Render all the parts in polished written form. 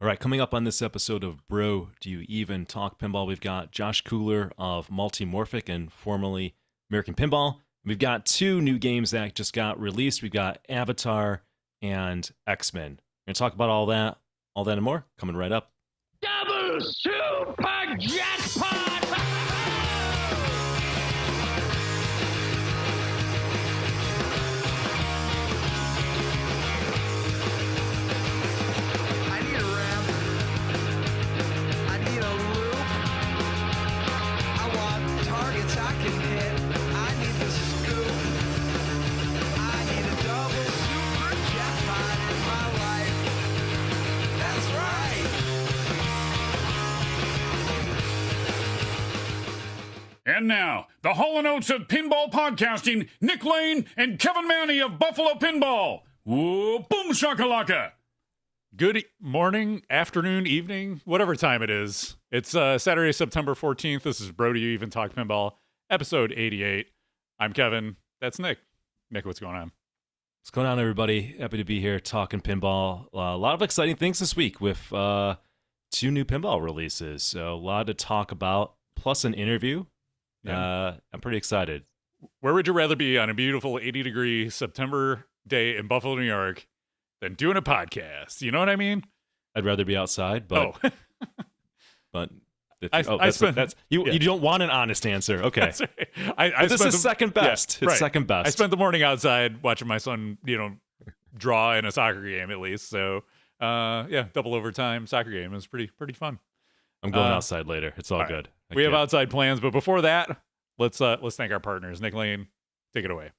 All right, coming up on this episode of Bro, Do You Even Talk Pinball, we've got Josh Kugler of Multimorphic and formerly American Pinball. We've got two new games that just got released. We've got Avatar and X-Men. We're going to talk about all that and more coming right up. Double super jackpot! I need a ramp. I need a loop. I want targets I can hit. I need the scoop. I need a double super jackpot in my life. That's right. And now, the Hall & Oates of pinball podcasting, Nick Lane and Kevin Manny of Buffalo Pinball. Whoa, boom shakalaka! Good morning, afternoon, evening, whatever time it is. It's Saturday, September 14th. This is Bro, Do You Even Talk Pinball, episode 88. I'm Kevin. That's Nick. Nick, what's going on? What's going on, everybody? Happy to be here talking pinball. A lot of exciting things this week with two new pinball releases. So a lot to talk about, plus an interview. Yeah. I'm pretty excited. Where would you rather be on a beautiful 80-degree September day in Buffalo, New York than doing a podcast? You know what I mean? I'd rather be outside, but but you don't want an honest answer. Okay, That's right. this is second best. Yeah, it's second best. I spent the morning outside watching my son, draw in a soccer game at least. So, double overtime soccer game. It was pretty fun. I'm going outside later. It's all right. good. We have outside plans, but before that, let's thank our partners. Nick Lane, take it away.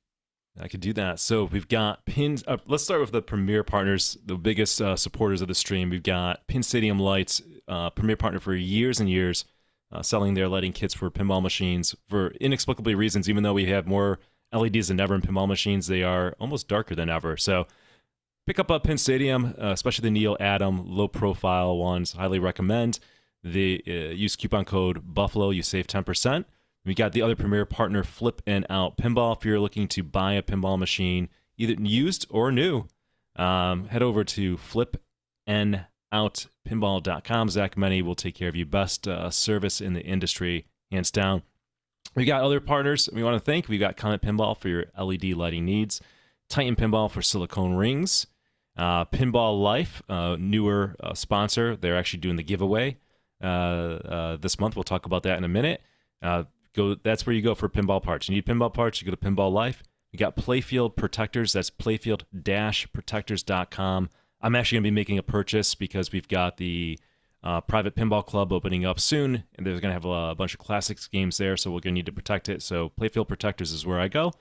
I could do that. So we've got pins. Let's start with the premier partners, the biggest supporters of the stream. We've got Pin Stadium Lights, premier partner for years and years, selling their lighting kits for pinball machines for inexplicably reasons. Even though we have more LEDs than ever in pinball machines, they are almost darker than ever. So pick up a Pin Stadium, especially the Neil Adam low profile ones. Highly recommend. Use coupon code Buffalo. You save 10%. We got the other premier partner, Flip and Out Pinball. If you're looking to buy a pinball machine, either used or new, head over to flipandoutpinball.com. Zach Meny will take care of you. Best service in the industry, hands down. We got other partners we want to thank. We got Comet Pinball for your LED lighting needs, Titan Pinball for silicone rings, Pinball Life, newer sponsor. They're actually doing the giveaway this month. We'll talk about that in a minute. That's where you go for pinball parts. You need pinball parts, you go to Pinball Life. We got Playfield Protectors. That's playfield-protectors.com. I'm actually going to be making a purchase because we've got the private pinball club opening up soon, and they're going to have a bunch of classics games there, so we're going to need to protect it. So Playfield Protectors is where I go.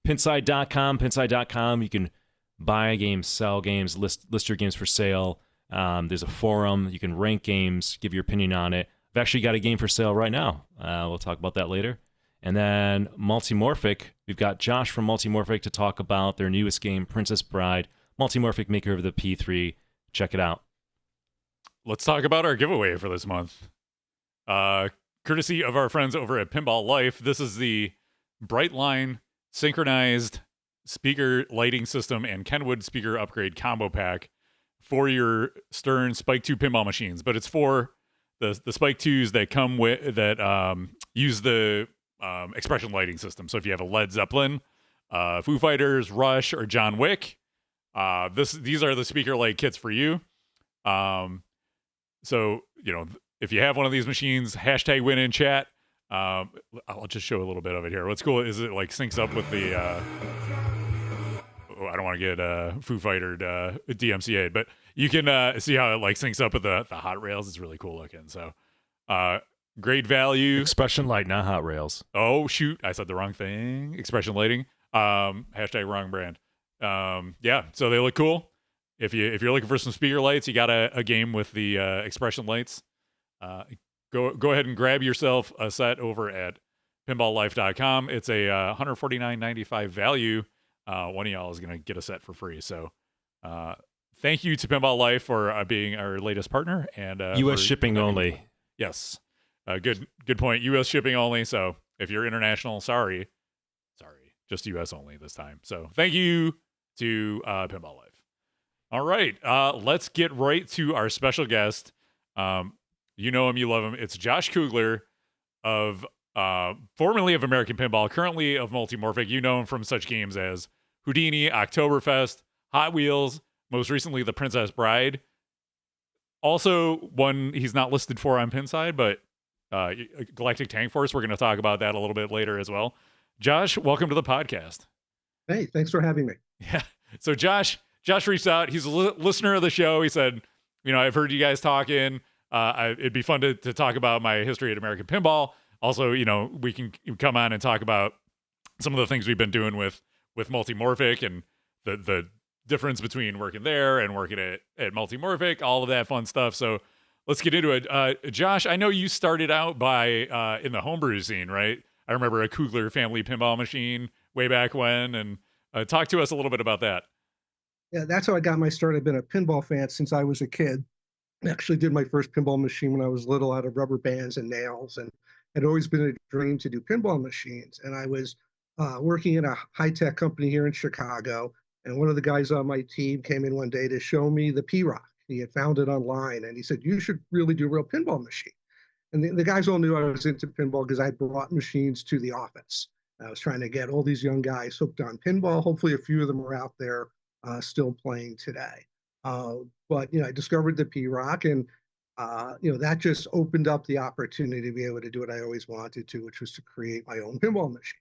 Pinside.com, you can buy games, sell games, list your games for sale. There's a forum. You can rank games, give your opinion on it. I've actually got a game for sale right now. We'll talk about that later. And then Multimorphic, we've got Josh from Multimorphic to talk about their newest game, Princess Bride. Multimorphic, maker of the P3. Check it out. Let's talk about our giveaway for this month. Courtesy of our friends over at Pinball Life, this is the Brightline synchronized speaker lighting system and Kenwood speaker upgrade combo pack for your Stern Spike 2 pinball machines. But it's for the Spike 2s that come with that use the expression lighting system. So if you have a Led Zeppelin, Foo Fighters, Rush, or John Wick, these are the speaker light kits for you. So if you have one of these machines, hashtag win in chat. I'll just show a little bit of it here. What's cool is it syncs up with the I don't want to get Foo Fighter DMCA, but you can see how it syncs up with the hot rails. It's really cool looking. So great value. Expression light, not hot rails. Oh shoot, I said the wrong thing. Expression lighting. Hashtag wrong brand. So they look cool. If you're looking for some speaker lights, you got a game with the expression lights. Go ahead and grab yourself a set over at pinballlife.com. It's a $149.95 value. One of y'all is going to get a set for free. So thank you to Pinball Life for being our latest partner. And U.S. shipping only. Yes. Good point. U.S. shipping only. So if you're international, sorry, just U.S. only this time. So thank you to Pinball Life. All right. Let's get right to our special guest. You know him, you love him. It's Josh Kugler of formerly of American Pinball, currently of Multimorphic. You know him from such games as Houdini, Oktoberfest, Hot Wheels, most recently The Princess Bride. Also, one he's not listed for on Pinside, but Galactic Tank Force. We're going to talk about that a little bit later as well. Josh, welcome to the podcast. Hey, thanks for having me. Yeah. So Josh reached out. He's a listener of the show. He said, I've heard you guys talking. It'd be fun to talk about my history at American Pinball. Also, we can come on and talk about some of the things we've been doing with Multimorphic and the difference between working there and working at Multimorphic, all of that fun stuff. So let's get into it. Josh, I know you started out by in the homebrew scene, right? I remember a Kugler family pinball machine way back when, and talk to us a little bit about that. Yeah, that's how I got my start. I've been a pinball fan since I was a kid. I actually did my first pinball machine when I was little out of rubber bands and nails, and had always been a dream to do pinball machines. And I was working in a high-tech company here in Chicago, and one of the guys on my team came in one day to show me the P-Rock. He had found it online, and he said, "You should really do a real pinball machine." And the guys all knew I was into pinball because I brought machines to the office. I was trying to get all these young guys hooked on pinball. Hopefully a few of them are out there still playing today. But I discovered the P-Rock, and that just opened up the opportunity to be able to do what I always wanted to, which was to create my own pinball machine.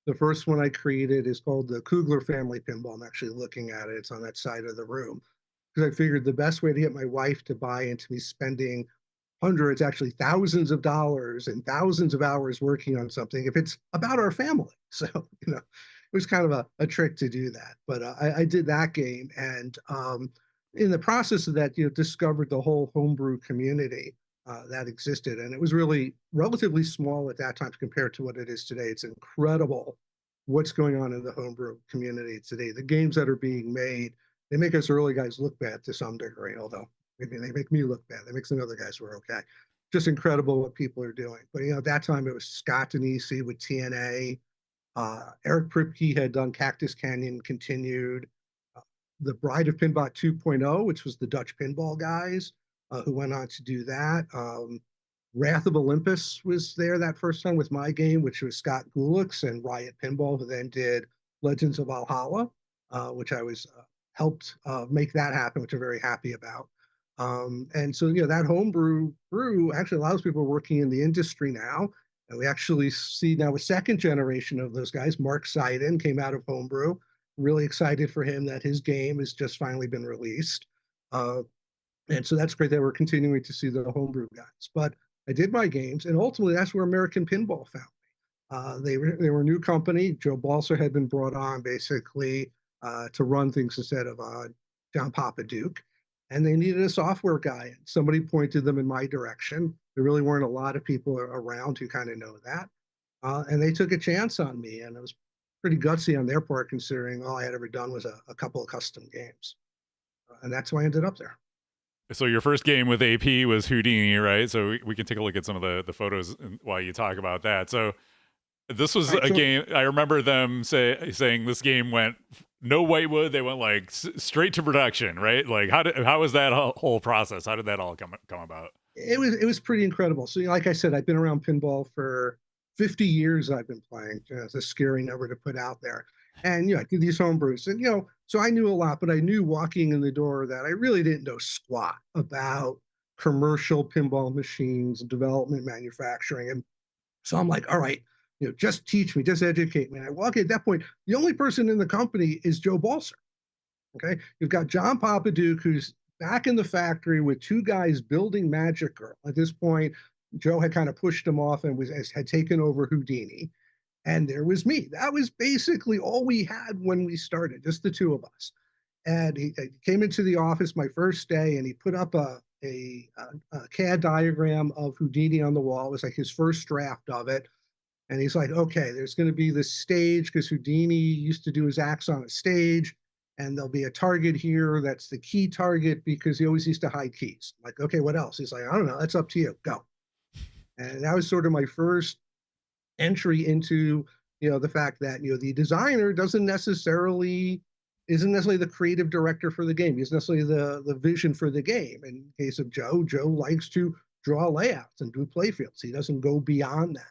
The first one I created is called the Kugler family pinball. I'm actually looking at it. It's on that side of the room. Because I figured the best way to get my wife to buy into me spending hundreds, actually thousands of dollars and thousands of hours working on something, if it's about our family. So, it was kind of a trick to do that. But I did that game. And in the process of that, discovered the whole homebrew community that existed. And it was really relatively small at that time compared to what it is today. It's incredible what's going on in the homebrew community today. The games that are being made, they make us early guys look bad to some degree, although maybe they make me look bad. They make some other guys who are okay. Just incredible what people are doing. But at that time it was Scott Denisi with TNA. Eric Pripke had done Cactus Canyon Continued. The Bride of Pinball 2.0, which was the Dutch pinball guys who went on to do that. Wrath of Olympus was there that first time with my game, which was Scott Gulix and Riot Pinball, who then did Legends of Alalla, which I was helped make that happen, which I'm very happy about. And so, that homebrew actually allows people working in the industry now. And we actually see now a second generation of those guys. Mark Seiden came out of homebrew. Really excited for him that his game has just finally been released. And so that's great that we're continuing to see the homebrew guys. But I did my games, and ultimately that's where American Pinball found me. They were a new company. Joe Balser had been brought on basically to run things instead of John Papaduke. And they needed a software guy. And somebody pointed them in my direction. There really weren't a lot of people around who kind of know that. And they took a chance on me, and it was pretty gutsy on their part, considering all I had ever done was a couple of custom games. And that's how I ended up there. So your first game with AP was Houdini, right? So we can take a look at some of the photos while you talk about that. So this was a game, I remember them saying this game went no whitewood. They went like straight to production, right? Like how was that whole process? How did that all come about? It was pretty incredible. So like I said, I've been around pinball for 50 years. I've been playing. It's a scary number to put out there. And I did these homebrews, and so I knew a lot, but I knew walking in the door that I really didn't know squat about commercial pinball machines, development, manufacturing. And so I'm like, all right, just teach me, just educate me. And I walk in, at that point, the only person in the company is Joe Balser. Okay, you've got John Papaduke, who's back in the factory with two guys building Magic Girl. At this point, Joe had kind of pushed him off and had taken over Houdini. And there was me. That was basically all we had when we started, just the two of us. And he came into the office my first day, and he put up a CAD diagram of Houdini on the wall. It was like his first draft of it. And he's like, okay, there's going to be this stage, because Houdini used to do his acts on a stage, and there'll be a target here that's the key target, because he always used to hide keys. I'm like, okay, what else? He's like, I don't know, that's up to you, go. And that was sort of my first entry into the fact that the designer doesn't necessarily isn't necessarily the creative director for the game. He's necessarily the vision for the game. In the case of Joe likes to draw layouts and do playfields. He doesn't go beyond that.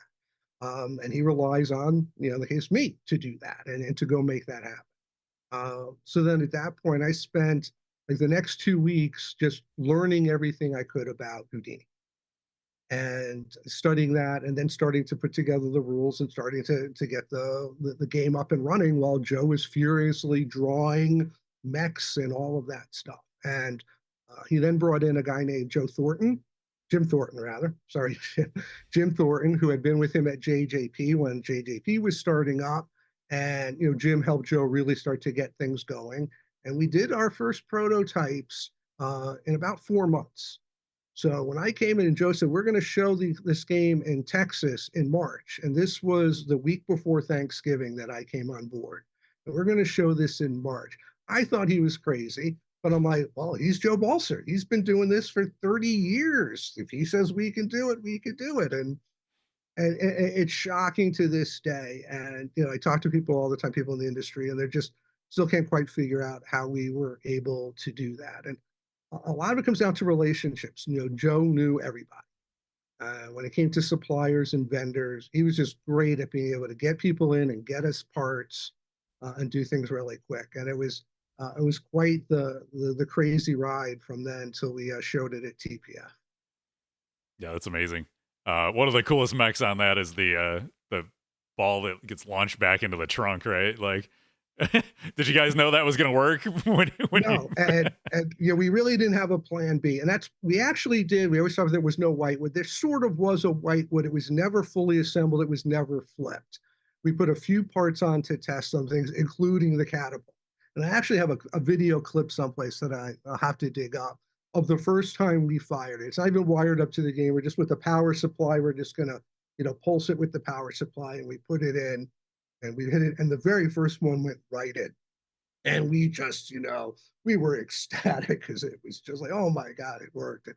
And he relies on, in the case of me, to do that and to go make that happen. So then at that point, I spent like the next 2 weeks just learning everything I could about Houdini and studying that, and then starting to put together the rules and starting to get the game up and running while Joe was furiously drawing mechs and all of that stuff. And he then brought in a guy named Jim Thornton, rather. Sorry, Jim Thornton, who had been with him at JJP when JJP was starting up. And, Jim helped Joe really start to get things going. And we did our first prototypes in about 4 months. So when I came in and Joe said, we're going to show this game in Texas in March. And this was the week before Thanksgiving that I came on board. And we're going to show this in March. I thought he was crazy, but I'm like, well, he's Joe Balser. He's been doing this for 30 years. If he says we can do it, we can do it. And it's shocking to this day. And, I talk to people all the time, people in the industry, and they're just still can't quite figure out how we were able to do that. And a lot of it comes down to relationships. Joe knew everybody. When it came to suppliers and vendors, he was just great at being able to get people in and get us parts and do things really quick. And it was quite the crazy ride from then until we showed it at TPF. Yeah, that's amazing. One of the coolest mechs on that is the ball that gets launched back into the trunk, right? Like, did you guys know that was going to work? No, and we really didn't have a plan B. And we actually did. We always thought there was no whitewood. There sort of was a whitewood. It was never fully assembled. It was never flipped. We put a few parts on to test some things, including the catapult. And I actually have a video clip someplace that I'll have to dig up of the first time we fired it. It's not even wired up to the game. We're just with the power supply. We're just going to, pulse it with the power supply, and we put it in. And we hit it, and the very first one went right in. And we just, we were ecstatic because it was just like, oh my God, it worked.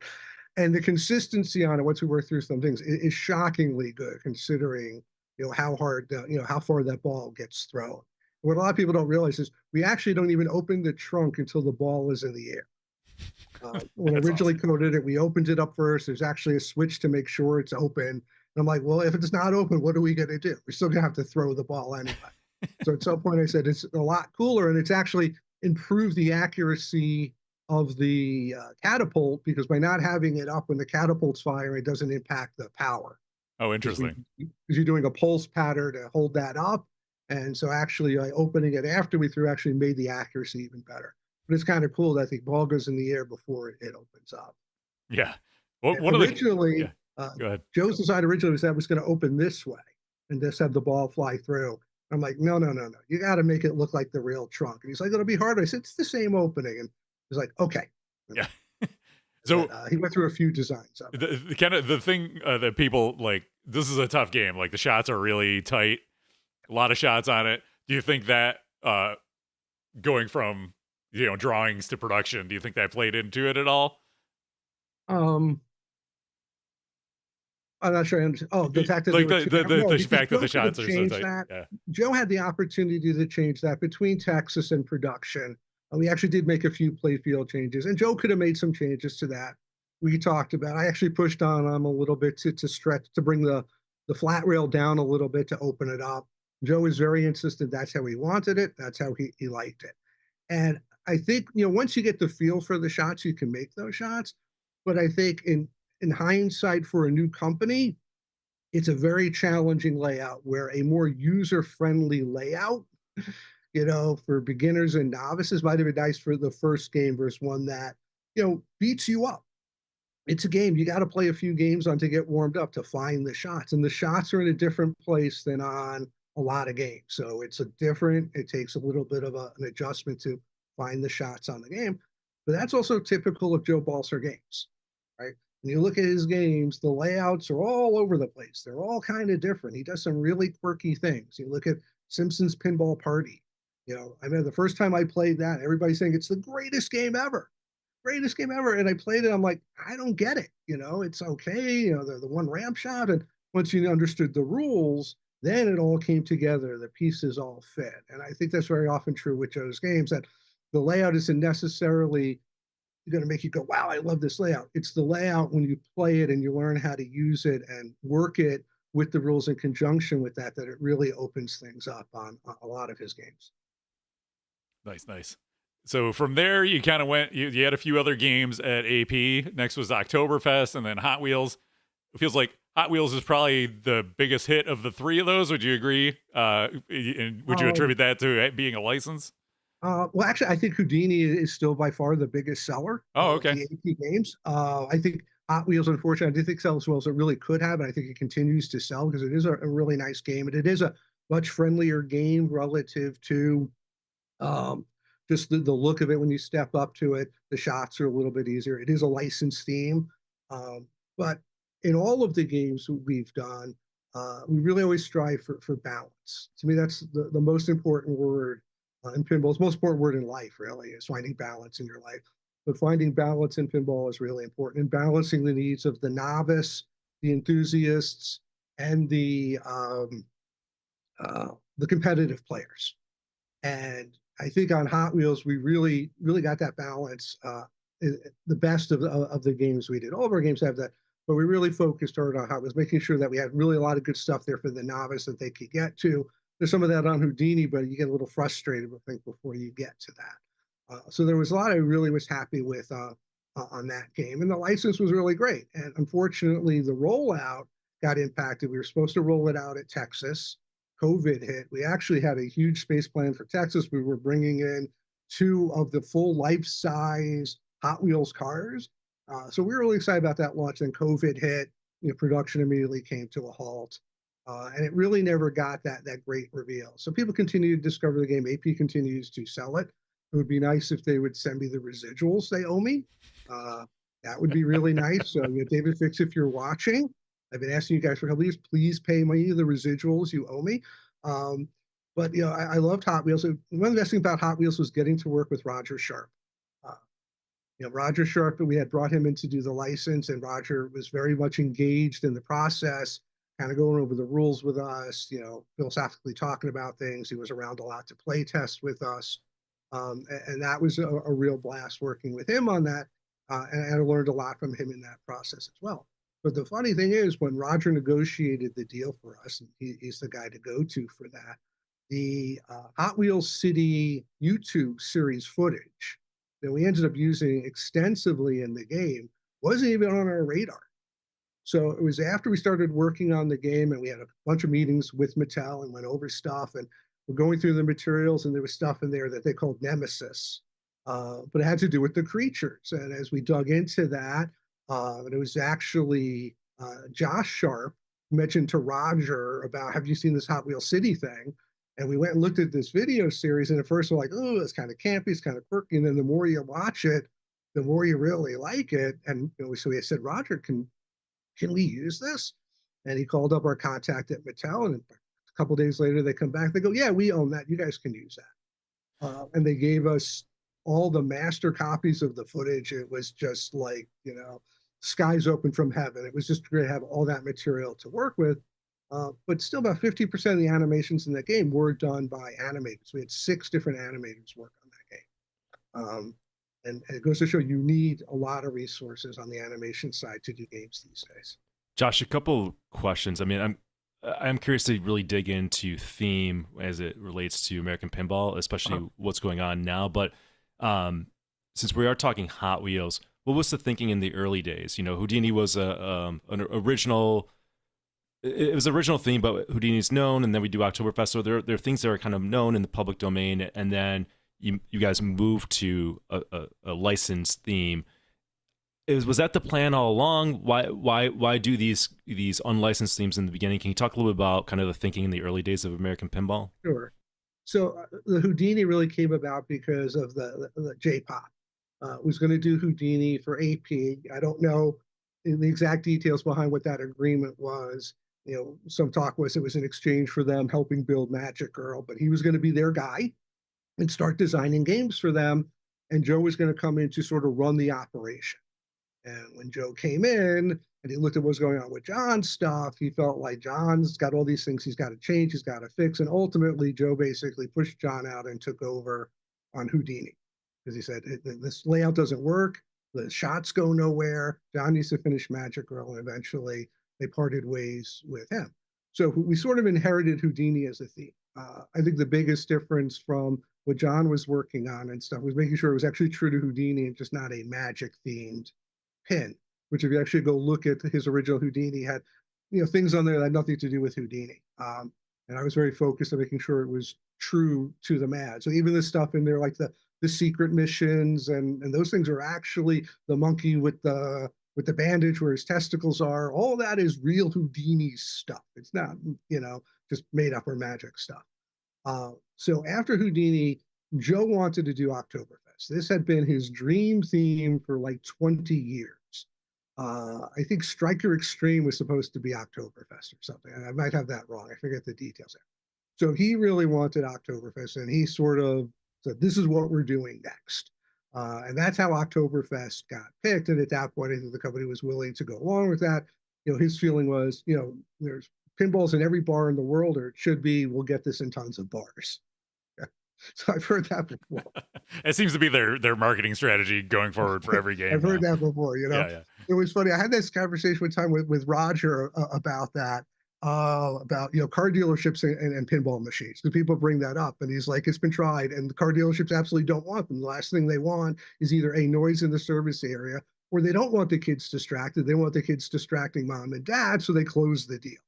And the consistency on it, once we worked through some things, is shockingly good considering, how hard, how far that ball gets thrown. What a lot of people don't realize is we actually don't even open the trunk until the ball is in the air. When I originally coded it, we opened it up first. There's actually a switch to make sure it's open. And I'm like, well, if it's not open, what are we going to do? We're still going to have to throw the ball anyway. So at some point I said, it's a lot cooler, and it's actually improved the accuracy of the catapult, because by not having it up when the catapult's firing, it doesn't impact the power. Oh, interesting. Because you're doing a pulse pattern to hold that up. And so actually opening it after we threw actually made the accuracy even better. But it's kind of cool that the ball goes in the air before it opens up. Yeah. What originally, yeah. Go ahead. Joe's design originally was that it was going to open this way and just have the ball fly through. I'm like, no. You got to make it look like the real trunk. And he's like, it'll be hard. I said, it's the same opening. And he's like, okay. Yeah. So he went through a few designs. The kind of the thing that people like, this is a tough game. Like the shots are really tight, a lot of shots on it. Do you think that going from, drawings to production, do you think that played into it at all? I'm not sure I understand. Oh, the fact that the fact that the shots are so tight. Yeah. Joe had the opportunity to change that between Texas and production. We actually did make a few playfield changes, and Joe could have made some changes to that. We talked about. I actually pushed on him a little bit to stretch, to bring the flat rail down a little bit to open it up. Joe was very insistent. That's how he wanted it. That's how he liked it. And I think once you get the feel for the shots, you can make those shots. But I think in hindsight, for a new company, it's a very challenging layout, where a more user-friendly layout, for beginners and novices might have been nice for the first game versus one that, beats you up. It's a game. You got to play a few games on to get warmed up to find the shots. And the shots are in a different place than on a lot of games. So it takes a little bit of an adjustment to find the shots on the game. But that's also typical of Joe Balser games, right? When you look at his games, the layouts are all over the place. They're all kind of different. He does some really quirky things. You look at Simpsons Pinball Party. I remember the first time I played that, everybody's saying it's the greatest game ever. And I played it. I'm like, I don't get it. It's okay. The one ramp shot. And once you understood the rules, then it all came together. The pieces all fit. And I think that's very often true with Joe's games, that the layout isn't necessarily going to make you go, wow, I love this layout. It's the layout when you play it and you learn how to use it and work it with the rules in conjunction with that, that it really opens things up on a lot of his games. Nice. So from there, you kind of went, you had a few other games at AP. Next was Oktoberfest and then Hot Wheels. It feels like Hot Wheels is probably the biggest hit of the three of those. Would you agree? And would you attribute that to it being a license? Well, actually, I think Houdini is still by far the biggest seller. Oh, Of okay. the AP games. I think Hot Wheels, unfortunately, I didn't think sell as well as it really could have, and I think it continues to sell because it is a really nice game, and it is a much friendlier game relative to just the look of it when you step up to it. The shots are a little bit easier. It is a licensed theme, but in all of the games we've done, we really always strive for balance. To me, that's the most important word in pinball. It's the most important word in life, really, is finding balance in your life. But finding balance in pinball is really important, and balancing the needs of the novice, the enthusiasts, and the competitive players. And I think on Hot Wheels, we really got that balance. The best of the games we did. All of our games have that, but we really focused hard on Hot Wheels, making sure that we had really a lot of good stuff there for the novice that they could get to. There's some of that on Houdini, but you get a little frustrated, I think, before you get to that. So there was a lot I really was happy with on that game, and the license was really great. And unfortunately, the rollout got impacted. We were supposed to roll it out at Texas. COVID hit. We actually had a huge space plan for Texas. We were bringing in 2 of the full life-size Hot Wheels cars. So we were really excited about that launch. Then COVID hit. Production immediately came to a halt. And it really never got that great reveal. So people continue to discover the game. AP continues to sell it. It would be nice if they would send me the residuals they owe me. That would be really nice. So, David Fix, if you're watching, I've been asking you guys for a couple years, please pay me the residuals you owe me. But I loved Hot Wheels. One of the best things about Hot Wheels was getting to work with Roger Sharp. Roger Sharp, we had brought him in to do the license, and Roger was very much engaged in the process, kind of going over the rules with us, philosophically talking about things. He was around a lot to play test with us. And that was a real blast working with him on that. And I learned a lot from him in that process as well. But the funny thing is, when Roger negotiated the deal for us, and he's the guy to go to for that, the Hot Wheels City YouTube series footage that we ended up using extensively in the game wasn't even on our radar. So it was after we started working on the game, and we had a bunch of meetings with Mattel and went over stuff, and we're going through the materials, and there was stuff in there that they called Nemesis, but it had to do with the creatures. And as we dug into that, and it was actually Josh Sharp mentioned to Roger about, have you seen this Hot Wheels City thing? And we went and looked at this video series, and at first we're like, oh, it's kind of campy, it's kind of quirky. And then the more you watch it, the more you really like it. And so we said, Roger, can we use this? And he called up our contact at Mattel, and a couple of days later they come back, they go, yeah, we own that, you guys can use that. And they gave us all the master copies of the footage. It was just like, skies open from heaven. It was just great to have all that material to work with. But still, about 50% of the animations in that game were done by animators. We had 6 different animators work on that game. And it goes to show you need a lot of resources on the animation side to do games these days. Josh, a couple questions. I mean, I'm curious to really dig into theme as it relates to American Pinball, especially what's going on now. But since we are talking Hot Wheels, what was the thinking in the early days? Houdini was an original. It was original theme, but Houdini's known, and then we do Oktoberfest. So there are things that are kind of known in the public domain, and then you guys moved to a licensed theme. Was that the plan all along? Why do these unlicensed themes in the beginning? Can you talk a little bit about kind of the thinking in the early days of American Pinball? Sure. So the Houdini really came about because of the J-pop. Was going to do Houdini for AP. I don't know the exact details behind what that agreement was. Some talk was it was in exchange for them helping build Magic Girl, but he was going to be their guy and start designing games for them. And Joe was going to come in to sort of run the operation. And when Joe came in, and he looked at what's going on with John's stuff. He felt like John's got all these things he's got to change, he's got to fix. And ultimately, Joe basically pushed John out and took over on Houdini because he said, this layout doesn't work. The shots go nowhere. John needs to finish Magic Girl. And eventually they parted ways with him. So we sort of inherited Houdini as a theme. I think the biggest difference from what John was working on and stuff was making sure it was actually true to Houdini and just not a magic themed pin, which if you actually go look at his original Houdini had, things on there that had nothing to do with Houdini. And I was very focused on making sure it was true to the Mad. So even the stuff in there, like the secret missions and those things are actually the monkey with the bandage where his testicles are. All that is real Houdini stuff. It's not, just made up or magic stuff. So after Houdini, Joe wanted to do Oktoberfest. This had been his dream theme for like 20 years. I think Striker Extreme was supposed to be Oktoberfest or something. I might have that wrong. I forget the details there. So he really wanted Oktoberfest, and he sort of said, this is what we're doing next. And that's how Oktoberfest got picked. And at that point, I think the company was willing to go along with that. His feeling was, there's pinballs in every bar in the world, or it should be, we'll get this in tons of bars. So I've heard that before. It seems to be their marketing strategy going forward for every game. I've heard that before, Yeah. It was funny. I had this conversation one time with Roger about that, about, car dealerships and pinball machines. The people bring that up, and he's like, it's been tried, and the car dealerships absolutely don't want them. The last thing they want is either a noise in the service area, or they don't want the kids distracted. They want the kids distracting mom and dad, so they close the deal.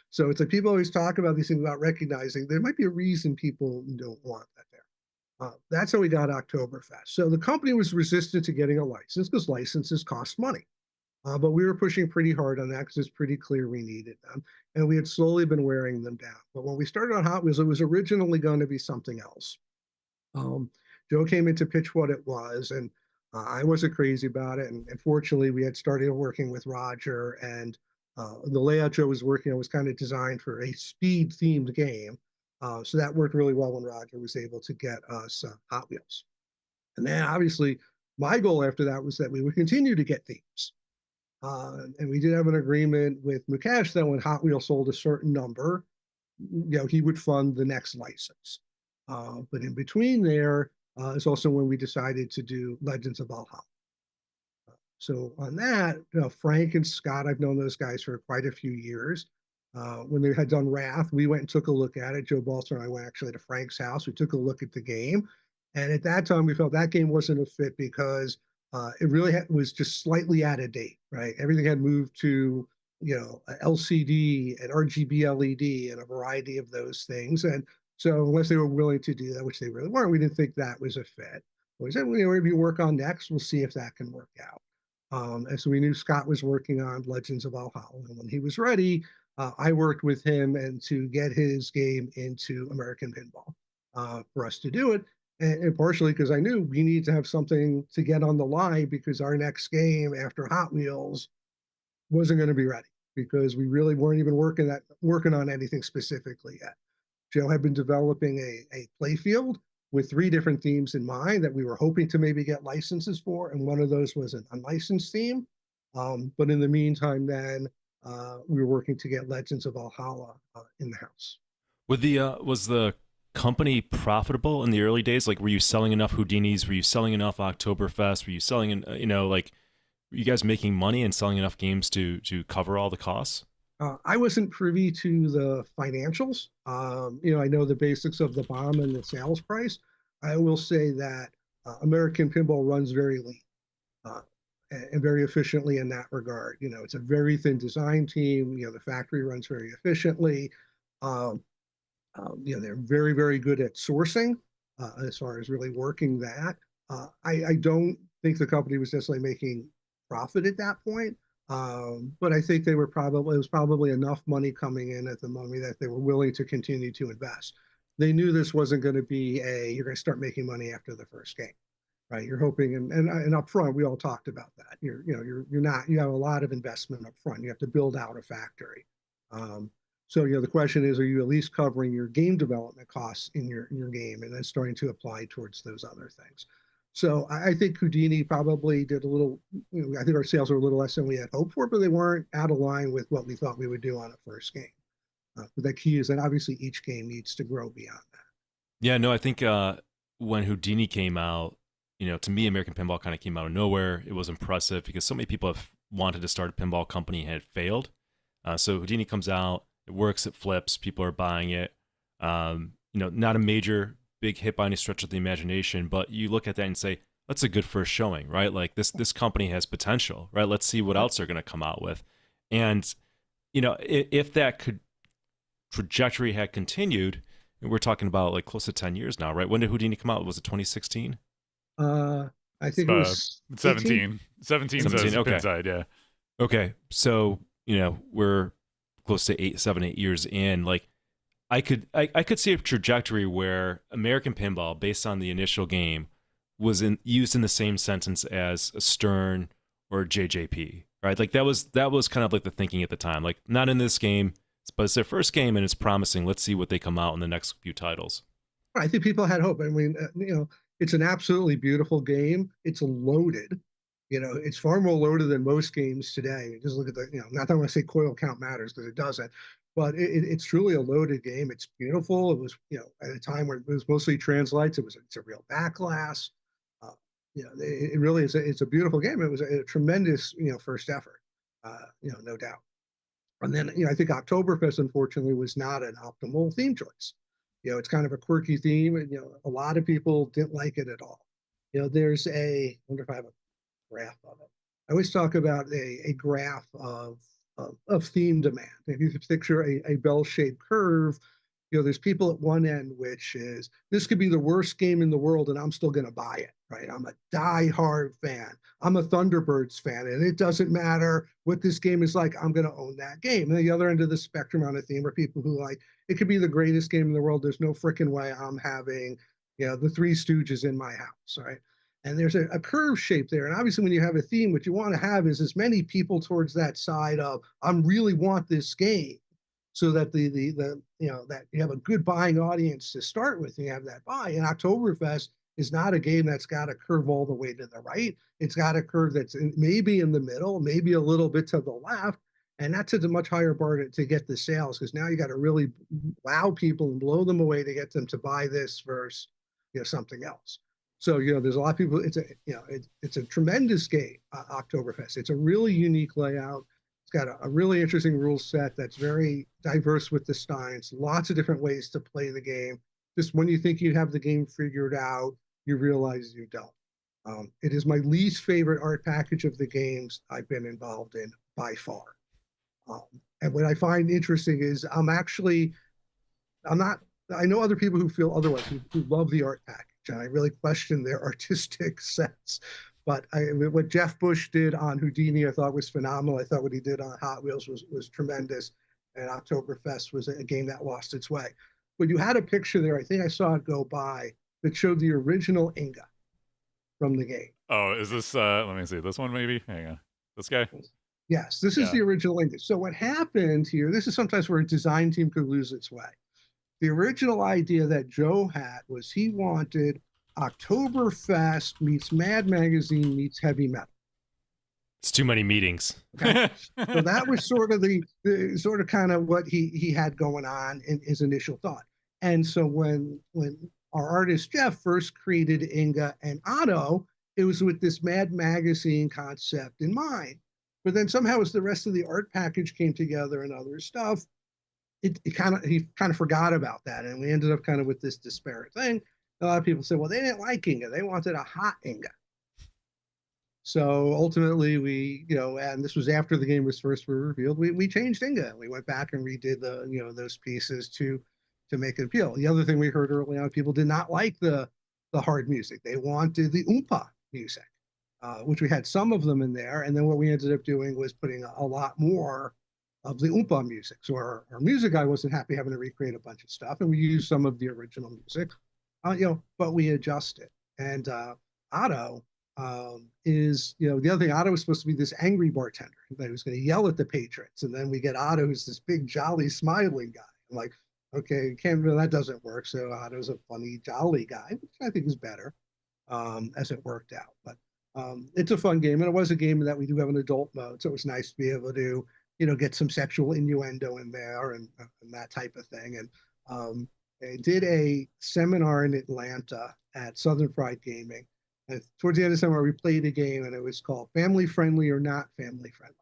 So it's like people always talk about these things about recognizing there might be a reason people don't want that there. That's how we got Oktoberfest. So the company was resistant to getting a license because licenses cost money. But we were pushing pretty hard on that because it's pretty clear we needed them. And we had slowly been wearing them down. But when we started on Hot Wheels, it was originally going to be something else. Joe came in to pitch what it was, and I wasn't crazy about it. And fortunately, we had started working with Roger, and the layout Joe was working on was kind of designed for a speed-themed game. So that worked really well when Roger was able to get us Hot Wheels. And then obviously, my goal after that was that we would continue to get themes. And we did have an agreement with Mukesh that when Hot Wheels sold a certain number, he would fund the next license. But in between there is also when we decided to do Legends of Valhalla. So on that, Frank and Scott, I've known those guys for quite a few years. When they had done Wrath, we went and took a look at it. Joe Balser and I went actually to Frank's house. We took a look at the game. And at that time, we felt that game wasn't a fit because it really was just slightly out of date, right? Everything had moved to, LCD and RGB LED and a variety of those things. And so unless they were willing to do that, which they really weren't, we didn't think that was a fit. But we said, whatever you work on next, we'll see if that can work out. And so we knew Scott was working on Legends of Valhalla. And when he was ready, I worked with him and to get his game into American Pinball for us to do it. And partially because I knew we need to have something to get on the line because our next game after Hot Wheels wasn't going to be ready because we really weren't even working on anything specifically yet. Joe had been developing a playfield with 3 different themes in mind that we were hoping to maybe get licenses for, and one of those was an unlicensed theme. But in the meantime, then we were working to get Legends of Valhalla in the house. Was the company profitable in the early days? Like, were you selling enough Houdinis? Were you selling enough Oktoberfest? Were you selling, were you guys making money and selling enough games to cover all the costs? I wasn't privy to the financials. I know the basics of the BOM and the sales price. I will say that American Pinball runs very lean and very efficiently in that regard. It's a very thin design team. The factory runs very efficiently. They're very, very good at sourcing as far as really working that. I don't think the company was necessarily making profit at that point. But I think it was probably enough money coming in at the moment that they were willing to continue to invest. They knew this wasn't going to be you're going to start making money after the first game, right? You're hoping, and up front, we all talked about that. You have a lot of investment up front. You have to build out a factory. So, the question is, are you at least covering your game development costs in your game and then starting to apply towards those other things? So I think Houdini probably did a little, I think our sales were a little less than we had hoped for, but they weren't out of line with what we thought we would do on a first game. But the key is that obviously each game needs to grow beyond that. Yeah, no, I think when Houdini came out, to me, American Pinball kind of came out of nowhere. It was impressive because so many people have wanted to start a pinball company and had failed. So Houdini comes out, it works, it flips, people are buying it. Not a major big hit by any stretch of the imagination, but you look at that and say, that's a good first showing, right? Like this company has potential, right? Let's see what else they're going to come out with. And, if that trajectory had continued, we're talking about like close to 10 years now, right? When did Houdini come out? Was it 2016? I think it was 17. 17 says okay. Pinside, yeah. Okay. So, we're close to 7, 8 years in. Like, I could see a trajectory where American Pinball, based on the initial game, was used in the same sentence as a Stern or JJP, right? Like that was kind of like the thinking at the time. Like, not in this game, but it's their first game and it's promising. Let's see what they come out in the next few titles. I think people had hope. I mean, it's an absolutely beautiful game. It's loaded. It's far more loaded than most games today. Just look at the, not that I want to say coil count matters because it doesn't, but it's truly a loaded game. It's beautiful. It was, at a time where it was mostly translights. It's a real backglass. It really is. It's a beautiful game. It was a tremendous, first effort, no doubt. And then, I think Oktoberfest, unfortunately, was not an optimal theme choice. It's kind of a quirky theme, and a lot of people didn't like it at all. There's I wonder if I have a graph of it. I always talk about a graph of theme demand. If you picture a bell-shaped curve, there's people at one end, which is, this could be the worst game in the world and I'm still going to buy it, right? I'm a die-hard fan. I'm a Thunderbirds fan, and it doesn't matter what this game is like, I'm going to own that game. And the other end of the spectrum on a theme are people who like, it could be the greatest game in the world. There's no freaking way I'm having, the Three Stooges in my house, right? And there's a curve shape there. And obviously when you have a theme, what you want to have is as many people towards that side of, I really want this game, so that that you have a good buying audience to start with. You have that buy. And Oktoberfest is not a game that's got a curve all the way to the right. It's got a curve that's maybe in the middle, maybe a little bit to the left. And that's at a much higher bar to get the sales, because now you got to really wow people and blow them away to get them to buy this versus something else. So there's a lot of people. It's a tremendous game, Oktoberfest. It's a really unique layout. It's got a really interesting rule set that's very diverse with the Steins. Lots of different ways to play the game. Just when you think you have the game figured out, you realize you don't. It is my least favorite art package of the games I've been involved in by far. And what I find interesting is I know other people who feel otherwise, who love the art package, and I really question their artistic sense. But what Jeff Bush did on Houdini, I thought was phenomenal. I thought what he did on Hot Wheels was tremendous. And Oktoberfest was a game that lost its way. But you had a picture there, I think I saw it go by, that showed the original Inga from the game. Oh, is this, let me see, this one maybe? Hang on. This guy? Yes, this is the original Inga. So what happened here, this is sometimes where a design team could lose its way. The original idea that Joe had was he wanted Oktoberfest meets Mad Magazine meets heavy metal. It's too many meetings. Okay. So that was sort of the sort of kind of what he had going on in his initial thought. And so when our artist Jeff first created Inga and Otto, it was with this Mad Magazine concept in mind. But then somehow as the rest of the art package came together and other stuff, he kind of forgot about that. And we ended up kind of with this disparate thing. A lot of people said, well, they didn't like Inga. They wanted a hot Inga. So ultimately we, and this was after the game was first revealed, we changed Inga. We went back and redid those pieces to make it appeal. The other thing we heard early on, people did not like the hard music. They wanted the oompa music, which we had some of them in there. And then what we ended up doing was putting a lot more of the oompa music. So our music guy wasn't happy having to recreate a bunch of stuff. And we used some of the original music. But we adjust it. And Otto is, the other thing, Otto was supposed to be this angry bartender that was going to yell at the patrons. And then we get Otto, who's this big, jolly, smiling guy. I'm like, okay, that doesn't work. So Otto's a funny, jolly guy, which I think is better. as it worked out. But it's a fun game, and it was a game that we do have an adult mode, so it was nice to be able to, get some sexual innuendo in there and that type of thing. And I did a seminar in Atlanta at Southern Fried Gaming. And towards the end of the seminar, we played a game, and it was called Family Friendly or Not Family Friendly.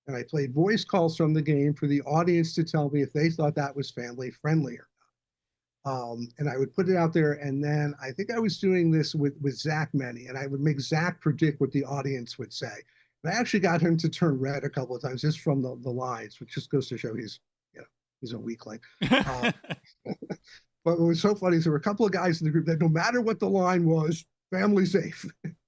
And I played voice calls from the game for the audience to tell me if they thought that was family friendly or not. And I would put it out there, and then I think I was doing this with Zach Many, and I would make Zach predict what the audience would say. And I actually got him to turn red a couple of times just from the lines, which just goes to show he's a weakling. But what was so funny is there were a couple of guys in the group that no matter what the line was, family safe.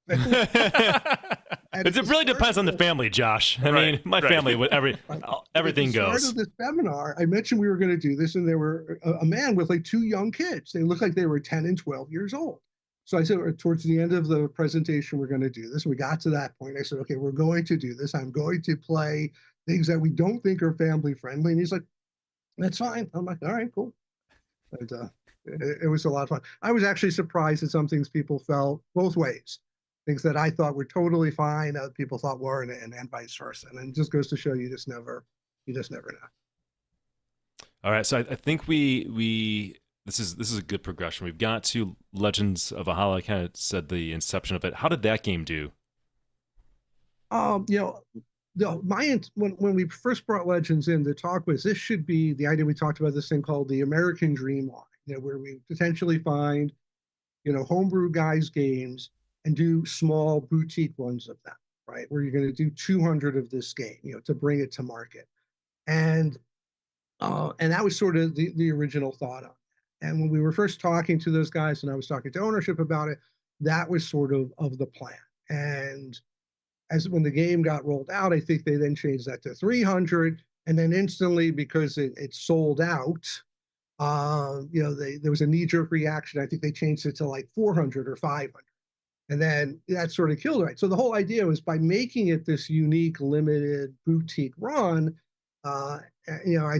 It really depends on the family, Josh. I mean, my family would everything goes. At the start of the seminar, I mentioned we were going to do this, and there were a man with like 2 young kids. They looked like they were 10 and 12 years old. So I said, towards the end of the presentation, we're going to do this. We got to that point. I said, okay, we're going to do this. I'm going to play things that we don't think are family friendly. And he's like, that's fine. I'm like, all right, cool. And it was a lot of fun. I was actually surprised at some things people felt both ways. Things that I thought were totally fine, other people thought weren't, and vice versa. And it just goes to show you just never know. All right, so I think this is a good progression. We've got to Legends of Alalla. I kind of said the inception of it. How did that game do? When we first brought Legends in, the talk was this should be the idea. We talked about this thing called the American Dream line, where we potentially find, homebrew guys' games and do small boutique ones of them, right? Where you're going to do 200 of this game, to bring it to market. And that was sort of the original thought on it. And when we were first talking to those guys, and I was talking to ownership about it, that was sort of the plan. And when the game got rolled out, I think they then changed that to 300, and then instantly, because it sold out, there was a knee-jerk reaction. I think they changed it to like 400 or 500. And then that sort of killed it. Right? So the whole idea was by making it this unique, limited, boutique run, I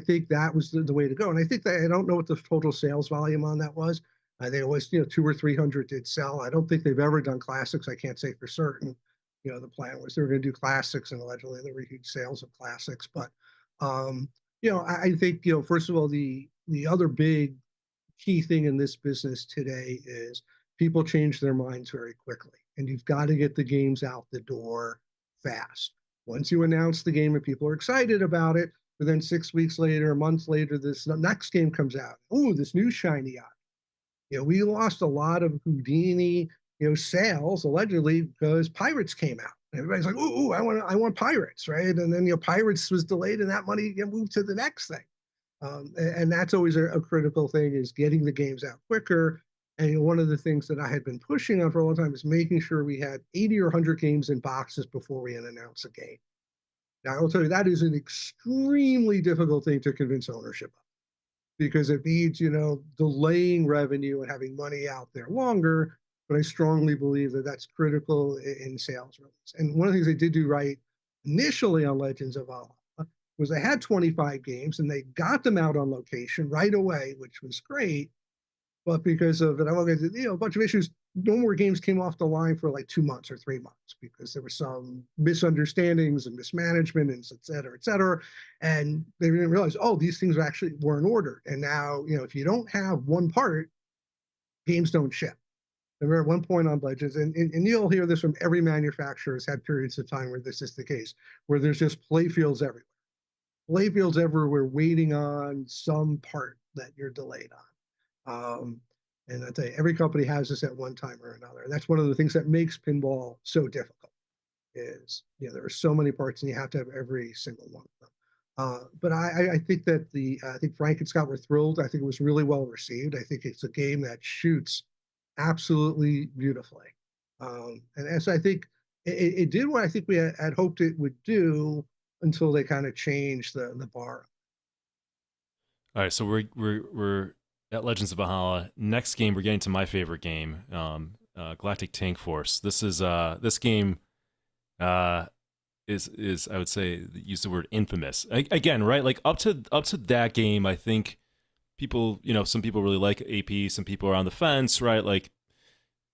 think that was the way to go. And I think that I don't know what the total sales volume on that was. I think it was 200 or 300 did sell. I don't think they've ever done classics. I can't say for certain. The plan was they were going to do classics, and allegedly there were huge sales of classics. But I think first of all, the other big key thing in this business today is people change their minds very quickly, and you've got to get the games out the door fast. Once you announce the game and people are excited about it, but then 6 weeks later, a month later, this next game comes out. Oh, this new shiny object. We lost a lot of Houdini, sales allegedly because Pirates came out. Everybody's like, "Ooh, I want Pirates," right? And then Pirates was delayed, and that money moved to the next thing. And that's always a critical thing, is getting the games out quicker. And one of the things that I had been pushing on for a long time is making sure we had 80 or 100 games in boxes before we announce a game. Now, I will tell you, that is an extremely difficult thing to convince ownership of, because it means, delaying revenue and having money out there longer. But I strongly believe that that's critical in sales release. And one of the things they did do right initially on Legends of Alalla was they had 25 games, and they got them out on location right away, which was great. But because of it, a bunch of issues, no more games came off the line for like 2 months or 3 months, because there were some misunderstandings and mismanagement, and et cetera, et cetera. And they didn't realize, these things actually weren't ordered. And now, if you don't have one part, games don't ship. I remember at one point on Legends, and you'll hear this from every manufacturer, has had periods of time where this is the case, where there's just playfields everywhere. Playfields everywhere waiting on some part that you're delayed on. And I tell you, every company has this at one time or another. And that's one of the things that makes pinball so difficult, is there are so many parts, and you have to have every single one of them. But I think that I think Frank and Scott were thrilled. I think it was really well received. I think it's a game that shoots absolutely beautifully. And so I think it did what I think we had hoped it would do, until they kind of changed the bar. All right, so we're at Legends of Alalla. Next game, we're getting to my favorite game, Galactic Tank Force. This game is I would say, use the word infamous again, right? Like up to that game, I think people, some people really like AP, some people are on the fence, right? Like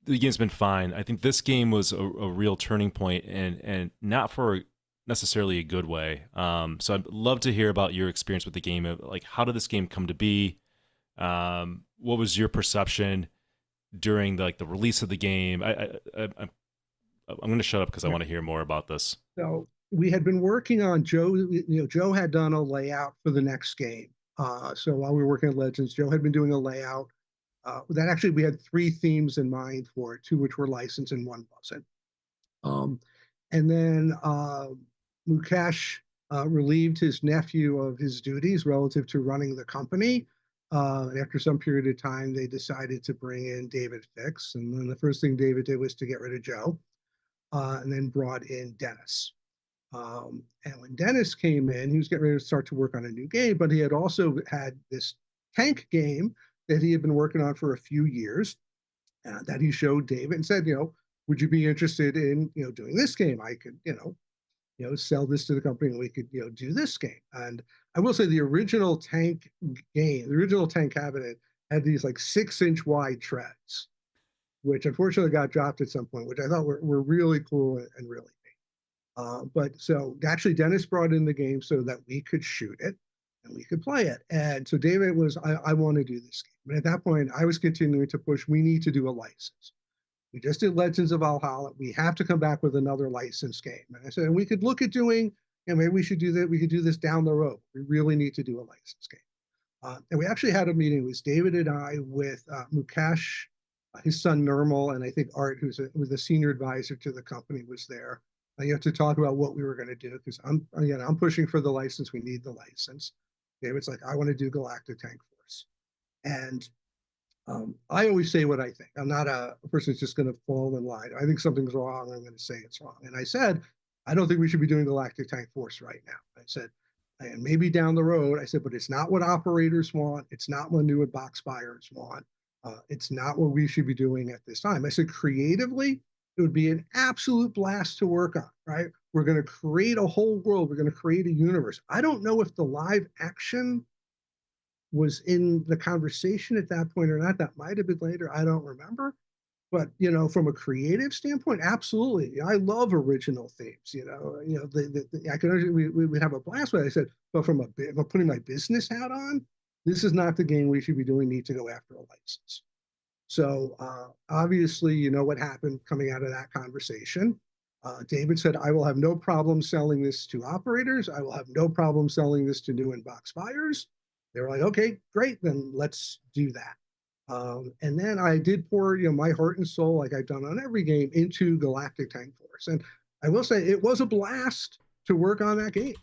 the game's been fine. I think this game was a real turning point, and not for necessarily a good way. So I'd love to hear about your experience with the game. Like, how did this game come to be? What was your perception during the release of the game? I'm going to shut up because I want to hear more about this. So we had been working on Joe had done a layout for the next game. So while we were working on Legends, Joe had been doing a layout that actually we had 3 themes in mind for it, 2 which were licensed and 1 wasn't. And then Mukesh relieved his nephew of his duties relative to running the company. After some period of time, they decided to bring in David Fix. And then the first thing David did was to get rid of Joe, and then brought in Dennis. And when Dennis came in, he was getting ready to start to work on a new game, but he had also had this tank game that he had been working on for a few years, that he showed David and said, would you be interested in, doing this game? I could, sell this to the company and we could, do this game. And I will say the original tank game, the original tank cabinet had these like 6-inch wide treads, which unfortunately got dropped at some point, which I thought were really cool and really neat. But so actually Dennis brought in the game so that we could shoot it and we could play it. And so David was, I want to do this game. And at that point, I was continuing to push, we need to do a license. We just did Legends of Alalla. We have to come back with another licensed game. And I said, and we could look at doing, maybe we should do that. We could do this down the road. We really need to do a licensed game. And we actually had a meeting. It was David and I with Mukesh, his son Nirmal, and I think Art, who was the senior advisor to the company, was there. You have to talk about what we were going to do, because I'm pushing for the license. We need the license. David's like, I want to do Galactic Tank Force. And I always say what I think. I'm not a person who's just going to fall in line. I think something's wrong. I'm going to say it's wrong. And I said, I don't think we should be doing Galactic Tank Force right now. I said, and maybe down the road, I said, but it's not what operators want. It's not what new box buyers want. It's not what we should be doing at this time. I said, creatively, it would be an absolute blast to work on, right? We're going to create a whole world. We're going to create a universe. I don't know if the live action was in the conversation at that point or not. That might have been later. I don't remember. But, from a creative standpoint, absolutely. I love original themes, I can we would have a blast with it. I said, but from putting my business hat on, this is not the game we should be doing. Need to go after a license. So obviously, what happened coming out of that conversation. David said, I will have no problem selling this to operators. I will have no problem selling this to new in-box buyers. They were like, okay, great, then let's do that. And then I did pour, my heart and soul, like I've done on every game, into Galactic Tank Force. And I will say it was a blast to work on that game.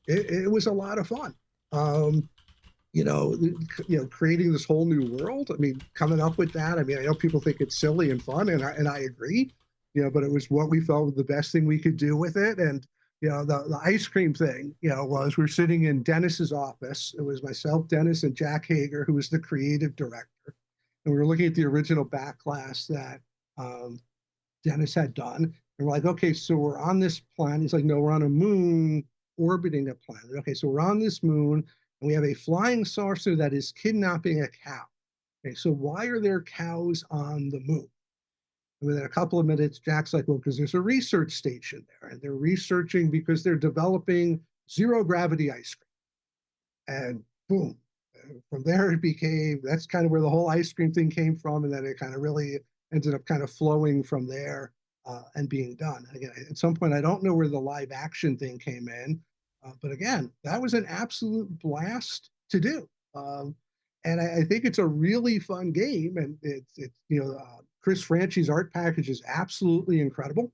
It was a lot of fun. Creating this whole new world. I mean, coming up with that. I mean, I know people think it's silly and fun, and I agree. But it was what we felt was the best thing we could do with it. And the ice cream thing, was we're sitting in Dennis's office. It was myself, Dennis, and Jack Hager, who was the creative director. And we were looking at the original Backlash that Dennis had done. And we're like, okay, so we're on this planet. He's like, no, we're on a moon orbiting a planet. Okay, so we're on this moon, and we have a flying saucer that is kidnapping a cow. Okay, so why are there cows on the moon? And within a couple of minutes, Jack's like, well, because there's a research station there, and they're researching because they're developing zero gravity ice cream. And boom, from there it became, that's kind of where the whole ice cream thing came from. And then it kind of really ended up kind of flowing from there and being done. And again, at some point, I don't know where the live action thing came in, but again, that was an absolute blast to do. And I think it's a really fun game, and it's Chris Franchi's art package is absolutely incredible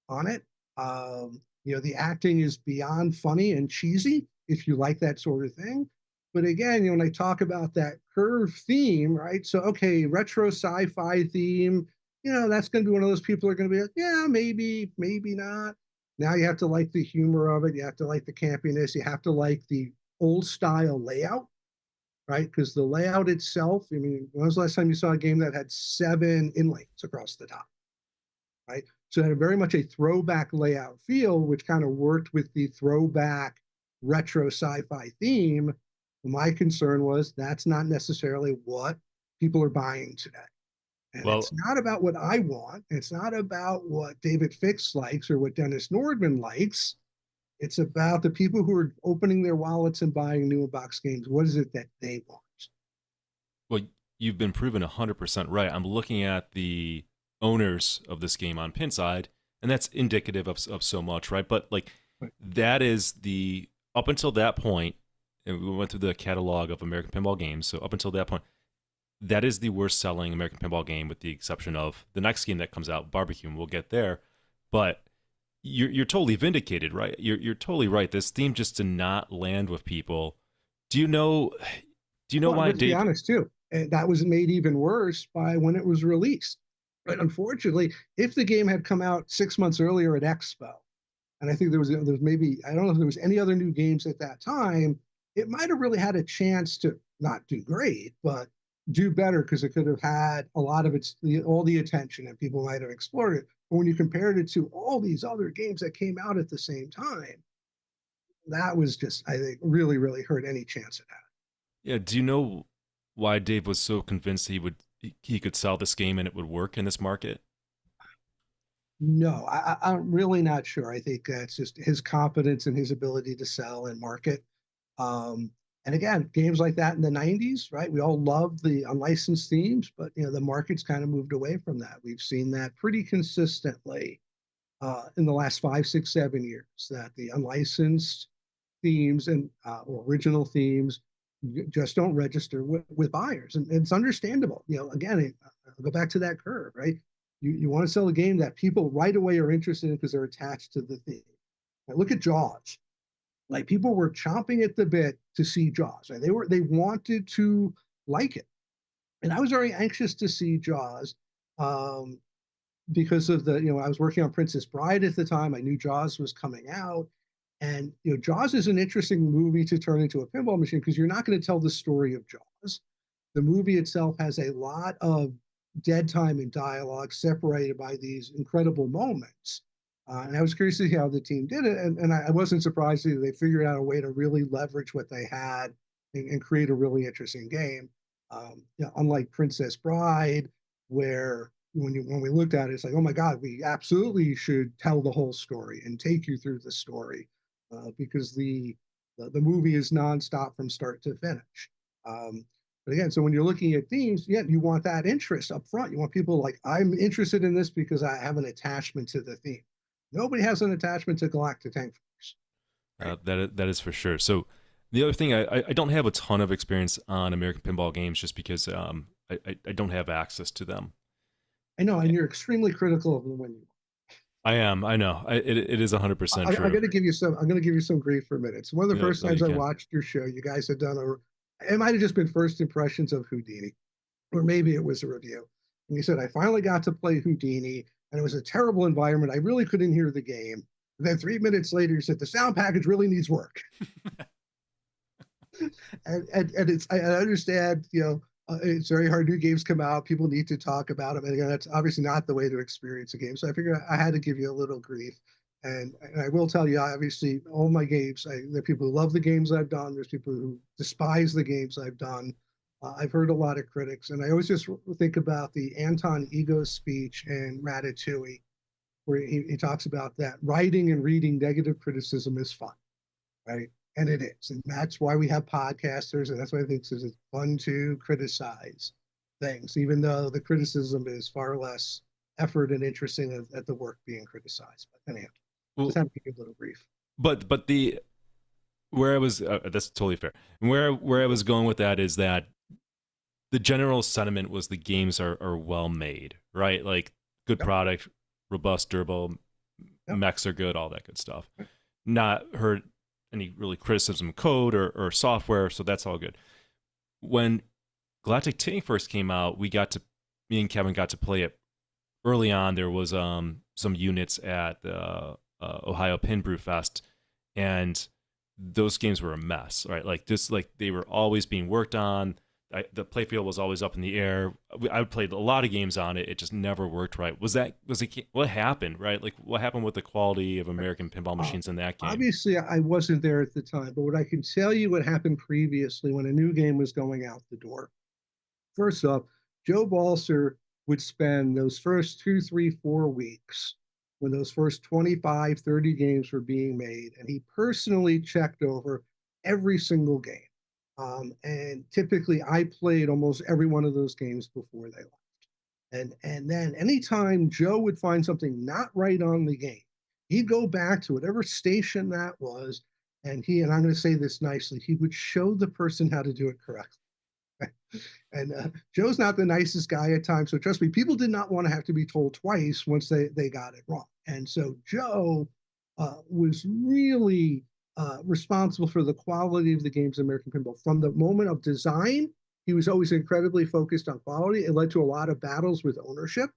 on it. The acting is beyond funny and cheesy if you like that sort of thing. But again, when I talk about that curve theme, right? So, okay, retro sci-fi theme, that's going to be one of those people are going to be like, yeah, maybe, maybe not. Now you have to like the humor of it. You have to like the campiness. You have to like the old style layout, right? Because the layout itself, I mean, when was the last time you saw a game that had 7 inlays across the top, right? So it had very much a throwback layout feel, which kind of worked with the throwback retro sci-fi theme. My concern was that's not necessarily what people are buying today. And Well, it's not about what I want. It's not about what David Fix likes or what Dennis Nordman likes. It's about the people who are opening their wallets and buying new box games. What is it that they want? well, you've been proven 100% right. I'm looking at the owners of this game on Pinside, and that's indicative of so much, right? But like Right. that is the up until that point, and we went through the catalog of American Pinball games. So up until that point, that is the worst selling American Pinball game, with the exception of the next game that comes out, Barbecue, and we'll get there. But you're totally vindicated, right? You're totally right. This theme just did not land with people. Do you know Well, why, let's be Dave? honest too. And that was made even worse by when it was released. But unfortunately, if the game had come out 6 months earlier at Expo, and I think there was maybe, I don't know if there was any other new games at that time, it might have really had a chance to not do great, but do better, because it could have had a lot of all the attention and people might have explored it. But when you compared it to all these other games that came out at the same time, that was just, I think, really, really hurt any chance it had. Yeah, do you know why Dave was so convinced he could sell this game and it would work in this market? No, I'm really not sure. I think it's just his confidence and his ability to sell and market. And again, games like that in the 90s, right? We all loved the unlicensed themes, but the market's kind of moved away from that. We've seen that pretty consistently in the last 5, 6, 7 years, that the unlicensed themes and or original themes just don't register with buyers, and it's understandable. Again, I'll go back to that curve, right? You want to sell a game that people right away are interested in because they're attached to the theme. Now, look at Jaws. Like, people were chomping at the bit to see Jaws. Right? They wanted to like it, and I was very anxious to see Jaws because of I was working on Princess Bride at the time. I knew Jaws was coming out, and Jaws is an interesting movie to turn into a pinball machine, because you're not going to tell the story of Jaws. The movie itself has a lot of dead time and dialogue separated by these incredible moments. And I was curious to see how the team did it. And I wasn't surprised that they figured out a way to really leverage what they had and create a really interesting game. Unlike Princess Bride, where when we looked at it, it's like, oh my God, we absolutely should tell the whole story and take you through the story, because the movie is nonstop from start to finish. But again, so when you're looking at themes, yeah, you want that interest up front. You want people like, I'm interested in this because I have an attachment to the theme. Nobody has an attachment to Galactic Tank Force. Right? That is for sure. So the other thing, I don't have a ton of experience on American Pinball games, just because I don't have access to them. I know, and you're extremely critical of them when you. I am. I know. It is 100% true. I'm going to give you some grief for a minute. So one of the first times I watched your show, you guys had done it might have just been first impressions of Houdini, or maybe it was a review. And you said, I finally got to play Houdini, and it was a terrible environment. I really couldn't hear the game. And then 3 minutes later, you said, the sound package really needs work. and I understand, it's very hard. New games come out. People need to talk about them. And again, that's obviously not the way to experience a game. So I figured I had to give you a little grief. And I will tell you, obviously, all my games, there are people who love the games I've done. There's people who despise the games I've done. I've heard a lot of critics. And I always just think about the Anton Ego speech in Ratatouille, where he talks about that writing and reading negative criticism is fun, right? And it is. And that's why we have podcasters. And that's why I think it's fun to criticize things, even though the criticism is far less effort and interesting at the work being criticized. But anyhow. Just have to give a little brief. But where I was that's totally fair. And where I was going with that is that the general sentiment was the games are well made, right? Like, good product, robust, durable, mechs are good, all that good stuff. Not heard any really criticism of code or software, so that's all good. When Galactic Tank Force came out, me and Kevin got to play it early on. There was some units at the Ohio Pin Brew Fest, and those games were a mess, right? Like, just like they were always being worked on. The playfield was always up in the air. I played a lot of games on it. It just never worked right. What happened, right? Like, what happened with the quality of American pinball machines in that game? Obviously, I wasn't there at the time, but what I can tell you what happened previously when a new game was going out the door. First off, Joe Balser would spend those first 2, 3, 4 weeks when those first 25, 30 games were being made, and he personally checked over every single game. And typically I played almost every one of those games before they left. And then anytime Joe would find something not right on the game, he'd go back to whatever station that was, and I'm going to say this nicely, he would show the person how to do it correctly. And Joe's not the nicest guy at times, so trust me, people did not want to have to be told twice once they got it wrong. And so Joe was really responsible for the quality of the games of American Pinball. From the moment of design, he was always incredibly focused on quality. It led to a lot of battles with ownership,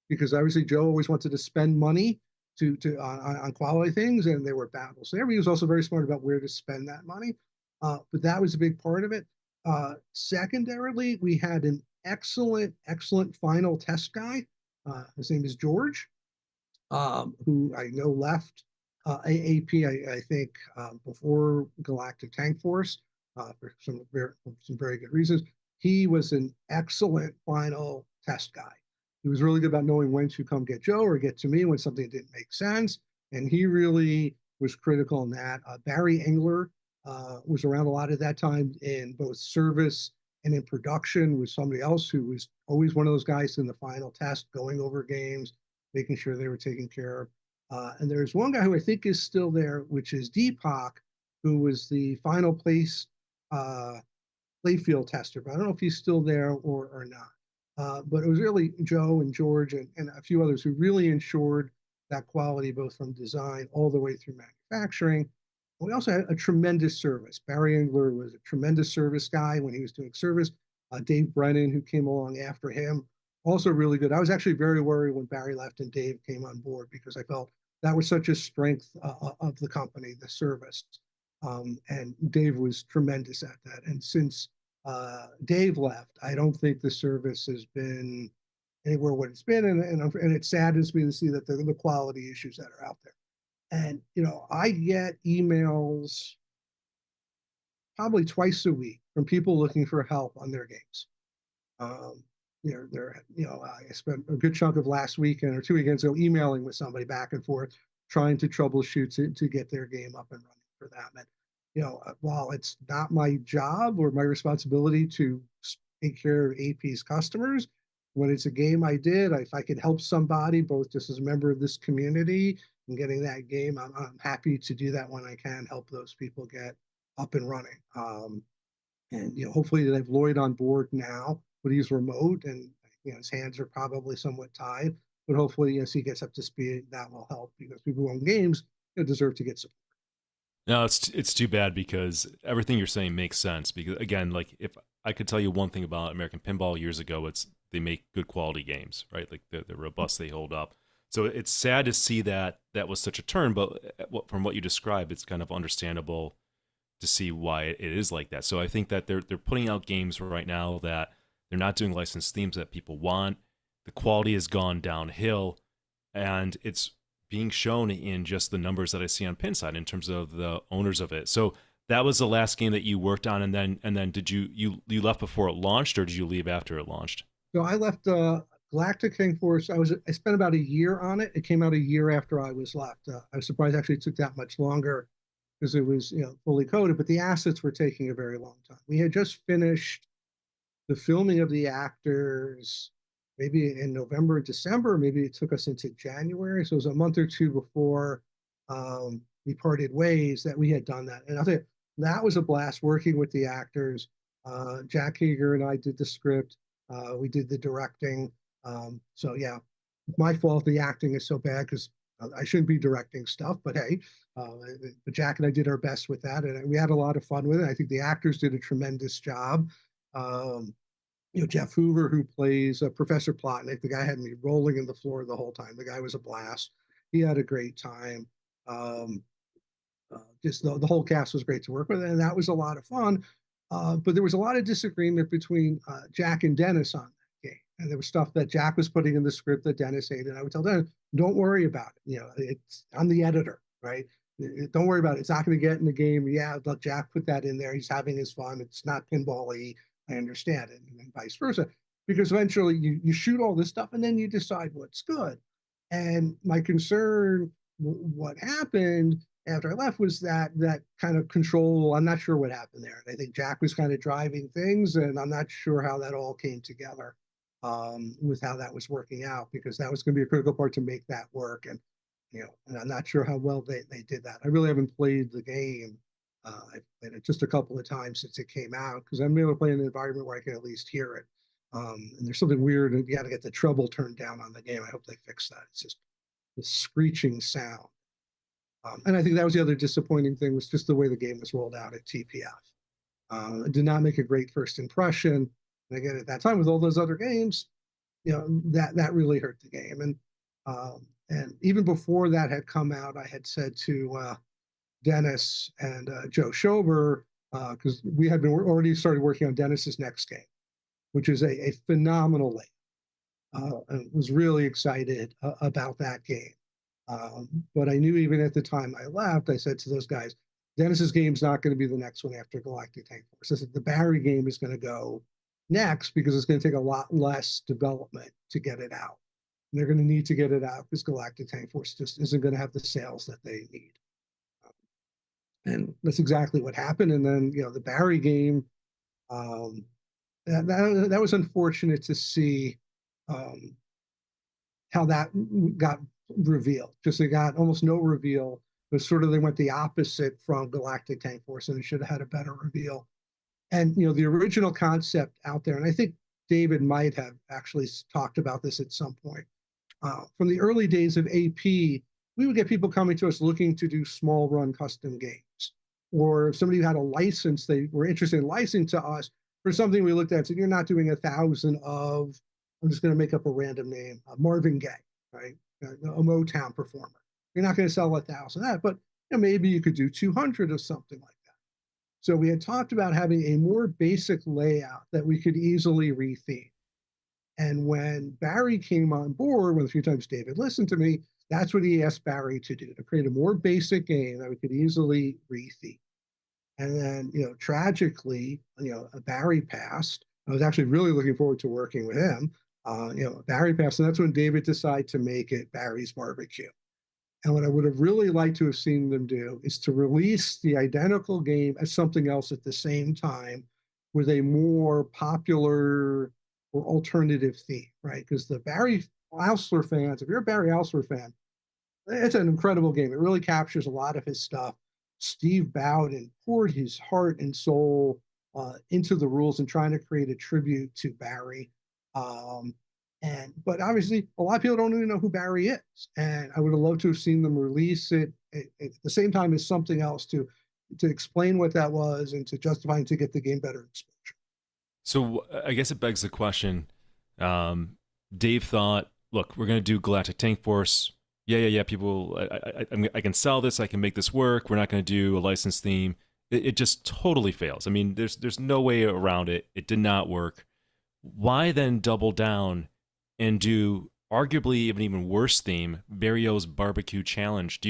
because obviously Joe always wanted to spend money on quality things, and there were battles there. He was also very smart about where to spend that money, but that was a big part of it. Secondarily, we had an excellent final test guy. His name is George, who I know left AAP, I think, before Galactic Tank Force, for some very good reasons. He was an excellent final test guy. He was really good about knowing when to come get Joe or get to me when something didn't make sense, and he really was critical in that. Barry Engler was around a lot at that time in both service and in production, with somebody else who was always one of those guys in the final test, going over games, making sure they were taken care of. And there's one guy who I think is still there, which is Deepak, who was the final place playfield tester, but I don't know if he's still there or not. But it was really Joe and George and a few others who really ensured that quality, both from design all the way through manufacturing. We also had a tremendous service. Barry Engler was a tremendous service guy when he was doing service. Dave Brennan, who came along after him, also really good. I was actually very worried when Barry left and Dave came on board, because I felt that was such a strength of the company, the service. And Dave was tremendous at that. And since Dave left, I don't think the service has been anywhere what it's been. And it saddens me to see that the quality issues that are out there. And, I get emails probably twice a week from people looking for help on their games. I spent a good chunk of last weekend or 2 weekends ago emailing with somebody back and forth, trying to troubleshoot to get their game up and running for them. And, while it's not my job or my responsibility to take care of AP's customers, when it's a game I did, if I could help somebody, both just as a member of this community and getting that game, I'm happy to do that when I can help those people get up and running. And hopefully they have Lloyd on board now, but he's remote, and his hands are probably somewhat tied. But hopefully, as he gets up to speed, that will help, because people who own games deserve to get support. No, it's too bad, because everything you're saying makes sense. Because again, like, if I could tell you one thing about American Pinball years ago, it's they make good quality games, right? Like they're robust, they hold up. So it's sad to see that was such a turn, but from what you described, it's kind of understandable to see why it is like that. So I think that they're putting out games right now that they're not doing licensed themes that people want. The quality has gone downhill, and it's being shown in just the numbers that I see on Pinside in terms of the owners of it. So that was the last game that you worked on, and then did you left before it launched, or did you leave after it launched? So I left Galactic Tank Force. I spent about a year on it. It came out a year after I was left. I was surprised actually it took that much longer, because it was fully coded, but the assets were taking a very long time. We had just finished the filming of the actors maybe in November and December. Maybe it took us into January. So it was a month or two before we parted ways that we had done that. And I'll tell you, that was a blast working with the actors. Jack Hager and I did the script. We did the directing. So yeah, my fault the acting is so bad, because I shouldn't be directing stuff, but hey, but Jack and I did our best with that, and we had a lot of fun with it. I think the actors did a tremendous job. Jeff Hoover, who plays Professor Plotnick, the guy had me rolling in the floor the whole time. The guy was a blast. He had a great time. Just the whole cast was great to work with, and that was a lot of fun. But there was a lot of disagreement between Jack and Dennis on that game. And there was stuff that Jack was putting in the script that Dennis hated. And I would tell Dennis, don't worry about it. I'm the editor, right? Don't worry about it. It's not going to get in the game. Yeah, let Jack put that in there. He's having his fun. It's not pinball-y. I understand it, and vice versa. because eventually you shoot all this stuff and then you decide what's good. And my concern, what happened after I left, was that kind of control. I'm not sure what happened there. And I think Jack was kind of driving things, and I'm not sure how that all came together with how that was working out, because that was going to be a critical part to make that work. And and I'm not sure how well they did that. I really haven't played the game. I've played it just a couple of times since it came out, because I'm able to play in an environment where I can at least hear it. And there's something weird, and you got to get the treble turned down on the game. I hope they fix that. It's just the screeching sound. And I think that was the other disappointing thing, was just the way the game was rolled out at TPF. It did not make a great first impression. And again, at that time, with all those other games, that really hurt the game. And even before that had come out, I had said to Dennis and Joe Schober, because we had been already started working on Dennis's next game, which is a phenomenal layout. And was really excited about that game. But I knew even at the time I left, I said to those guys, Dennis's game's not going to be the next one after Galactic Tank Force. I said the Barry game is going to go next, because it's going to take a lot less development to get it out. And they're going to need to get it out because Galactic Tank Force just isn't going to have the sales that they need. And that's exactly what happened. And then, the Barry game, that was unfortunate to see how that got revealed. Just they got almost no reveal, but sort of they went the opposite from Galactic Tank Force, and it should have had a better reveal. And the original concept out there, and I think David might have actually talked about this at some point. From the early days of AP, we would get people coming to us looking to do small run custom games. Or if somebody had a license, they were interested in licensing to us for something we looked at and said, you're not doing 1,000 of, I'm just going to make up a random name, Marvin Gaye, right? A Motown performer. You're not going to sell 1,000 of that, but maybe you could do 200 of something like that. So we had talked about having a more basic layout that we could easily retheme. And when Barry came on board, when a few times David listened to me, that's what he asked Barry to do, to create a more basic game that we could easily retheme. And then, tragically, Barry passed. I was actually really looking forward to working with him. Barry passed, and that's when David decided to make it Barry's Barbecue. And what I would have really liked to have seen them do is to release the identical game as something else at the same time, with a more popular or alternative theme, right? Because the Barry Alsler fans, if you're a Barry Alsler fan, it's an incredible game. It really captures a lot of his stuff. Steve Bowden poured his heart and soul into the rules and trying to create a tribute to Barry. But obviously, a lot of people don't even know who Barry is. And I would have loved to have seen them release it at the same time as something else to explain what that was and to justify and to get the game better exposure. I guess it begs the question. Dave thought, look, we're going to do Galactic Tank Force. Yeah. People, I can sell this. I can make this work. We're not going to do a licensed theme. It just totally fails. I mean, there's no way around it. It did not work. Why then double down and do arguably an even worse theme, Barrio's Barbecue Challenge?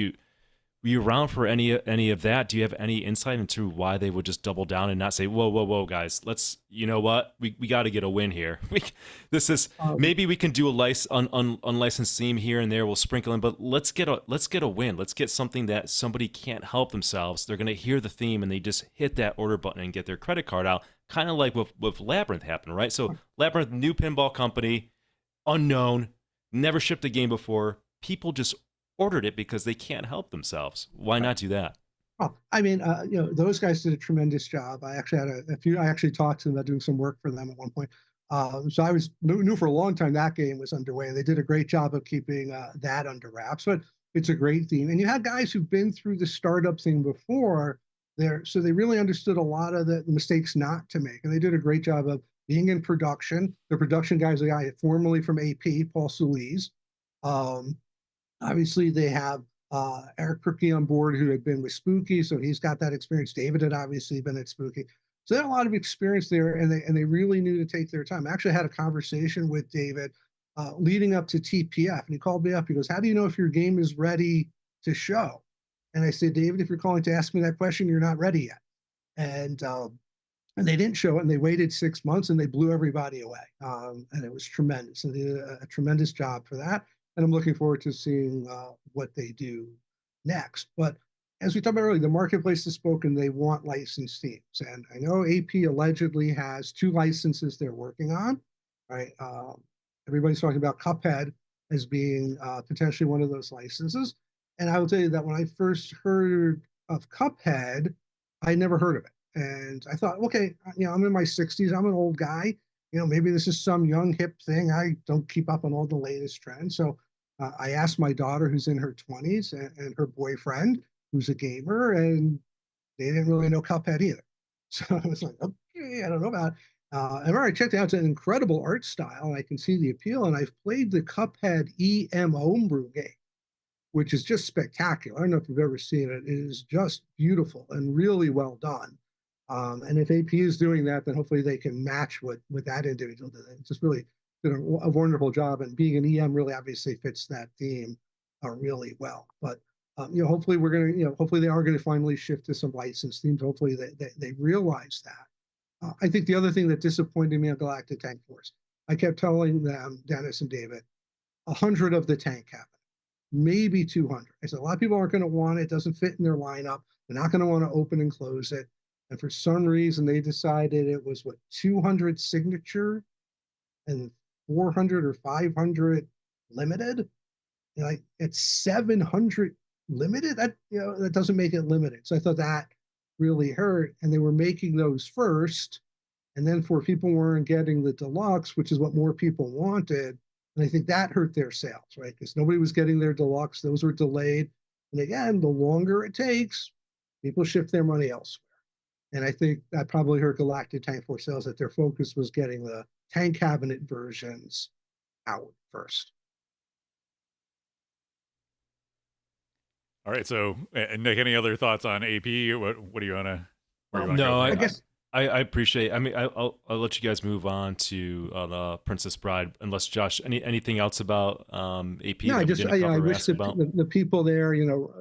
Were you around for any of that? Do you have any insight into why they would just double down and not say, whoa, guys, let's, you know what, we got to get a win here. Maybe we can do a unlicensed theme here and there. We'll sprinkle in, but let's get a win. Let's get something that somebody can't help themselves. They're going to hear the theme and they just hit that order button and get their credit card out. Kind of like with Labyrinth happened, right? So Labyrinth, new pinball company, unknown, never shipped a game before. People just ordered it because they can't help themselves. Why not do that? Well, I mean, those guys did a tremendous job. I actually had I actually talked to them about doing some work for them at one point. So I knew for a long time that game was underway, and they did a great job of keeping that under wraps. But it's a great theme, and you had guys who've been through the startup thing before there, so they really understood a lot of the mistakes not to make, and they did a great job of being in production. The production guys, the guy formerly from AP, Paul Solis. Obviously, they have Eric Perky on board, who had been with Spooky, so he's got that experience. David had obviously been at Spooky. So they had a lot of experience there, and they really knew to take their time. I actually had a conversation with David leading up to TPF, and he called me up. He goes, how do you know if your game is ready to show? And I said, David, if you're calling to ask me that question, you're not ready yet. And and they didn't show it, and they waited 6 months, and they blew everybody away. And it was tremendous. And they did a tremendous job for that. And I'm looking forward to seeing what they do next. But as we talked about earlier, the marketplace has spoken. They want licensed teams. And I know AP allegedly has 2 licenses they're working on, right? Everybody's talking about Cuphead as being potentially one of those licenses. And I will tell you that when I first heard of Cuphead, I never heard of it. And I thought, okay, I'm in my 60s. I'm an old guy. Maybe this is some young hip thing. I don't keep up on all the latest trends. So I asked my daughter, who's in her 20s, and her boyfriend, who's a gamer, and they didn't really know Cuphead either. So I was like, okay, I don't know about it. And I checked it out. It's an incredible art style, and I can see the appeal. And I've played the Cuphead EM homebrew game, which is just spectacular. I don't know if you've ever seen it. It is just beautiful and really well done. And if AP is doing that, then hopefully they can match what that individual did. It's just really did a wonderful job. And being an EM really obviously fits that theme really well. But hopefully we're gonna, hopefully they are going to finally shift to some licensed themes. Hopefully they realize that. I think the other thing that disappointed me on Galactic Tank Force, I kept telling them, Dennis and David, 100 of the tank cabinet, maybe 200. I said a lot of people aren't going to want it. It doesn't fit in their lineup. They're not going to want to open and close it. And for some reason, they decided it was 200 signature and 400 or 500 limited. It's 700 limited. That doesn't make it limited. So I thought that really hurt. And they were making those first, and then for people who weren't getting the deluxe, which is what more people wanted. And I think that hurt their sales, right? Because nobody was getting their deluxe. Those were delayed. And again, the longer it takes, people shift their money elsewhere. And I think that probably hurt Galactic Tank Force sales, that their focus was getting the tank cabinet versions out first. All right. So, Nick, any other thoughts on AP? What do you want to? No, I guess I appreciate. I mean, I'll let you guys move on to the Princess Bride, unless Josh, anything else about AP? No, I wish about? the people there,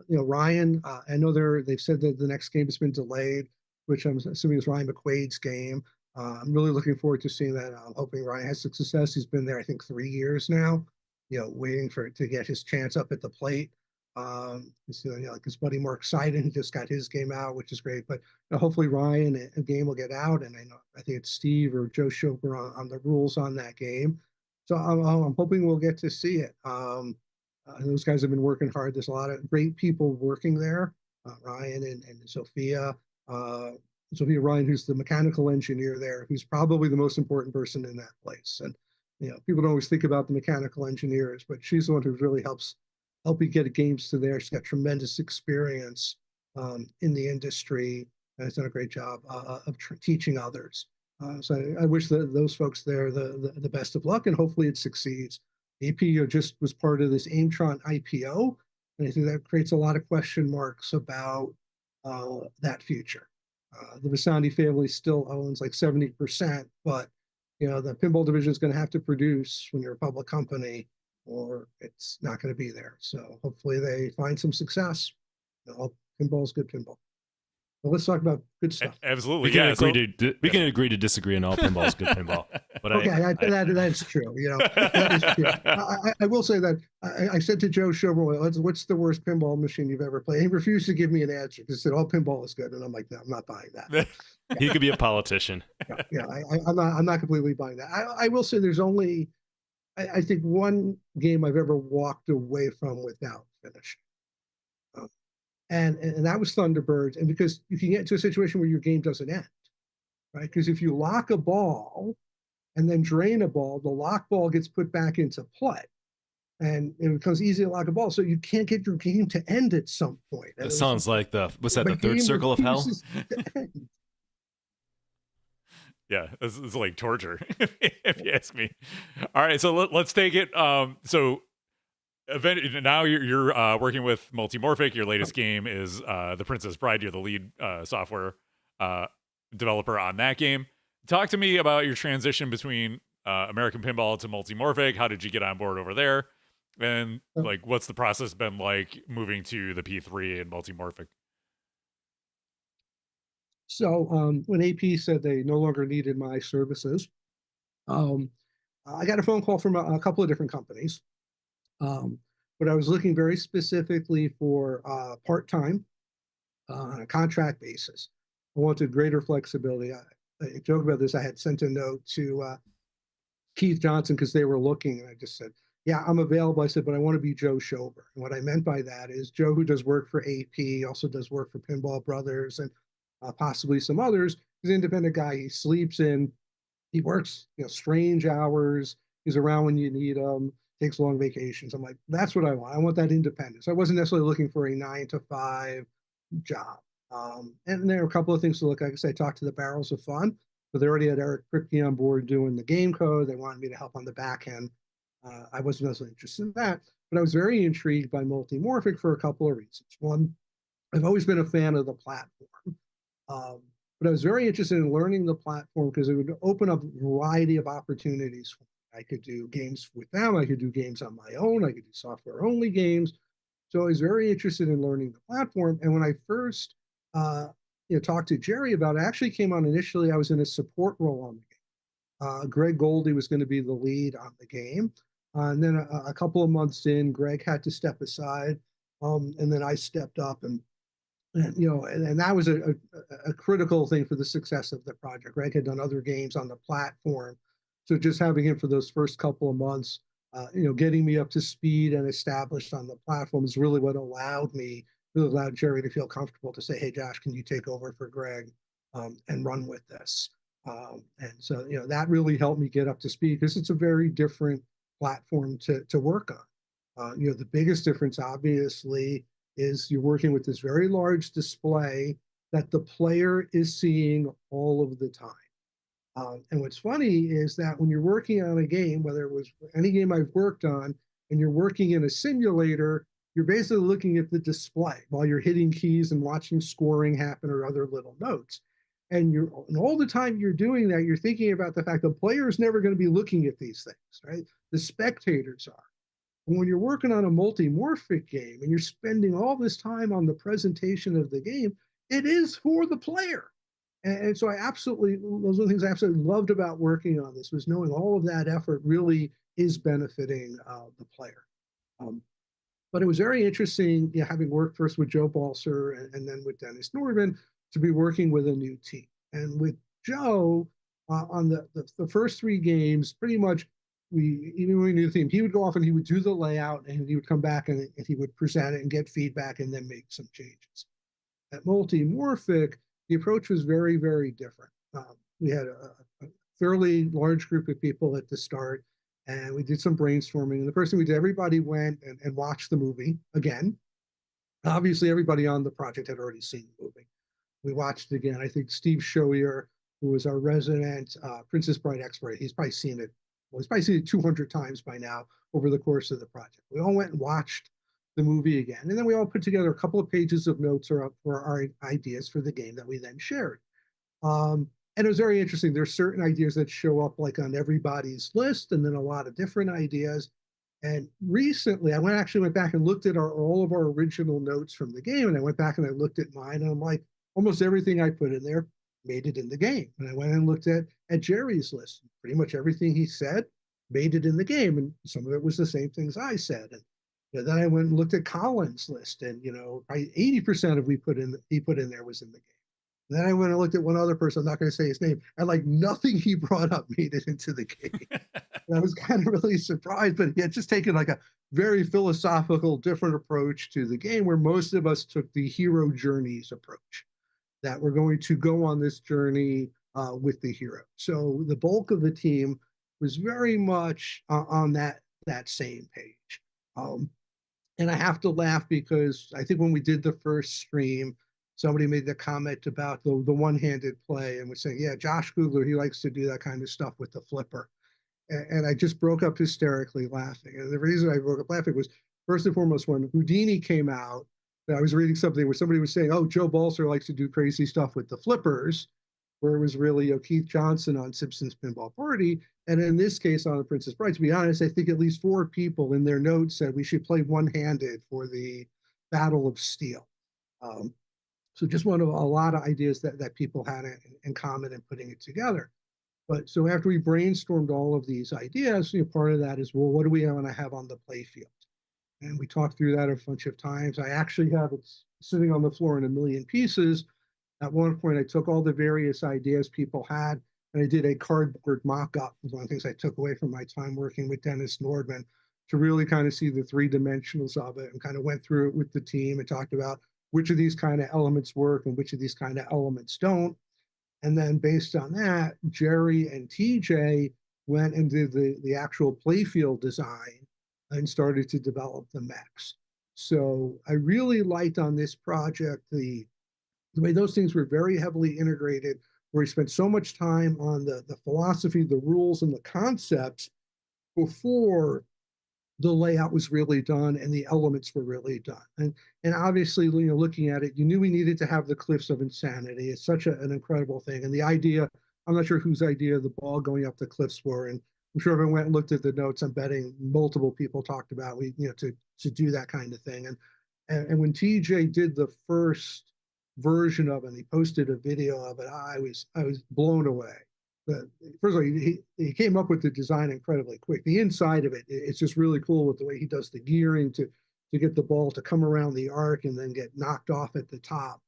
Ryan. I know they've said that the next game has been delayed, which I'm assuming is Ryan McQuaid's game. I'm really looking forward to seeing that. I'm hoping Ryan has success. He's been there, I think, 3 years now, waiting to get his chance up at the plate. Like his buddy Mark Seiden, he just got his game out, which is great. But hopefully Ryan, a game will get out, and I think it's Steve or Joe Shoper on the rules on that game. So I'm hoping we'll get to see it. Those guys have been working hard. There's a lot of great people working there. Ryan and Sophia. Sophia Ryan, who's the mechanical engineer there, who's probably the most important person in that place. And people don't always think about the mechanical engineers, but she's the one who really helps you get games to there. She's got tremendous experience in the industry, and has done a great job of teaching others. So I wish those folks there the best of luck, and hopefully it succeeds. AP just was part of this Aimtron IPO, and I think that creates a lot of question marks about that future. The Visandi family still owns like 70%, but the pinball division is going to have to produce when you're a public company, or it's not going to be there. So hopefully they find some success. Pinball is good pinball. But let's talk about good stuff. Absolutely. We can agree to disagree on all pinball is good pinball. But okay, that's true. That is true. I will say that I said to Joe Shober, what's the worst pinball machine you've ever played? He refused to give me an answer. He said, all pinball is good. And I'm like, no, I'm not buying that. He could be a politician. I'm not completely buying that. I will say there's only, I think, one game I've ever walked away from without finishing. And that was Thunderbirds. And because you can get to a situation where your game doesn't end, right? Because if you lock a ball and then drain a ball, the lock ball gets put back into play. And it becomes easy to lock a ball. So you can't get your game to end at some point. That sounds like the third circle of hell? Yeah, this is like torture, if you ask me. All right, so let's take it. So now you're working with Multimorphic. Your latest game is The Princess Bride. You're the lead software developer on that game. Talk to me about your transition between American Pinball to Multimorphic. How did you get on board over there? And what's the process been like moving to the P3 and Multimorphic? So when AP said they no longer needed my services, um, I got a phone call from a couple of different companies, but I was looking very specifically for part-time on a contract basis. I wanted greater flexibility. I joke about this. I had sent a note to Keith Johnson because they were looking, and I just said, "Yeah, I'm available." I said, "But I want to be Joe Schober." And what I meant by that is Joe, who does work for AP, also does work for Pinball Brothers and possibly some others. He's an independent guy. He sleeps in. He works, strange hours. He's around when you need him. Takes long vacations. I'm like, that's what I want. I want that independence. I wasn't necessarily looking for a 9 to 5 job. And there are a couple of things to look at. I guess I talked to the Barrels of Fun, but they already had Eric Kripke on board doing the game code. They wanted me to help on the back end. I wasn't necessarily interested in that, but I was very intrigued by Multimorphic for a couple of reasons. One, I've always been a fan of the platform, but I was very interested in learning the platform because it would open up a variety of opportunities for me. I could do games with them. I could do games on my own. I could do software-only games. So I was very interested in learning the platform. And when I first talked to Jerry about it, I actually came on initially, I was in a support role on the game. Greg Goldie was going to be the lead on the game. And then a couple of months in, Greg had to step aside. And then I stepped up and that was a critical thing for the success of the project. Greg had done other games on the platform. So just having him for those first couple of months, getting me up to speed and established on the platform is really what allowed Jerry to feel comfortable to say, "Hey, Josh, can you take over for Greg and run with this?" And so, that really helped me get up to speed because it's a very different platform to work on. The biggest difference, obviously, is you're working with this very large display that the player is seeing all of the time. And what's funny is that when you're working on a game, whether it was any game I've worked on, and you're working in a simulator, you're basically looking at the display while you're hitting keys and watching scoring happen or other little notes. And all the time you're doing that, you're thinking about the fact the player is never going to be looking at these things, right? The spectators are. And when you're working on a multimorphic game and you're spending all this time on the presentation of the game, it is for the player. And so those are the things I absolutely loved about working on this, was knowing all of that effort really is benefiting the player. But it was very interesting, having worked first with Joe Balser and then with Dennis Norman, to be working with a new team. And with Joe, on the first 3 games, pretty much, even when we knew the theme, he would go off and he would do the layout and he would come back and he would present it and get feedback and then make some changes. At Multimorphic, the approach was very, very different. We had a fairly large group of people at the start, and we did some brainstorming. And the first thing we did, everybody went and watched the movie again. Obviously, everybody on the project had already seen the movie. We watched it again. I think Steve Showier, who was our resident Princess Bride expert, he's probably seen it 200 times by now over the course of the project. We all went and watched the movie again. And then we all put together a couple of pages of notes for our ideas for the game that we then shared. And it was very interesting. There's certain ideas that show up like on everybody's list, and then a lot of different ideas. And recently, I actually went back and looked at all of our original notes from the game, and I went back and I looked at mine, and I'm like, almost everything I put in there made it in the game. And I went and looked at Jerry's list. Pretty much everything he said made it in the game, and some of it was the same things I said. And then I went and looked at Colin's list, and 80% of he put in there was in the game. And then I went and looked at one other person. I'm not going to say his name, and like nothing he brought up made it into the game. And I was kind of really surprised, but he had just taken like a very philosophical, different approach to the game, where most of us took the hero journeys approach, that we're going to go on this journey with the hero. So the bulk of the team was very much on that same page. And I have to laugh because I think when we did the first stream, somebody made the comment about the one-handed play and was saying, yeah, Josh Kugler, he likes to do that kind of stuff with the flipper. And I just broke up hysterically laughing. And the reason I broke up laughing was, first and foremost, when Houdini came out, I was reading something where somebody was saying, oh, Joe Balser likes to do crazy stuff with the flippers, where it was really Keith Johnson on Simpsons Pinball Party. And in this case, on The Princess Bride, to be honest, I think at least 4 people in their notes said we should play one-handed for the Battle of Steel. So just one of a lot of ideas that people had in common in putting it together. But so after we brainstormed all of these ideas, part of that is, well, what do we want to have on the play field? And we talked through that a bunch of times. I actually have it sitting on the floor in a million pieces. At one point, I took all the various ideas people had, and I did a cardboard mock-up. It was one of the things I took away from my time working with Dennis Nordman, to really kind of see the three dimensionals of it, and kind of went through it with the team and talked about which of these kind of elements work and which of these kind of elements don't. And then based on that, Jerry and TJ went and did the actual playfield design and started to develop the mechs. So I really liked on this project the way those things were very heavily integrated, where we spent so much time on the philosophy, the rules, and the concepts before the layout was really done and the elements were really done. And obviously, looking at it, you knew we needed to have the Cliffs of Insanity. It's such an incredible thing. And the idea, I'm not sure whose idea the ball going up the cliffs were, and I'm sure everyone went and looked at the notes. I'm betting multiple people talked about to do that kind of thing. And when TJ did the first version of it, and he posted a video of it, I was blown away. But first of all, he came up with the design incredibly quick. The inside of it, it's just really cool with the way he does the gearing to get the ball to come around the arc and then get knocked off at the top.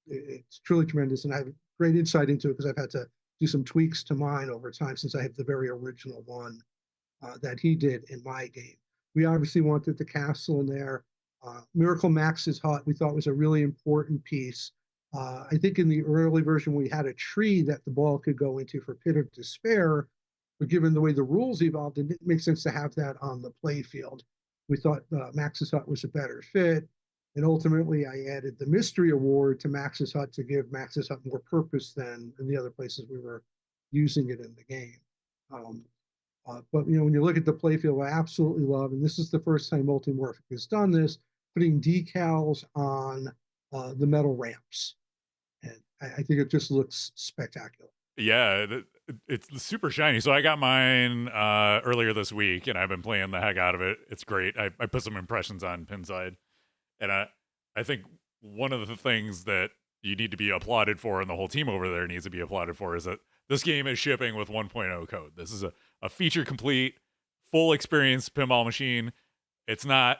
It's truly tremendous, and I have great insight into it because I've had to do some tweaks to mine over time, since I have the very original one that he did in my game. We obviously wanted the castle in there. Miracle Max's hut we thought was a really important piece. I think in the early version we had a tree that the ball could go into for Pit of Despair, but given the way the rules evolved, it didn't make sense to have that on the play field. We thought Max's hut was a better fit, and ultimately I added the Mystery Award to Max's hut to give Max's hut more purpose than in the other places we were using it in the game. But when you look at the playfield, I absolutely love, and this is the first time Multimorphic has done this, putting decals on the metal ramps. And I think it just looks spectacular. Yeah, it's super shiny. So I got mine earlier this week, and I've been playing the heck out of it. It's great. I put some impressions on Pinside, and I think one of the things that you need to be applauded for, and the whole team over there needs to be applauded for, is that this game is shipping with 1.0 code. This is a feature complete, full experience pinball machine. It's not,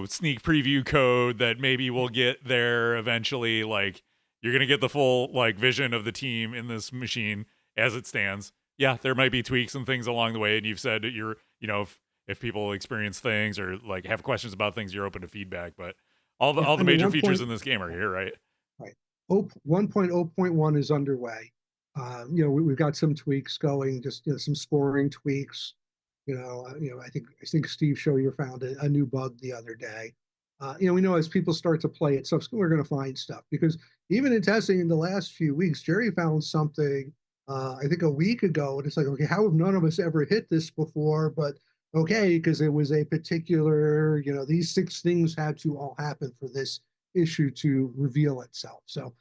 sneak preview code that maybe we'll get there eventually. Like, you're going to get the full vision of the team in this machine as it stands. Yeah, there might be tweaks and things along the way. And you've said that you're, if people experience things or have questions about things, you're open to feedback. But all the major features in this game are here, right? Right. 1.0.1 is underway. We've got some tweaks going, just some scoring tweaks. I think Steve Shoyer found a new bug the other day. We know as people start to play it, stuff, we're going to find stuff, because even in testing in the last few weeks, Jerry found something, I think a week ago, and it's like, okay, how have none of us ever hit this before? But okay, because it was a particular, these 6 things had to all happen for this issue to reveal itself. So,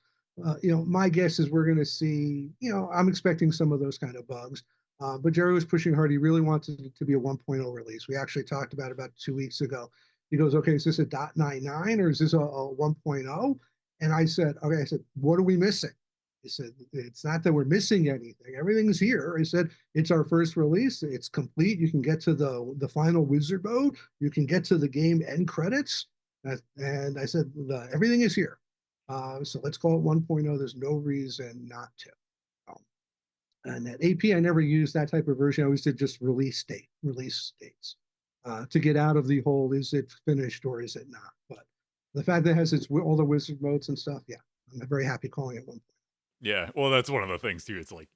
my guess is we're going to see, I'm expecting some of those kind of bugs. But Jerry was pushing hard. He really wanted it to be a 1.0 release. We actually talked about it about 2 weeks ago. He goes, okay, is this a .99 or is this a 1.0? And I said, okay, what are we missing? He said, it's not that we're missing anything. Everything's here. I said, it's our first release. It's complete. You can get to the final wizard mode. You can get to the game end credits. And I said, everything is here. So let's call it 1.0. There's no reason not to. And at AP, I never used that type of version. I always did just release dates to get out of the whole, is it finished or is it not? But the fact that it has all the wizard modes and stuff, yeah, I'm very happy calling it 1.0. Yeah, well, that's one of the things too. It's like,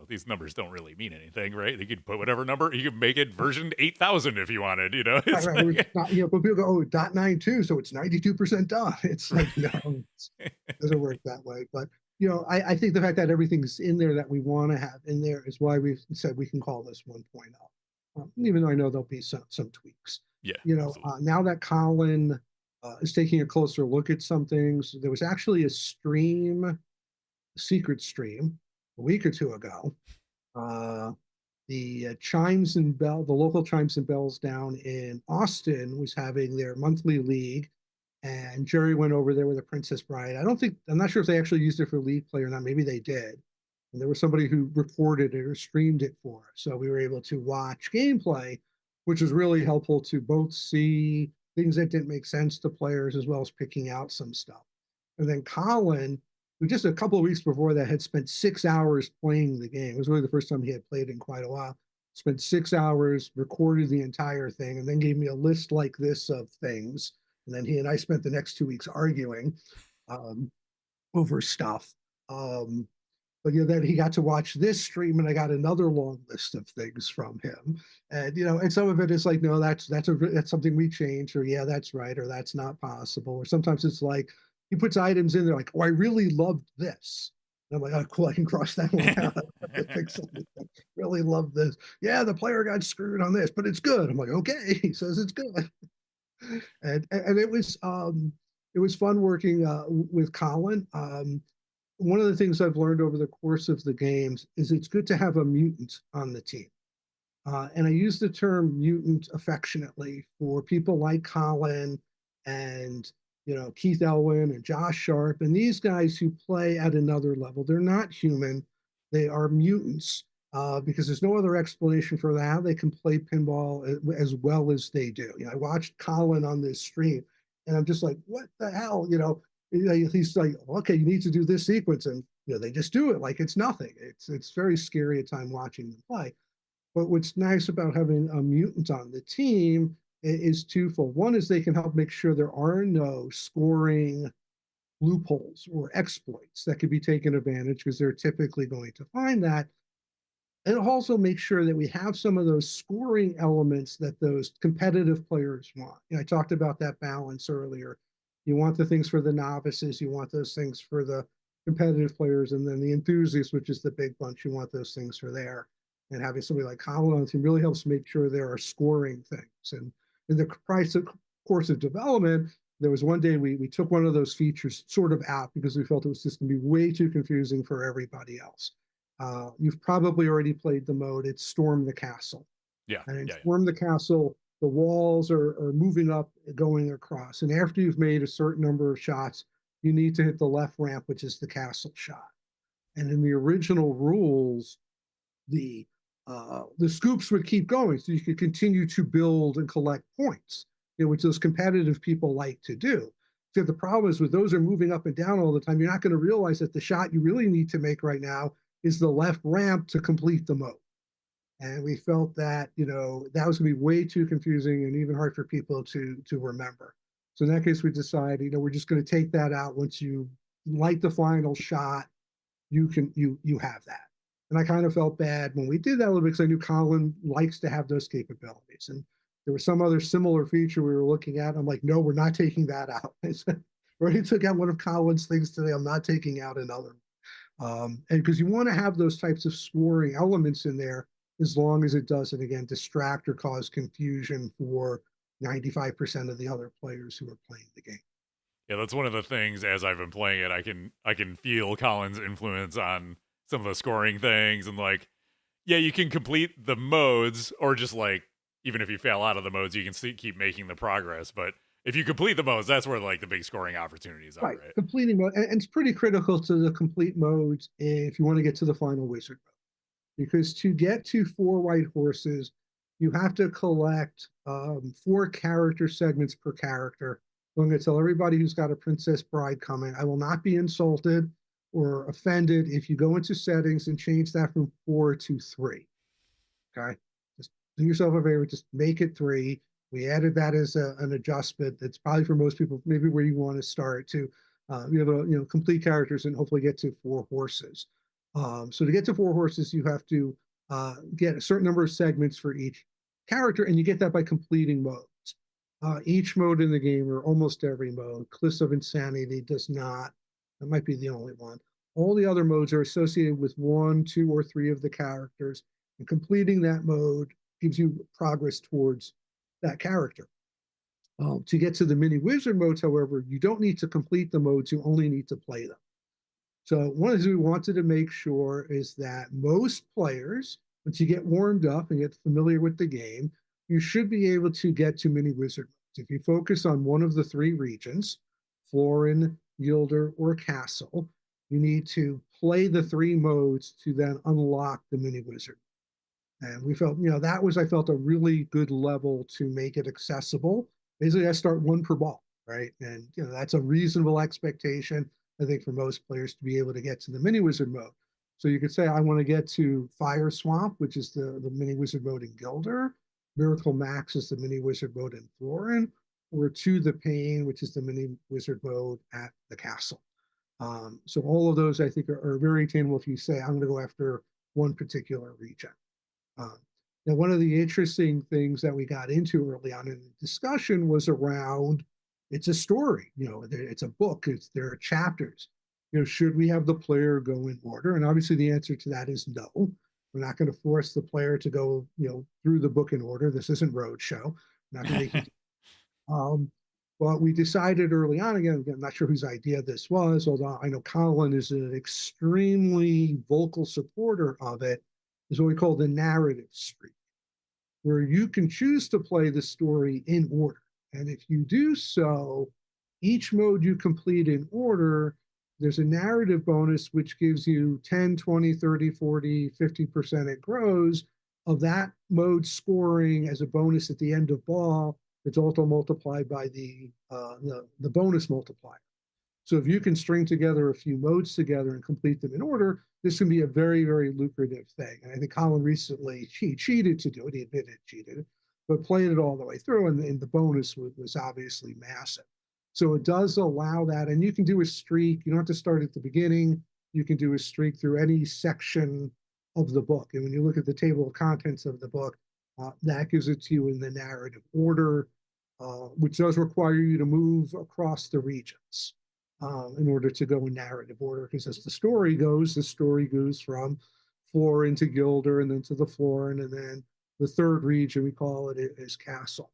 these numbers don't really mean anything, right? You could put whatever number, you could make it version 8,000 if you wanted, It's right. But people go, .92, so it's 92% done. It's like, no, it doesn't work that way. But I think the fact that everything's in there that we want to have in there is why we've said we can call this 1.0, even though I know there'll be some tweaks. Yeah. Now that Colin is taking a closer look at some things, there was actually a secret stream a week or two ago. The Chimes and Bell, the local Chimes and Bells down in Austin was having their monthly league. and Jerry went over there with a Princess Bride. I'm not sure if they actually used it for league play or not. Maybe they did. And there was somebody who recorded it or streamed it for us. So we were able to watch gameplay, which was really helpful to both see things that didn't make sense to players as well as picking out some stuff. And then Colin, who just a couple of weeks before that had spent 6 hours playing the game. It was really the first time he had played in quite a while. Spent 6 hours, recorded the entire thing, and then gave me a list like this of things. And then he and I spent the next 2 weeks arguing over stuff. But then he got to watch this stream, and I got another long list of things from him. And and some of it is like, no, that's something we changed, or yeah, that's right, or that's not possible. Or sometimes it's like he puts items in there like, oh, I really loved this. And I'm like, oh, cool, I can cross that one out. Really love this. Yeah, the player got screwed on this, but it's good. I'm like, okay, he says it's good. And it was fun working with Colin. One of the things I've learned over the course of the games is it's good to have a mutant on the team. And I use the term mutant affectionately for people like Colin and Keith Elwin and Josh Sharp and these guys who play at another level. They're not human. They are mutants because there's no other explanation for how they can play pinball as well as they do. I watched Colin on this stream and I'm just like, what the hell? He's like, okay, you need to do this sequence, and they just do it like it's nothing. It's very scary at time watching them play. But what's nice about having a mutant on the team is twofold. One is they can help make sure there are no scoring loopholes or exploits that could be taken advantage, because they're typically going to find that. And also make sure that we have some of those scoring elements that those competitive players want. I talked about that balance earlier. You want the things for the novices, you want those things for the competitive players, and then the enthusiasts, which is the big bunch, you want those things for there. And having somebody like Colin on the team really helps make sure there are scoring things. And in the course of development, there was one day we took one of those features sort of out because we felt it was just going to be way too confusing for everybody else. You've probably already played the mode. It's Storm the Castle. Yeah. And in Storm the Castle, the walls are moving up, going across. And after you've made a certain number of shots, you need to hit the left ramp, which is the castle shot. And in the original rules, the scoops would keep going, so you could continue to build and collect points, which those competitive people like to do. So the problem is with those are moving up and down all the time, you're not going to realize that the shot you really need to make right now is the left ramp to complete the mode. And we felt that, that was going to be way too confusing and even hard for people to remember. So in that case, we decided, we're just going to take that out. Once you light the final shot, you have that. And I kind of felt bad when we did that a little bit, because I knew Colin likes to have those capabilities. And there was some other similar feature we were looking at. I'm like, no, we're not taking that out. I said, we already took out one of Colin's things today. I'm not taking out another. And because you want to have those types of scoring elements in there, as long as it doesn't, again, distract or cause confusion for 95% of the other players who are playing the game. Yeah, that's one of the things. As I've been playing it, I can feel Colin's influence on some of the scoring things, and you can complete the modes, or just even if you fail out of the modes, you can keep making the progress. But if you complete the modes, that's where the big scoring opportunities are. Right? Completing mode, and it's pretty critical to the complete modes if you want to get to the final wizard mode. Because to get to 4 white horses, you have to collect 4 character segments per character. I'm going to tell everybody who's got a Princess Bride coming, I will not be insulted or offended if you go into settings and change that from 4 to 3. Okay? Just do yourself a favor, just make it 3. We added that as an adjustment. That's probably for most people, maybe where you want to start to be able to complete characters and hopefully get to 4 horses. So to get to 4 horses, you have to get a certain number of segments for each character, and you get that by completing modes. Each mode in the game, or almost every mode, Cliffs of Insanity does not. That might be the only one. All the other modes are associated with 1, 2, or 3 of the characters, and completing that mode gives you progress towards that character. To get to the mini wizard modes, however, you don't need to complete the modes, you only need to play them. So one of the things we wanted to make sure is that most players, once you get warmed up and get familiar with the game, you should be able to get to mini wizard modes. If you focus on one of the three regions, Florin, Gilder, or Castle, you need to play the three modes to then unlock the mini wizard. And we felt, that was, I felt, a really good level to make it accessible. Basically, I start one per ball, right? And, that's a reasonable expectation, I think, for most players to be able to get to the mini wizard mode. So you could say, I want to get to Fire Swamp, which is the mini wizard mode in Gilder. Miracle Max is the mini wizard mode in Florin, or to the Pain, which is the mini wizard mode at the Castle. So all of those, I think, are very attainable if you say, I'm going to go after one particular region. Now, one of the interesting things that we got into early on in the discussion was around, it's a story, it's a book, there are chapters. Should we have the player go in order? And obviously the answer to that is no. We're not going to force the player to go, through the book in order. This isn't Roadshow. We're not going to make you but we decided early on, again, I'm not sure whose idea this was, although I know Colin is an extremely vocal supporter of it, is what we call the narrative streak, where you can choose to play the story in order. And if you do so, each mode you complete in order, there's a narrative bonus which gives you 10, 20, 30, 40, 50%, it grows, of that mode scoring as a bonus at the end of ball. It's also multiplied by the bonus multiplier. So if you can string together a few modes together and complete them in order, this can be a very, very lucrative thing. And I think Colin recently, he cheated to do it. He admitted cheated, but played it all the way through. And the bonus was obviously massive. So it does allow that. And you can do a streak. You don't have to start at the beginning. You can do a streak through any section of the book. And when you look at the table of contents of the book, that gives it to you in the narrative order, which does require you to move across the regions in order to go in narrative order. Because as the story goes from Florin to Gilder, and then to the Florin, and then the third region, we call it, is Castle.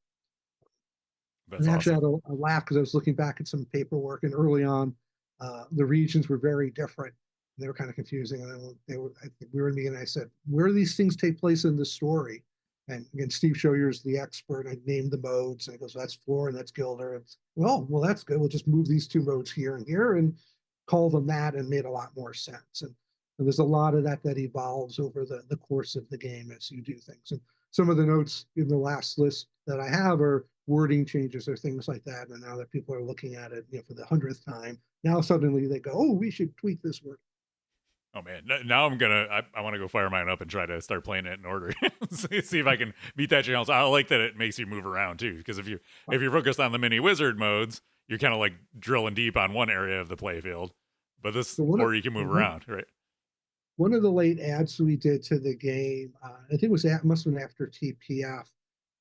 That's and actually, awesome. I had a laugh because I was looking back at some paperwork, and early on, the regions were very different. They were kind of confusing. And then I think we were in the meeting, and I said, where do these things take place in the story? And again, Steve Shoyer's the expert. I named the modes, and he goes, that's Florin, that's Gilder. It's, well, that's good. We'll just move these two modes here and here and call them that, and made a lot more sense. And there's a lot of that evolves over the course of the game as you do things. And some of the notes in the last list that I have are wording changes or things like that. And now that people are looking at it, for the 100th time, now suddenly they go, oh, we should tweak this word. Oh man, now I want to go fire mine up and try to start playing it in order. See if I can beat that challenge. I like that it makes you move around too, because if you're focused on the mini wizard modes, you're kind of like drilling deep on one area of the playfield. But this, or you can move around, right? One of the late ads we did to the game, I think it was must have been after TPF,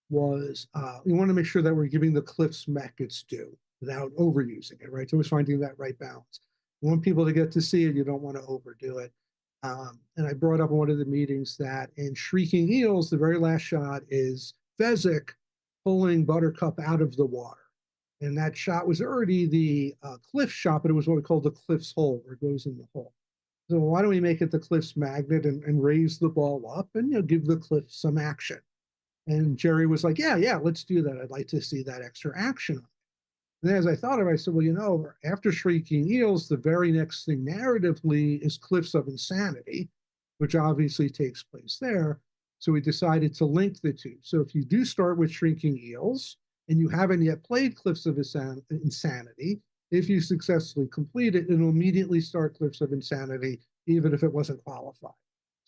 was we want to make sure that we're giving the Cliff's mech its due without overusing it, right? So we're finding that right balance. You want people to get to see it. You don't want to overdo it. And I brought up in one of the meetings that in Shrieking Eels, the very last shot is Fezzik pulling Buttercup out of the water. And that shot was already the Cliff shot, but it was what we call the Cliff's hole, where it goes in the hole. So why don't we make it the Cliff's magnet and raise the ball up and give the Cliff some action? And Jerry was like, yeah, let's do that. I'd like to see that extra action. And then as I thought of it, I said, well, after Shrieking Eels, the very next thing narratively is Cliffs of Insanity, which obviously takes place there. So we decided to link the two. So if you do start with Shrieking Eels and you haven't yet played Cliffs of Insanity, if you successfully complete it, it'll immediately start Cliffs of Insanity, even if it wasn't qualified.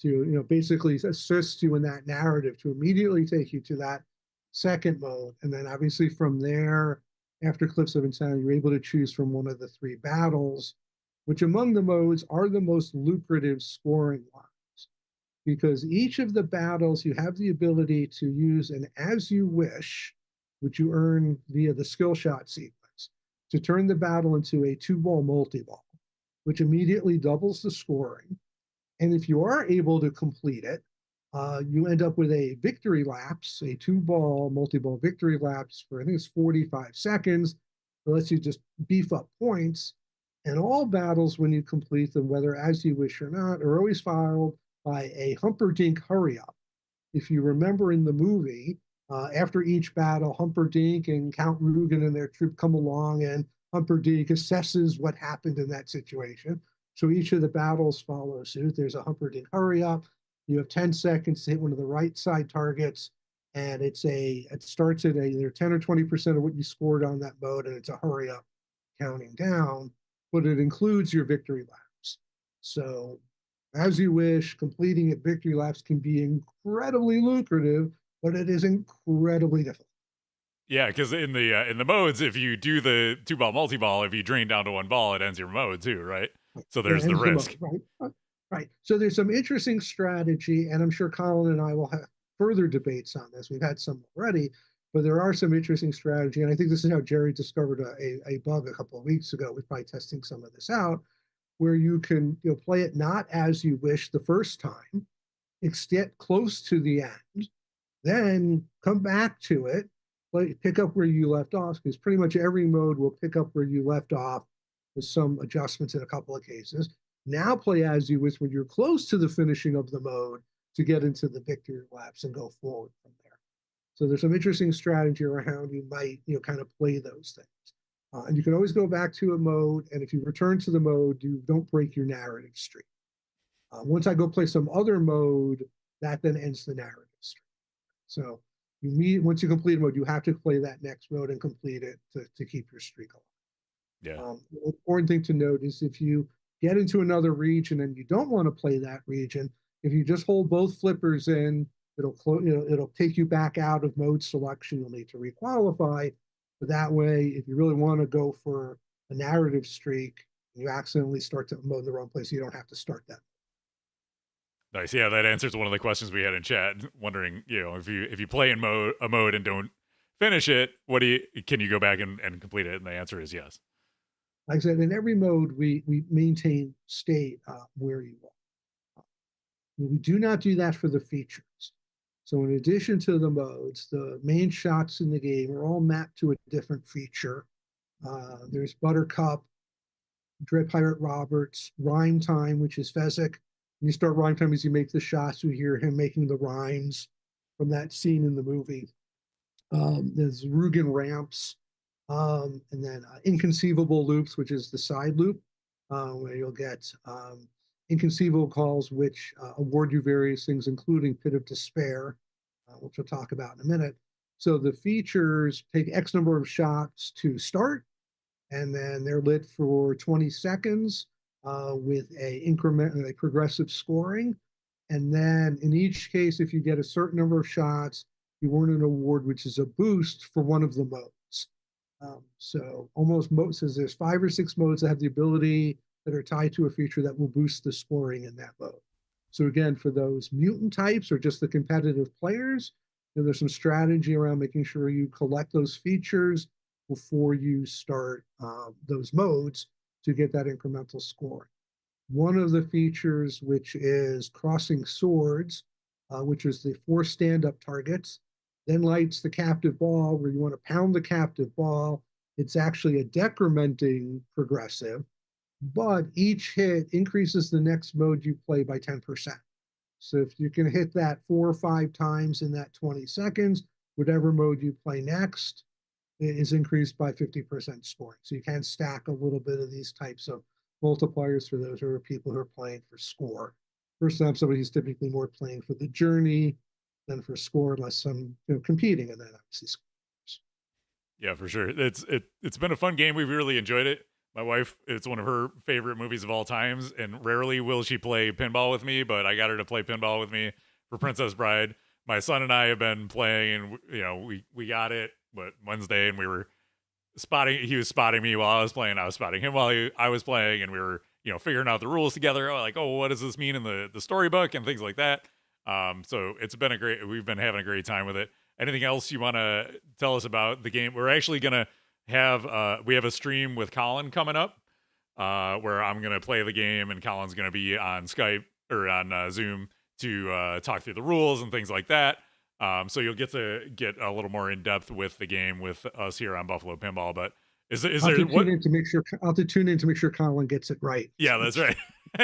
To basically assist you in that narrative to immediately take you to that second mode. And then obviously from there, after Cliffs of Insanity, you're able to choose from one of the three battles, which among the modes are the most lucrative scoring ones. Because each of the battles, you have the ability to use an as you wish, which you earn via the skill shot sequence, to turn the battle into a 2-ball multi-ball, which immediately doubles the scoring. And if you are able to complete it, you end up with a victory lapse, a 2-ball multi-ball victory lapse for, I think it's 45 seconds. It lets you just beef up points. And all battles, when you complete them, whether as you wish or not, are always followed by a Humperdinck hurry up. If you remember in the movie, After each battle, Humperdinck and Count Rugen and their troop come along, and Humperdinck assesses what happened in that situation. So each of the battles follow suit. There's a Humperdinck hurry up. You have 10 seconds to hit one of the right side targets, and it starts at either 10 or 20% of what you scored on that mode, and it's a hurry up counting down, but it includes your victory laps. So as you wish, completing at victory laps can be incredibly lucrative, but it is incredibly difficult. Yeah, because in the modes, if you do the 2-ball multi-ball, if you drain down to 1 ball, it ends your mode too, right? So there's the risk. Right. So there's some interesting strategy, and I'm sure Colin and I will have further debates on this. We've had some already, but there are some interesting strategy, and I think this is how Jerry discovered a bug a couple of weeks ago. We're probably testing some of this out, where you can play it not as you wish the first time, get close to the end, then come back to it, pick up where you left off, because pretty much every mode will pick up where you left off with some adjustments in a couple of cases. Now play as you wish when you're close to the finishing of the mode to get into the victory laps and go forward from there. So there's some interesting strategy around how you might kind of play those things. And you can always go back to a mode, and if you return to the mode, you don't break your narrative streak. Once I go play some other mode, that then ends the narrative streak. So once you complete a mode, you have to play that next mode and complete it to keep your streak alive. Yeah. The important thing to note is if you get into another region and you don't want to play that region, if you just hold both flippers in, it'll take you back out of mode selection. You'll need to requalify. But that way, if you really want to go for a narrative streak, you accidentally start to mode in the wrong place, you don't have to start that. Nice. Yeah, that answers one of the questions we had in chat, wondering, if you play in a mode and don't finish it, can you go back and complete it? And the answer is yes. Like I said, in every mode, we maintain state where you are. We do not do that for the features. So in addition to the modes, the main shots in the game are all mapped to a different feature. There's Buttercup, Dread Pirate Roberts, Rhyme Time, which is Fezzik. When you start Rhyme Time as you make the shots, you hear him making the rhymes from that scene in the movie. There's Rugen Ramps, and then Inconceivable Loops, which is the side loop, where you'll get inconceivable calls, which award you various things, including Pit of Despair, which we'll talk about in a minute. So the features take X number of shots to start, and then they're lit for 20 seconds with a progressive scoring. And then in each case, if you get a certain number of shots, you earn an award, which is a boost for one of the modes. So almost most says there's 5 or 6 modes that have the ability that are tied to a feature that will boost the scoring in that mode. So again, for those mutant types or just the competitive players, there's some strategy around making sure you collect those features before you start those modes to get that incremental score. One of the features, which is Crossing Swords, which is the 4 stand-up targets, then lights the captive ball where you want to pound the captive ball. It's actually a decrementing progressive, but each hit increases the next mode you play by 10%. So if you can hit that 4 or 5 times in that 20 seconds, whatever mode you play next is increased by 50% scoring. So you can stack a little bit of these types of multipliers for those who are people who are playing for score. First time, somebody who's typically more playing for the journey than for score, unless some competing, and then obviously scores. Yeah, for sure. It's been a fun game. We've really enjoyed it. My wife, it's one of her favorite movies of all times, and rarely will she play pinball with me, but I got her to play pinball with me for Princess Bride. My son and I have been playing, and we got it, Wednesday, and we were he was spotting me while I was playing, I was spotting him while I was playing, and we were, figuring out the rules together, what does this mean in the storybook and things like that. So we've been having a great time with it. Anything else you want to tell us about the game? We're actually going to we have a stream with Colin coming up, where I'm going to play the game and Colin's going to be on Skype or on Zoom to talk through the rules and things like that. So you'll get to get a little more in depth with the game with us here on Buffalo Pinball. But I'll have to tune in to make sure Colin gets it right. Yeah, that's right.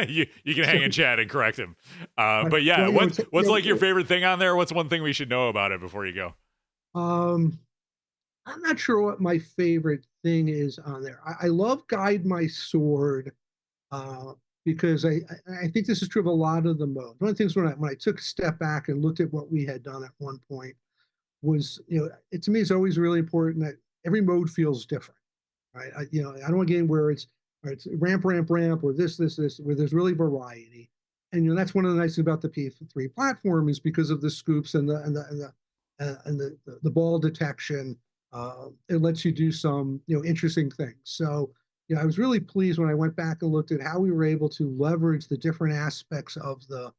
you can hang in chat and correct him. But yeah, what's like your favorite thing on there? What's one thing we should know about it before you go? Um, I'm not sure what my favorite thing is on there. I love Guide My Sword, uh, because I think this is true of a lot of the modes. One of the things when I took a step back and looked at what we had done at one point was, to me, it's always really important that every mode feels different, right? I don't want to get in where it's ramp, ramp, ramp, or this, where there's really variety. And that's one of the nice things about the P3 platform is because of the scoops and the ball detection. It lets you do some interesting things. So I was really pleased when I went back and looked at how we were able to leverage the different aspects of the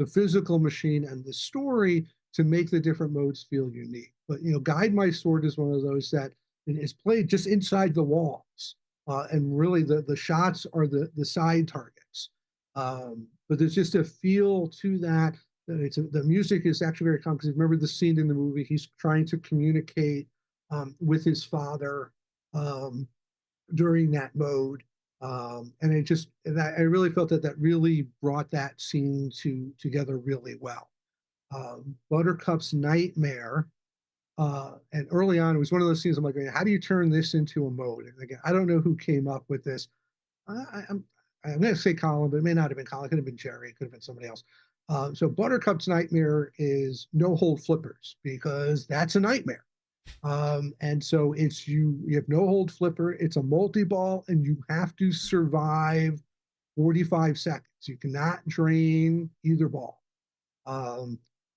physical machine and the story to make the different modes feel unique. But Guide My Sword is one of those that is played just inside the walls, and really the shots are the side targets. But there's just a feel to that. The music is actually very common because remember the scene in the movie, he's trying to communicate with his father during that mode. And I really felt that really brought that scene together really well. Buttercup's Nightmare. And early on, it was one of those scenes I'm like, how do you turn this into a mode? And again, I don't know who came up with this. I'm going to say Colin, but it may not have been Colin. It could have been Jerry. It could have been somebody else. So Buttercup's Nightmare is no hold flippers because that's a nightmare. And so it's you have no hold flipper. It's a multi-ball, and you have to survive 45 seconds. You cannot drain either ball.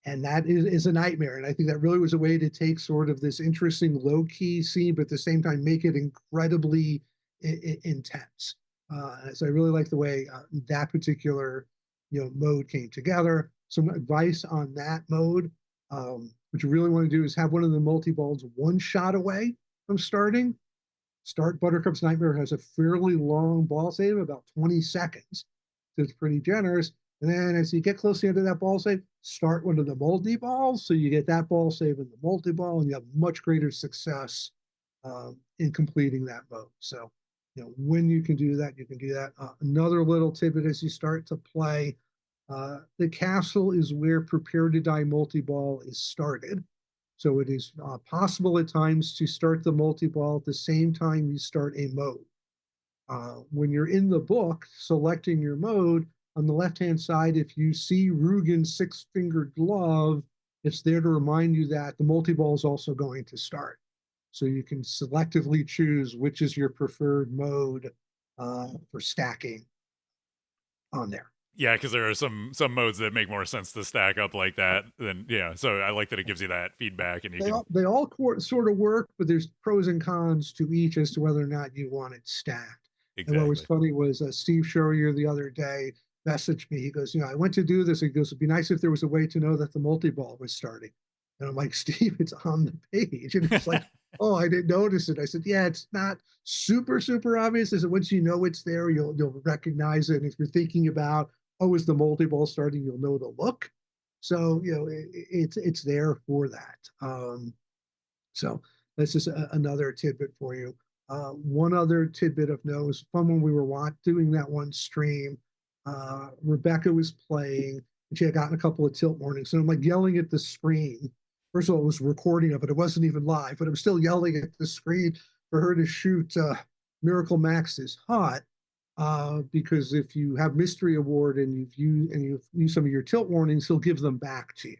And that is a nightmare. And I think that really was a way to take sort of this interesting low-key scene, but at the same time make it incredibly intense. So I really like the way that particular mode came together. Some advice on that mode. What you really want to do is have one of the multi-balls one shot away from starting. Start Buttercup's Nightmare has a fairly long ball save, about 20 seconds. So it's pretty generous. And then as you get close to the end of that ball save, start one of the multi-balls. So you get that ball save and the multi-ball, and you have much greater success in completing that mode. So, when you can do that, you can do that. Another little tidbit as you start to play, the castle is where Prepare to Die multi-ball is started. So it is possible at times to start the multi-ball at the same time you start a mode. When you're in the book selecting your mode, on the left-hand side, if you see Rugen's six-fingered glove, it's there to remind you that the multi-ball is also going to start. So you can selectively choose which is your preferred mode for stacking on there. Yeah, because there are some modes that make more sense to stack up like that than So I like that it gives you that feedback, and they all sort of work, but there's pros and cons to each as to whether or not you want it stacked. Exactly. And what was funny was Steve Schurrier the other day messaged me. He goes, I went to do this. He goes, it'd be nice if there was a way to know that the multi-ball was starting. And I'm like, Steve, it's on the page. And it's like, oh, I didn't notice it. I said, yeah, it's not super, super obvious. I said, once you know it's there, you'll recognize it. And if you're thinking about, oh, is the multi-ball starting, you'll know the look. So, it's there for that. So that's just another tidbit for you. One other tidbit of note was fun when we were doing that one stream. Rebecca was playing, and she had gotten a couple of tilt warnings. And I'm like yelling at the screen. First of all, it was a recording of it. It wasn't even live, but I'm still yelling at the screen for her to shoot Miracle Max is hot. Because if you have Mystery Award and you've used some of your tilt warnings, he'll give them back to you.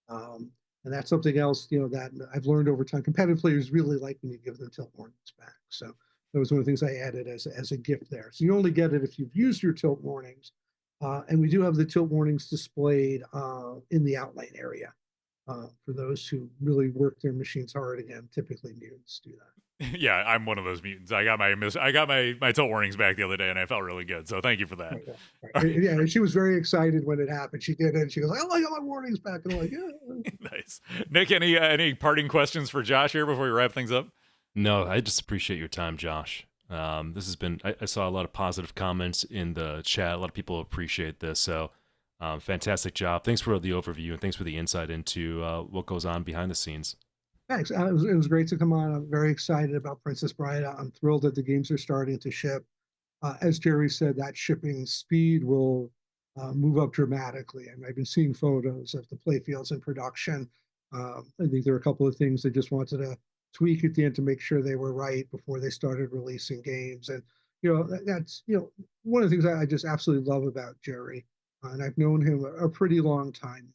And that's something else, that I've learned over time. Competitive players really like when you give them tilt warnings back. So that was one of the things I added as a gift there. So you only get it if you've used your tilt warnings. And we do have the tilt warnings displayed in the outline area for those who really work their machines hard. Again, typically mutants do that. Yeah, I'm one of those mutants. I got my tilt warnings back the other day, and I felt really good. So thank you for that. Right. Yeah, and she was very excited when it happened. She did it, and she goes, "Oh, I got my warnings back." And I'm like, "Yeah." Nice. Nick, any parting questions for Josh here before we wrap things up? No, I just appreciate your time, Josh. This has been. I saw a lot of positive comments in the chat. A lot of people appreciate this. So, fantastic job. Thanks for the overview, and thanks for the insight into what goes on behind the scenes. Thanks. It was great to come on. I'm very excited about Princess Bride. I'm thrilled that the games are starting to ship. As Jerry said, that shipping speed will move up dramatically. And I've been seeing photos of the playfields in production. I think there are a couple of things they just wanted to tweak at the end to make sure they were right before they started releasing games. And, that's, one of the things I just absolutely love about Jerry, and I've known him a pretty long time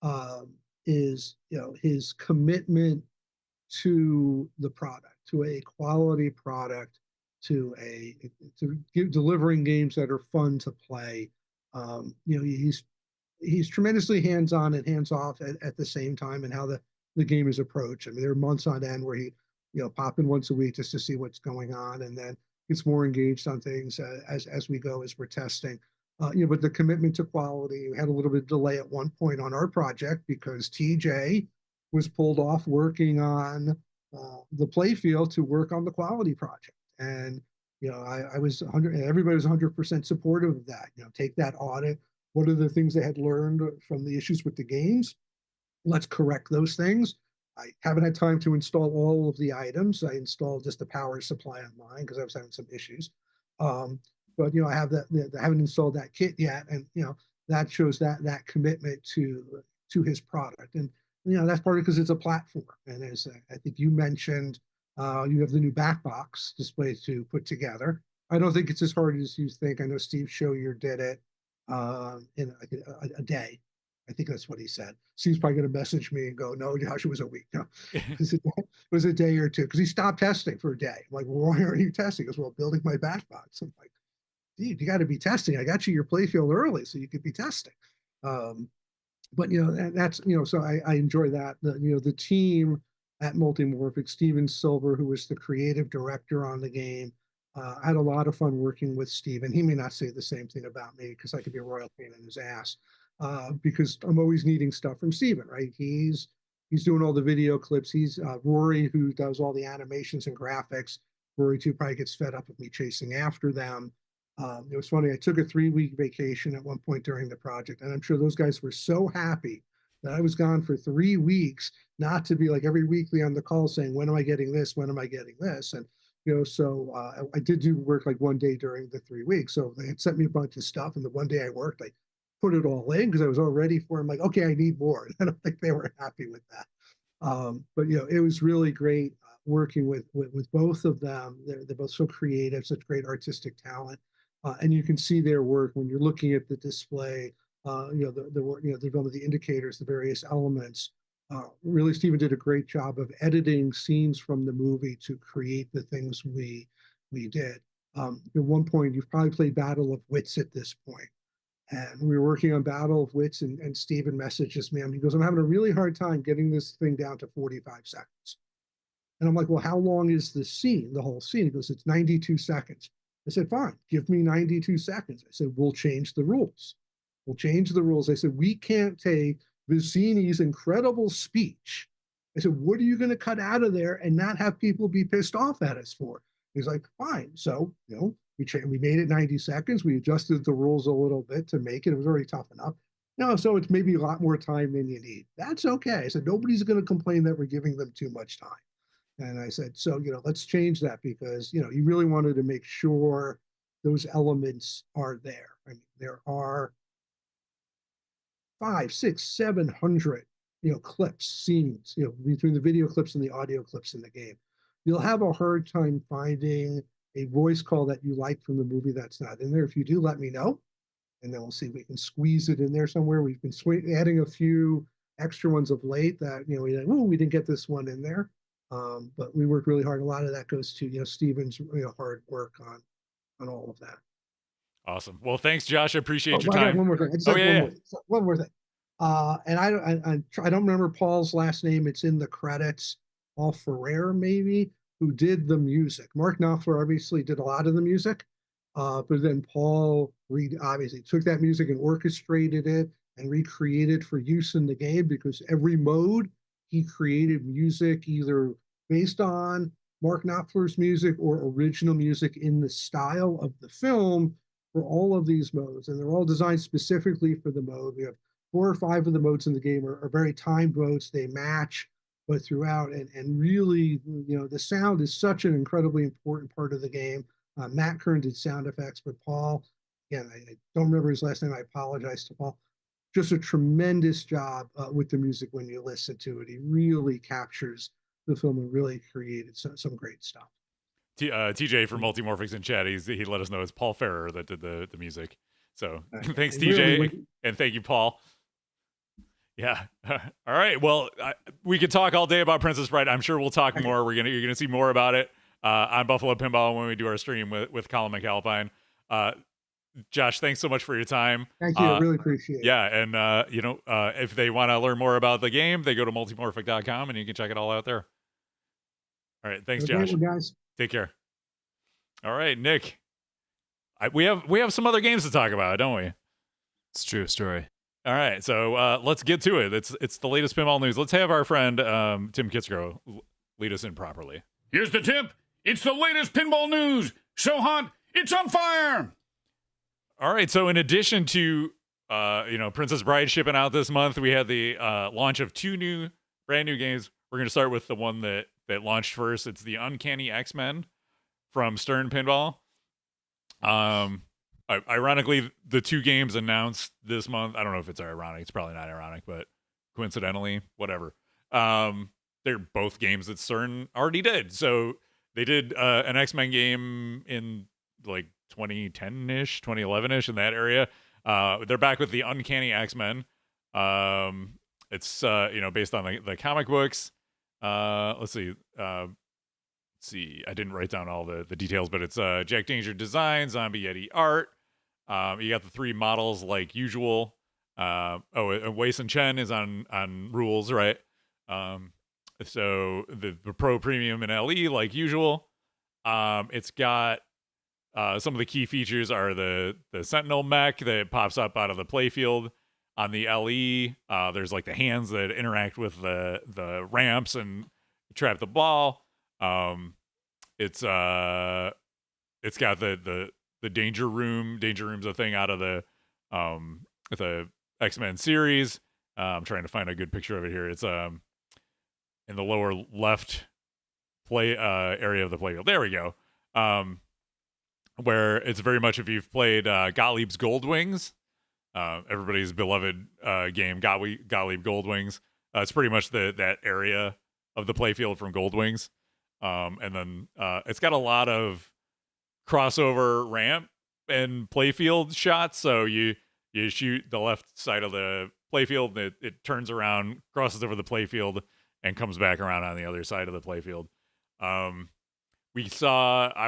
now, is, his commitment to the product, to a quality product, to delivering games that are fun to play. He's tremendously hands-on and hands-off at the same time, and how the game is approached. I mean, there are months on end where he, pop in once a week just to see what's going on, and then gets more engaged on things as we go, as we're testing. But the commitment to quality, we had a little bit of delay at one point on our project because TJ was pulled off working on the playfield to work on the quality project. And, I was 100, everybody was 100% supportive of that. Take that audit. What are the things they had learned from the issues with the games? Let's correct those things. I haven't had time to install all of the items. I installed just the power supply on mine because I was having some issues. But I have I haven't installed that kit yet, and that shows that commitment to his product. And that's partly because it's a platform. And as I think you mentioned, you have the new back box display to put together. I don't think it's as hard as you think. I know Steve Shoyer did it in a day. I think that's what he said. Steve's probably going to message me and go, "No, Josh, it was a week." No, it was a day or two because he stopped testing for a day. I'm like, well, why are you testing? He goes, well, building my back box. I'm like, dude, you got to be testing. I got you your playfield early so you could be testing. But that's so I enjoy that. The team at Multimorphic, Steven Silver, who was the creative director on the game, I had a lot of fun working with Steven. He may not say the same thing about me because I could be a royal pain in his ass. Because I'm always needing stuff from Steven, right? He's doing all the video clips. He's Rory, who does all the animations and graphics. Rory too probably gets fed up with me chasing after them. It was funny. I took a 3-week vacation at one point during the project, and I'm sure those guys were so happy that I was gone for 3 weeks, not to be like every weekly on the call saying, when am I getting this? When am I getting this? And, so I did do work like one day during the 3 weeks. So they had sent me a bunch of stuff, and the one day I worked, I put it all in because I was all ready for it. I'm like, okay, I need more. I don't think they were happy with that. But it was really great working with both of them. They're both so creative, such great artistic talent, and you can see their work when you're looking at the display. The work, the development of the indicators, the various elements. Really, Steven did a great job of editing scenes from the movie to create the things we did. At one point, you've probably played Battle of Wits at this point. And we were working on Battle of Wits, and Steven messages me. He goes, I'm having a really hard time getting this thing down to 45 seconds. And I'm like, well, how long is the scene, the whole scene? He goes, it's 92 seconds. I said, fine, give me 92 seconds. I said, we'll change the rules. We'll change the rules. I said, we can't take Vizzini's incredible speech. I said, what are you going to cut out of there and not have people be pissed off at us for? He's like, fine. So, we made it 90 seconds. We adjusted the rules a little bit to make it. It was already tough enough. So it's maybe a lot more time than you need. That's okay. I said, nobody's going to complain that we're giving them too much time. And I said, so, let's change that because, you really wanted to make sure those elements are there. I mean, there are 500, 600, 700, clips, scenes, between the video clips and the audio clips in the game. You'll have a hard time finding a voice call that you like from the movie that's not in there. If you do, let me know, and then we'll see if we can squeeze it in there somewhere. We've been adding a few extra ones of late that, we didn't get this one in there. But we worked really hard. A lot of that goes to, Steven's hard work on all of that. Awesome. Well, thanks, Josh. I appreciate your time. One more thing. One more thing. And I don't remember Paul's last name. It's in the credits. Paul Ferrer, maybe, who did the music. Mark Knopfler obviously did a lot of the music, but then Paul obviously took that music and orchestrated it and recreated for use in the game, because every mode he created music either based on Mark Knopfler's music or original music in the style of the film for all of these modes. And they're all designed specifically for the mode. We have 4 or 5 of the modes in the game are very timed modes. They match, but throughout, and really, the sound is such an incredibly important part of the game. Matt Kern did sound effects, but Paul, again, I don't remember his last name. I apologize to Paul. just a tremendous job with the music when you listen to it. He really captures the film and really created some great stuff. TJ from Multimorphics in chat, he let us know it's Paul Ferrer that did the music. So thanks, And TJ, really, and thank you, Paul. Yeah. All right. Well, we could talk all day about Princess Bride. I'm sure we'll talk more. You're gonna see more about it on Buffalo Pinball when we do our stream with Colin McAlpine. Josh, thanks so much for your time. Thank you. I really appreciate it. Yeah, and if they want to learn more about the game, they go to multimorphic.com and you can check it all out there. All right. Thanks, Josh. Guys. Take care. All right, Nick. We have some other games to talk about, don't we? It's a true story. All right, so let's get to it. It's the latest pinball news. Let's have our friend Tim Kitzrow lead us in properly. Here's the tip. It's the latest pinball news. So hot, it's on fire. All right, so in addition to Princess Bride shipping out this month, we had the launch of two brand new games. We're going to start with the one that launched first. It's the Uncanny X-Men from Stern Pinball. Ironically, the two games announced this month, I don't know if it's ironic. It's probably not ironic, but coincidentally, whatever. They're both games that Stern already did. So they did an X-Men game in like 2010-ish, 2011-ish, in that area. They're back with the Uncanny X-Men. It's based on the comic books. Let's see. I didn't write down all the details, but it's Jack Danger design, Zombie Yeti art. You got the three models like usual. Wei Sun Chen is on rules, right? So the Pro Premium and LE like usual. It's got some of the key features are the Sentinel mech that pops up out of the playfield. On the LE, there's like the hands that interact with the ramps and trap the ball. It's got the danger room. Danger room's a thing out of the X-Men series. I'm trying to find a good picture of it here. It's in the lower left area of the playfield. There we go. Where it's very much, if you've played Gottlieb's Gold Wings, everybody's beloved game, Gottlieb Gold Wings. It's pretty much that area of the playfield from Gold Wings. And then it's got a lot of crossover ramp and playfield shots. So you shoot the left side of the playfield, it turns around, crosses over the playfield, and comes back around on the other side of the playfield. I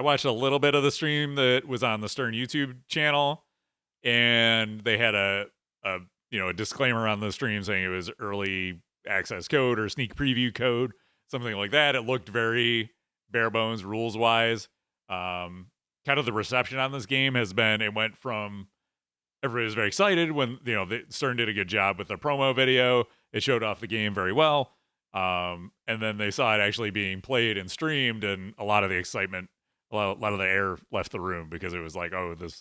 watched a little bit of the stream that was on the Stern YouTube channel, and they had a disclaimer on the stream saying it was early access code or sneak preview code, something like that. It looked very bare bones rules wise. Kind of the reception on this game has been, it went from everybody was very excited when Stern did a good job with the promo video. It showed off the game very well. And then they saw it actually being played and streamed, and a lot of the excitement, a lot of the air left the room, because it was like, the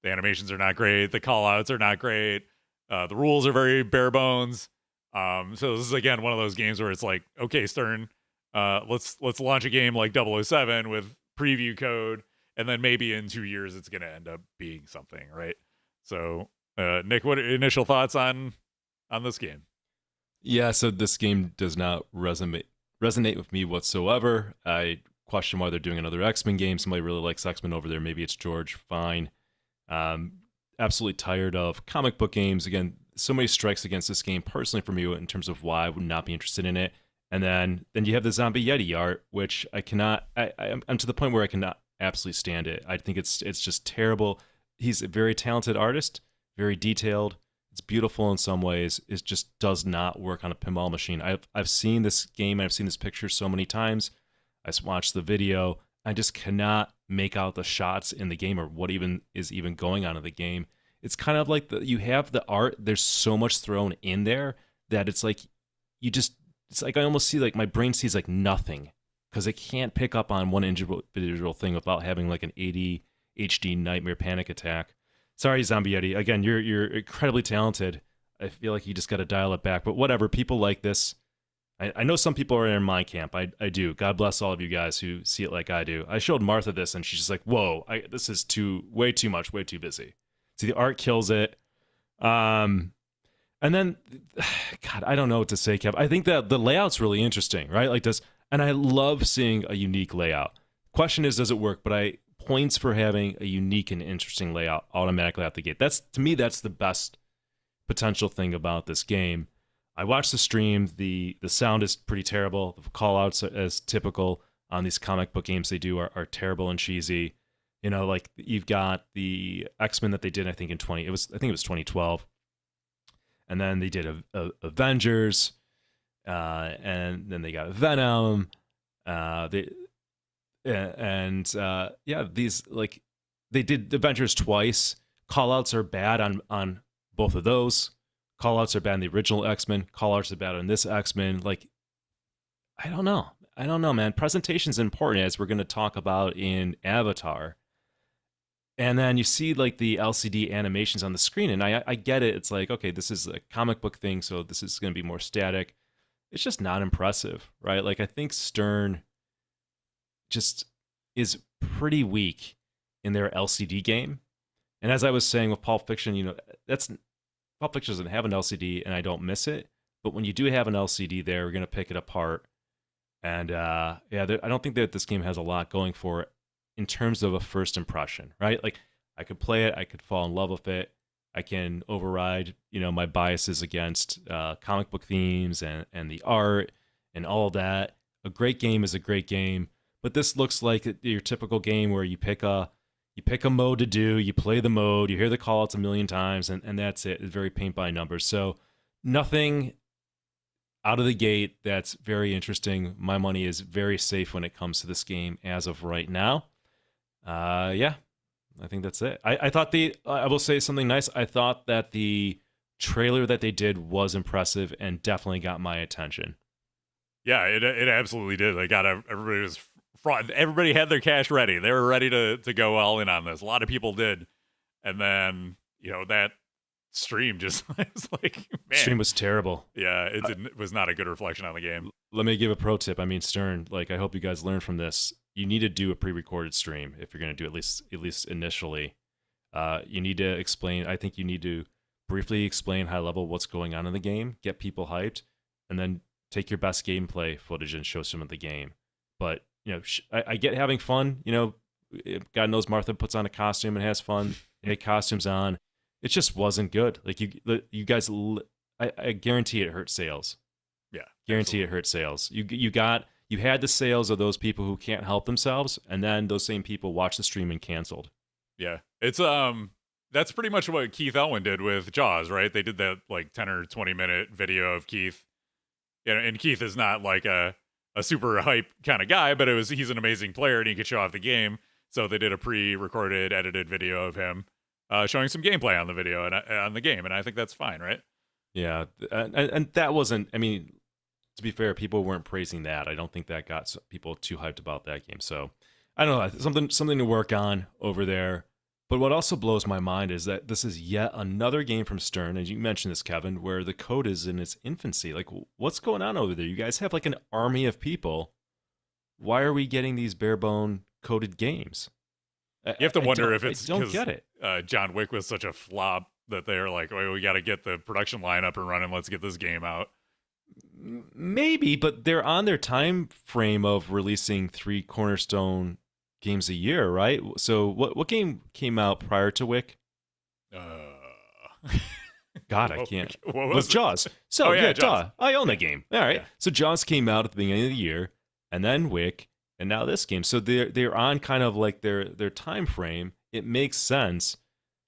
animations are not great, the call outs are not great, the rules are very bare bones. So this is again one of those games where it's like, okay, Stern, let's launch a game like 007 with preview code, and then maybe in 2 years it's going to end up being something, right? So, Nick, what initial thoughts on this game? Yeah, so this game does not resonate with me whatsoever. I question why they're doing another X-Men game. Somebody really likes X-Men over there. Maybe it's George. Fine. Absolutely tired of comic book games. Again, so many strikes against this game personally for me in terms of why I would not be interested in it. And then you have the Zombie Yeti art, which I cannot. I'm to the point where I cannot absolutely stand it. I think it's just terrible. He's a very talented artist, very detailed. It's beautiful in some ways. It just does not work on a pinball machine. I've seen this game. I've seen this picture so many times. I watched the video. I just cannot make out the shots in the game or what even is going on in the game. It's kind of like you have the art. There's so much thrown in there that it's like it's like I almost see, like, my brain sees like nothing, because it can't pick up on one individual thing without having like an ADHD nightmare panic attack. Sorry, Zombie Yeti. Again, you're incredibly talented. I feel like you just got to dial it back. But whatever, people like this. I know some people are in my camp. I do. God bless all of you guys who see it like I do. I showed Martha this, and she's just like, whoa, this is way too much, way too busy. See, the art kills it. And then, God, I don't know what to say, Kev. I think that the layout's really interesting, right? Like this, and I love seeing a unique layout. Question is, does it work? But points for having a unique and interesting layout automatically out the gate. That's, to me, that's the best potential thing about this game. I watched the stream. The sound is pretty terrible. The call-outs, as typical on these comic book games they do, are terrible and cheesy. You know, like you've got the X-Men that they did, I think it was 2012. And then they did Avengers, and then they got Venom. These, like, they did Avengers twice. Callouts are bad on both of those. Callouts are bad in the original X-Men. Callouts are bad on this X-Men. Like, I don't know, man. Presentation's important, as we're going to talk about in Avatar. And then you see like the LCD animations on the screen, and I get it. It's like, okay, this is a comic book thing, so this is going to be more static. It's just not impressive, right? Like, I think Stern just is pretty weak in their LCD game. And as I was saying with Pulp Fiction, you know, Pulp Fiction doesn't have an LCD, and I don't miss it. But when you do have an LCD there, we're going to pick it apart. And I don't think that this game has a lot going for it in terms of a first impression, right? Like, I could play it, I could fall in love with it, I can override, you know, my biases against comic book themes and the art and all of that. A great game is a great game, but this looks like your typical game where you pick a mode to do, you play the mode, you hear the call outs a million times, and that's it. It's very paint by numbers. So nothing out of the gate that's very interesting. My money is very safe when it comes to this game as of right now. I think that's it. I thought I will say something nice. I thought that the trailer that they did was impressive and definitely got my attention. Yeah, it absolutely did. They got everybody was front. Everybody had their cash ready. They were ready to go all in on this. A lot of people did, and then, you know, that stream just was like, man. Stream was terrible. Yeah, it was not a good reflection on the game. Let me give a pro tip. I mean, Stern, like, I hope you guys learn from this. You need to do a pre-recorded stream if you're going to do at least initially. You need to explain. I think you need to briefly explain high level what's going on in the game, get people hyped, and then take your best gameplay footage and show some of the game. But, you know, I get having fun. You know, God knows Martha puts on a costume and has fun. They had costumes on. It just wasn't good. Like, you guys, I guarantee it hurt sales. Yeah, guarantee it hurt sales. You had the sales of those people who can't help themselves, and then those same people watched the stream and canceled. Yeah, it's that's pretty much what Keith Elwin did with Jaws, right? They did that like 10 or 20 minute video of Keith. And Keith is not like a super hype kind of guy, but he's an amazing player and he could show off the game. So they did a pre-recorded, edited video of him showing some gameplay on the video and on the game, and I think that's fine, right? Yeah, and that wasn't. I mean, to be fair, people weren't praising that. I don't think that got people too hyped about that game. So I don't know, something to work on over there. But what also blows my mind is that this is yet another game from Stern, and you mentioned this, Kevin, where the code is in its infancy. Like, what's going on over there? You guys have like an army of people. Why are we getting these bare-bone coded games? You have to wonder if it's don't get it. John Wick was such a flop that they're like, oh, we got to get the production line up and running. Let's get this game out. Maybe, but they're on their time frame of releasing 3 cornerstone games a year, right? So what game came out prior to Wick? God, I can't. What was Jaws. So Jaws. Duh. I own that game. All right. Yeah. So Jaws came out at the beginning of the year, and then Wick, and now this game. So they're on kind of like their time frame. It makes sense.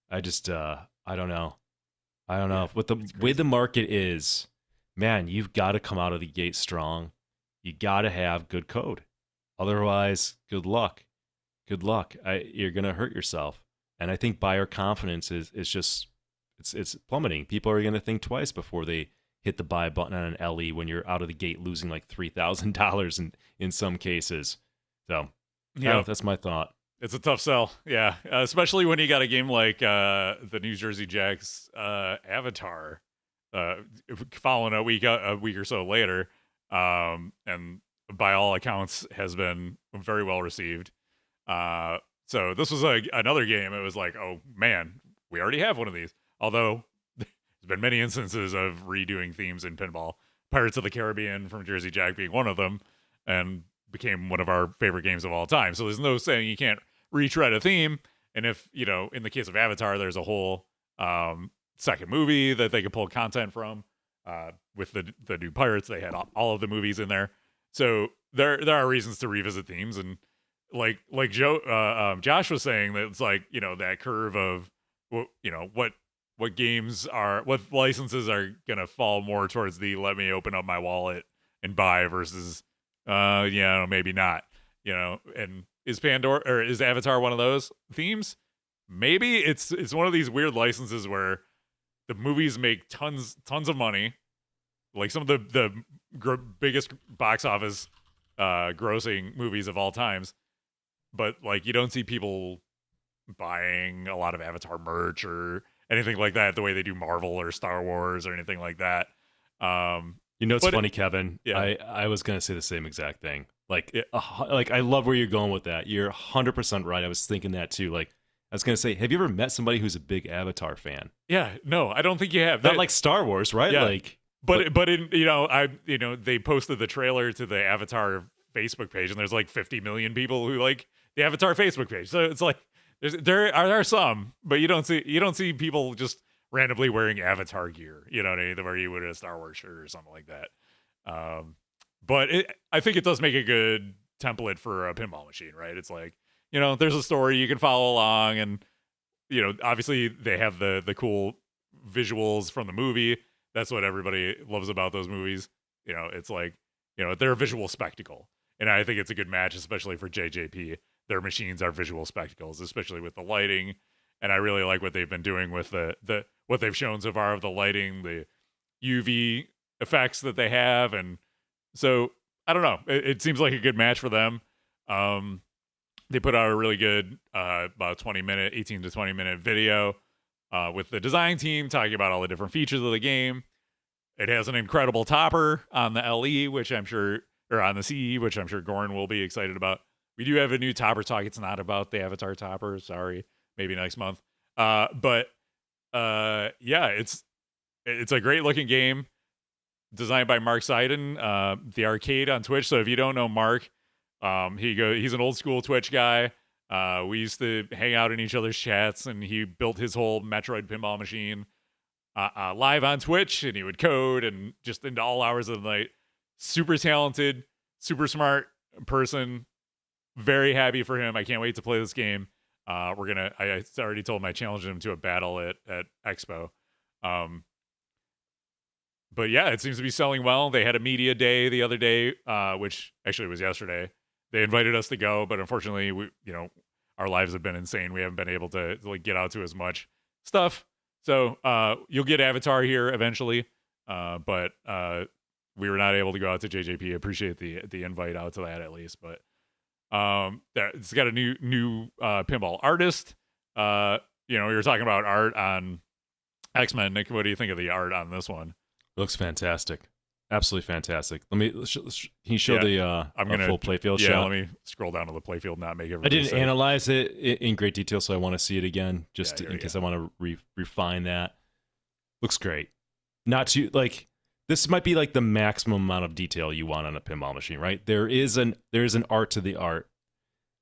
I just I don't know. With the way the market is, man, you've got to come out of the gate strong. You got to have good code. Otherwise, good luck. Good luck. You're going to hurt yourself. And I think buyer confidence is just, it's plummeting. People are going to think twice before they hit the buy button on an LE when you're out of the gate losing like $3,000 in some cases. So, yeah, that's my thought. It's a tough sell, yeah. Especially when you got a game like the New Jersey Jacks Avatar, following a week or so later, and by all accounts has been very well received. So this was another game. It was like, oh man, we already have one of these. Although there's been many instances of redoing themes in pinball. Pirates of the Caribbean from Jersey Jack being one of them, and became one of our favorite games of all time. So there's no saying you can't retread a theme. And if, in the case of Avatar, there's a whole second movie that they could pull content from. With the new Pirates, they had all of the movies in there. So there are reasons to revisit themes. And like Josh was saying, that it's like, that curve of, what games are, what licenses are going to fall more towards the let me open up my wallet and buy versus, maybe not, and is Pandora or is Avatar one of those themes? Maybe it's one of these weird licenses where the movies make tons of money, like some of the biggest box office grossing movies of all times, but like you don't see people buying a lot of Avatar merch or anything like that the way they do Marvel or Star Wars or anything like that. It's funny, Kevin. Yeah. I was gonna say the same exact thing. Like I love where you're going with that. You're 100% right. I was thinking that too. Like I was gonna say, have you ever met somebody who's a big Avatar fan? Yeah, no, I don't think you have. Not like Star Wars, right? Yeah. Like, but in they posted the trailer to the Avatar Facebook page, and there's like 50 million people who like the Avatar Facebook page. So it's like there are some, but you don't see people just randomly wearing Avatar gear, where you would a Star Wars shirt or something like that. But I think it does make a good template for a pinball machine, right? It's like, there's a story you can follow along, and obviously they have the cool visuals from the movie. That's what everybody loves about those movies. It's like, they're a visual spectacle, and I think it's a good match, especially for JJP. Their machines are visual spectacles, especially with the lighting. And I really like what they've been doing with the what they've shown so far of the lighting, the UV effects that they have. And so I don't know. It seems like a good match for them. They put out a really good about 18 to 20 minute video with the design team talking about all the different features of the game. It has an incredible topper on the LE, which I'm sure, or on the CE, which I'm sure Goran will be excited about. We do have a new topper talk. It's not about the Avatar topper. Sorry. Maybe next month. But it's a great looking game designed by Mark Seiden, the arcade on Twitch. So if you don't know Mark, he's an old school Twitch guy. We used to hang out in each other's chats, and he built his whole Metroid pinball machine live on Twitch, and he would code and just into all hours of the night. Super talented, super smart person. Very happy for him. I can't wait to play this game. I already told him I challenged him to a battle at Expo. But yeah, it seems to be selling well. They had a media day the other day, which actually was yesterday. They invited us to go, but unfortunately, our lives have been insane. We haven't been able to like get out to as much stuff. So you'll get Avatar here eventually, but we were not able to go out to JJP. Appreciate the invite out to that at least, but. It's got a new pinball artist. We were talking about art on X-Men. Nick, what do you think of the art on this one? It looks fantastic. Absolutely fantastic. Can you show the full playfield shot? Yeah, let me scroll down to the playfield, not make everything. I didn't analyze it in great detail, so I want to see it again, just in case I want to refine that. Looks great. Not too, like, this might be like the maximum amount of detail you want on a pinball machine, right? There is an art to the art.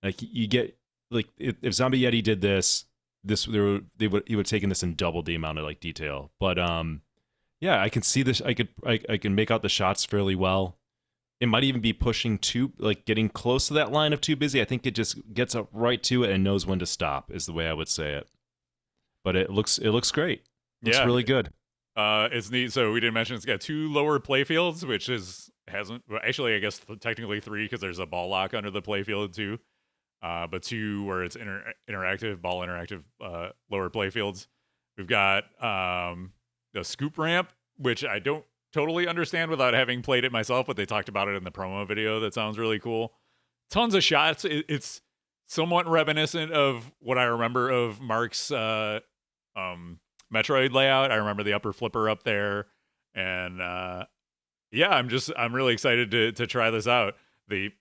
Like you get, like if Zombie Yeti did this he would have taken this and doubled the amount of like detail. But yeah, I can see this. I can make out the shots fairly well. It might even be pushing getting close to that line of too busy. I think it just gets up right to it and knows when to stop. Is the way I would say it. But it looks great. Looks really good. It's neat. So we didn't mention it's got 2 lower playfields, which actually I guess technically 3 because there's a ball lock under the playfield too. But 2 where it's interactive lower playfields. We've got the scoop ramp, which I don't totally understand without having played it myself, but they talked about it in the promo video. That sounds really cool. Tons of shots. It's somewhat reminiscent of what I remember of Mark's Metroid layout. I remember the upper flipper up there, and I'm really excited to try this out. The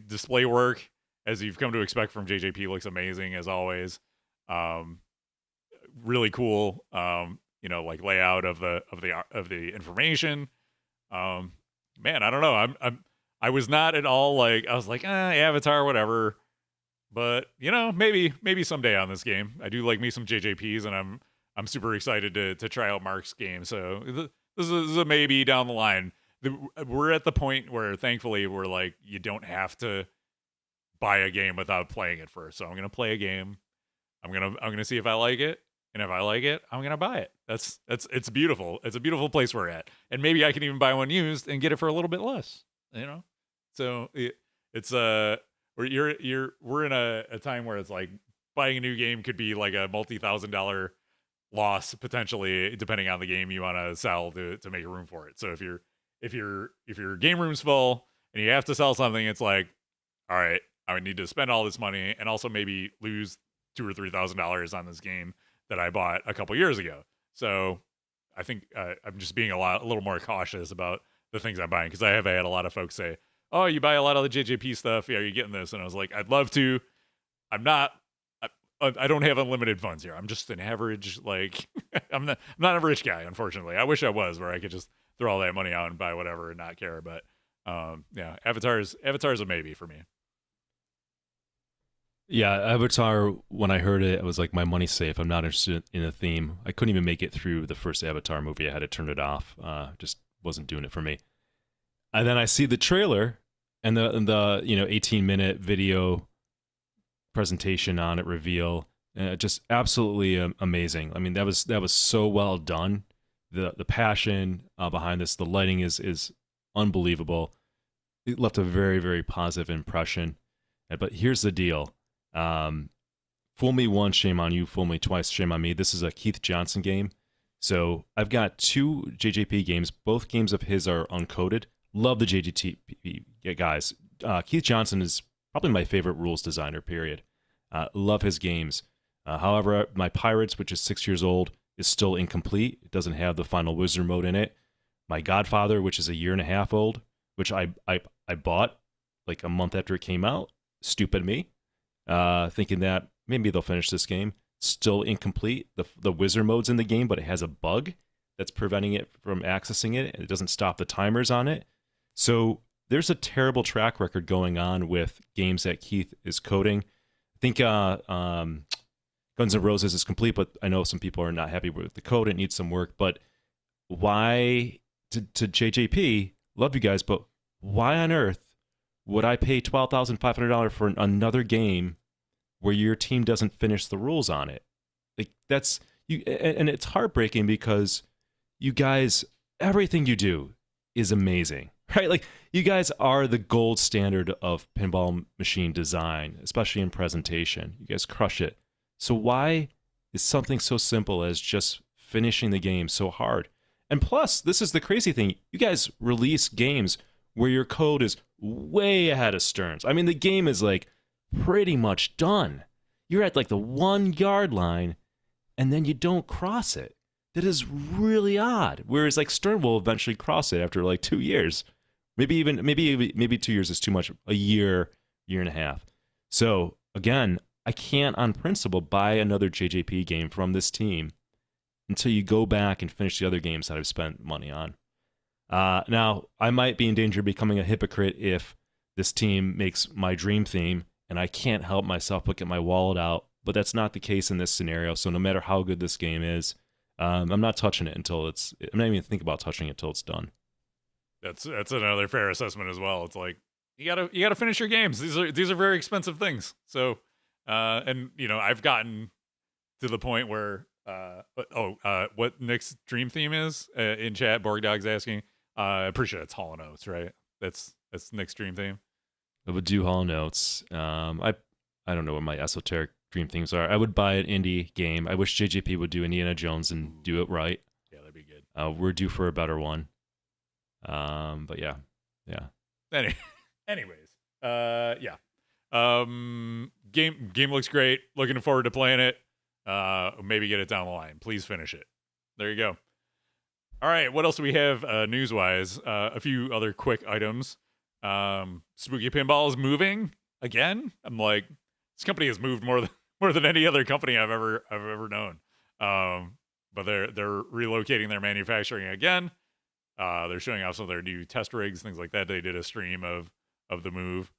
display work, as you've come to expect from JJP, looks amazing as always. Really cool. like layout of the information. Man, I don't know. I was not at all like, I was like, Avatar, whatever. But maybe someday on this game. I do like me some JJPs, and I'm super excited to try out Mark's game. So this is a maybe down the line. We're at the point where thankfully we're like, you don't have to buy a game without playing it first. So I'm gonna play a game. I'm gonna see if I like it, and if I like it, I'm gonna buy it. It's beautiful. It's a beautiful place we're at, and maybe I can even buy one used and get it for a little bit less. So it's we're in a time where it's like buying a new game could be like a multi-$1,000 loss potentially, depending on the game you want to sell to make room for it. So if your game room's full and you have to sell something, it's like, all right, I would need to spend all this money and also maybe lose $2,000 or $3,000 on this game that I bought a couple years ago. So I think I'm just being a little more cautious about the things I'm buying, because I have had a lot of folks say, "Oh, you buy a lot of the JJP stuff. Yeah, are you getting this?" And I was like, I'd love to. I'm not. I don't have unlimited funds here. I'm just an average, like, I'm not a rich guy, unfortunately. I wish I was, where I could just throw all that money out and buy whatever and not care. But yeah, Avatar's a maybe for me. Yeah, Avatar, when I heard it, I was like, my money's safe. I'm not interested in a theme. I couldn't even make it through the first Avatar movie. I had to turn it off. Just wasn't doing it for me. And then I see the trailer and the 18-minute video presentation on it, reveal, just absolutely amazing. I mean, that was so well done. The passion behind this, the lighting is unbelievable. It left a very, very positive impression. But here's the deal. Fool me once, shame on you. Fool me twice, shame on me. This is a Keith Johnson game. So I've got 2 JJP games. Both games of his are uncoded. Love the JJP guys. Keith Johnson is probably my favorite rules designer, period. Love his games. However, my Pirates, which is 6 years old, is still incomplete. It doesn't have the final wizard mode in it. My Godfather, which is a year and a half old, which I bought like a month after it came out. Stupid me. Thinking that maybe they'll finish this game. Still incomplete. The wizard mode's in the game, but it has a bug that's preventing it from accessing it. It doesn't stop the timers on it. So there's a terrible track record going on with games that Keith is coding. I think Guns N' Roses is complete, but I know some people are not happy with the code. It needs some work. But why, to JJP, love you guys, but why on earth would I pay $12,500 for another game where your team doesn't finish the rules on it? Like, that's you, and it's heartbreaking because you guys, everything you do is amazing, right? Like, you guys are the gold standard of pinball machine design, especially in presentation. You guys crush it. So why is something so simple as just finishing the game so hard? And plus, this is the crazy thing. You guys release games where your code is way ahead of Stern's. I mean, the game is like pretty much done. You're at like the 1 yard line, and then you don't cross it. That is really odd. Whereas like Stern will eventually cross it after like 2 years. Maybe 2 years is too much. A year and a half. So again, I can't on principle buy another JJP game from this team until you go back and finish the other games that I've spent money on. Now, I might be in danger of becoming a hypocrite if this team makes my dream theme and I can't help myself but get my wallet out, but that's not the case in this scenario. So no matter how good this game is, I'm not touching it until I'm not even thinking about touching it until it's done. That's another fair assessment as well. It's like you gotta finish your games. These are very expensive things. So and I've gotten to the point where what Nick's dream theme is in chat. Borg Dog's asking. I'm pretty sure that's Hall & Oates, right? That's Nick's dream theme. I would do Hall & Oates. I don't know what my esoteric dream themes are. I would buy an indie game. I wish JJP would do Indiana Jones and do it right. Yeah, that'd be good. We're due for a better one. But yeah. Anyways, yeah. Game looks great. Looking forward to playing it. Maybe get it down the line. Please finish it. There you go. All right, what else do we have news-wise? A few other quick items. Spooky Pinball is moving again. I'm like, this company has moved more than any other company I've ever known. but they're relocating their manufacturing again. They're showing off some of their new test rigs, things like that. They did a stream of the move.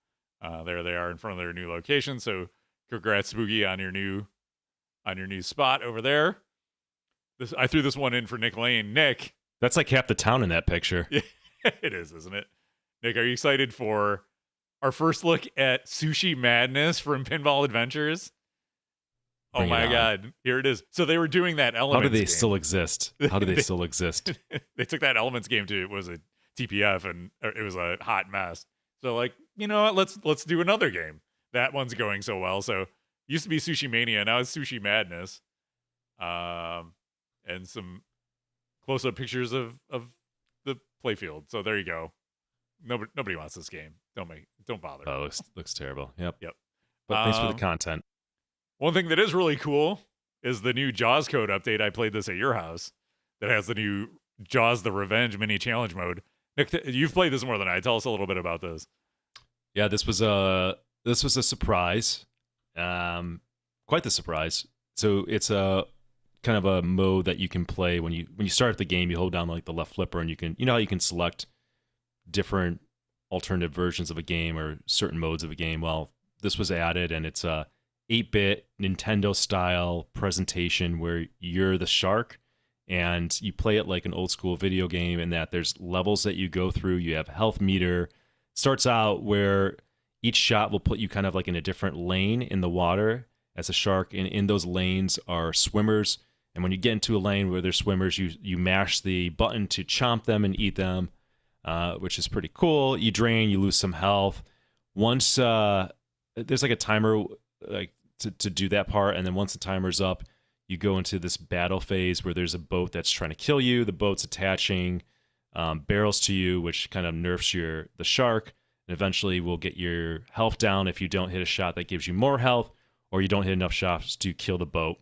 There they are in front of their new location. So congrats, Spooky, on your new spot over there. I threw this one in for Nick Lane. Nick, That's like half the town in that picture. yeah, it is, isn't it? Nick, are you excited for our first look at Sushi Madness from Pinball Adventures? Bring Oh my it on. God, here it is. So they were doing that How Elements do they game. still exist? How do they still exist? They took that Elements game to, it was a TPF, and it was a hot mess. So like, you know what? Let's do another game. That one's going so well. So used to be Sushi Mania, now it's Sushi Madness. And some close-up pictures of the playfield. So there you go. Nobody wants this game. Don't bother. Oh, looks terrible. Yep. Yep. But thanks for the content. One thing that is really cool is the new Jaws code update. I played this at your house. That has the new Jaws: The Revenge mini challenge mode. Nick, you've played this more than I. Tell us a little bit about this. Yeah, this was a surprise. Quite the surprise. So it's a kind of a mode that you can play when you start the game. You hold down like the left flipper, and you know how you can select different alternative versions of a game or certain modes of a game. Well, this was added, and it's a 8-bit Nintendo style presentation where you're the shark and you play it like an old school video game, and that there's levels that you go through. You have health meter. Starts out where each shot will put you kind of like in a different lane in the water as a shark, and in those lanes are swimmers. And when you get into a lane where there's swimmers, you mash the button to chomp them and eat them, which is pretty cool. You drain, you lose some health. Once there's like a timer like to do that part, and then once the timer's up, you go into this battle phase where there's a boat that's trying to kill you. The boat's attaching barrels to you, which kind of nerfs the shark, and eventually will get your health down if you don't hit a shot that gives you more health, or you don't hit enough shots to kill the boat.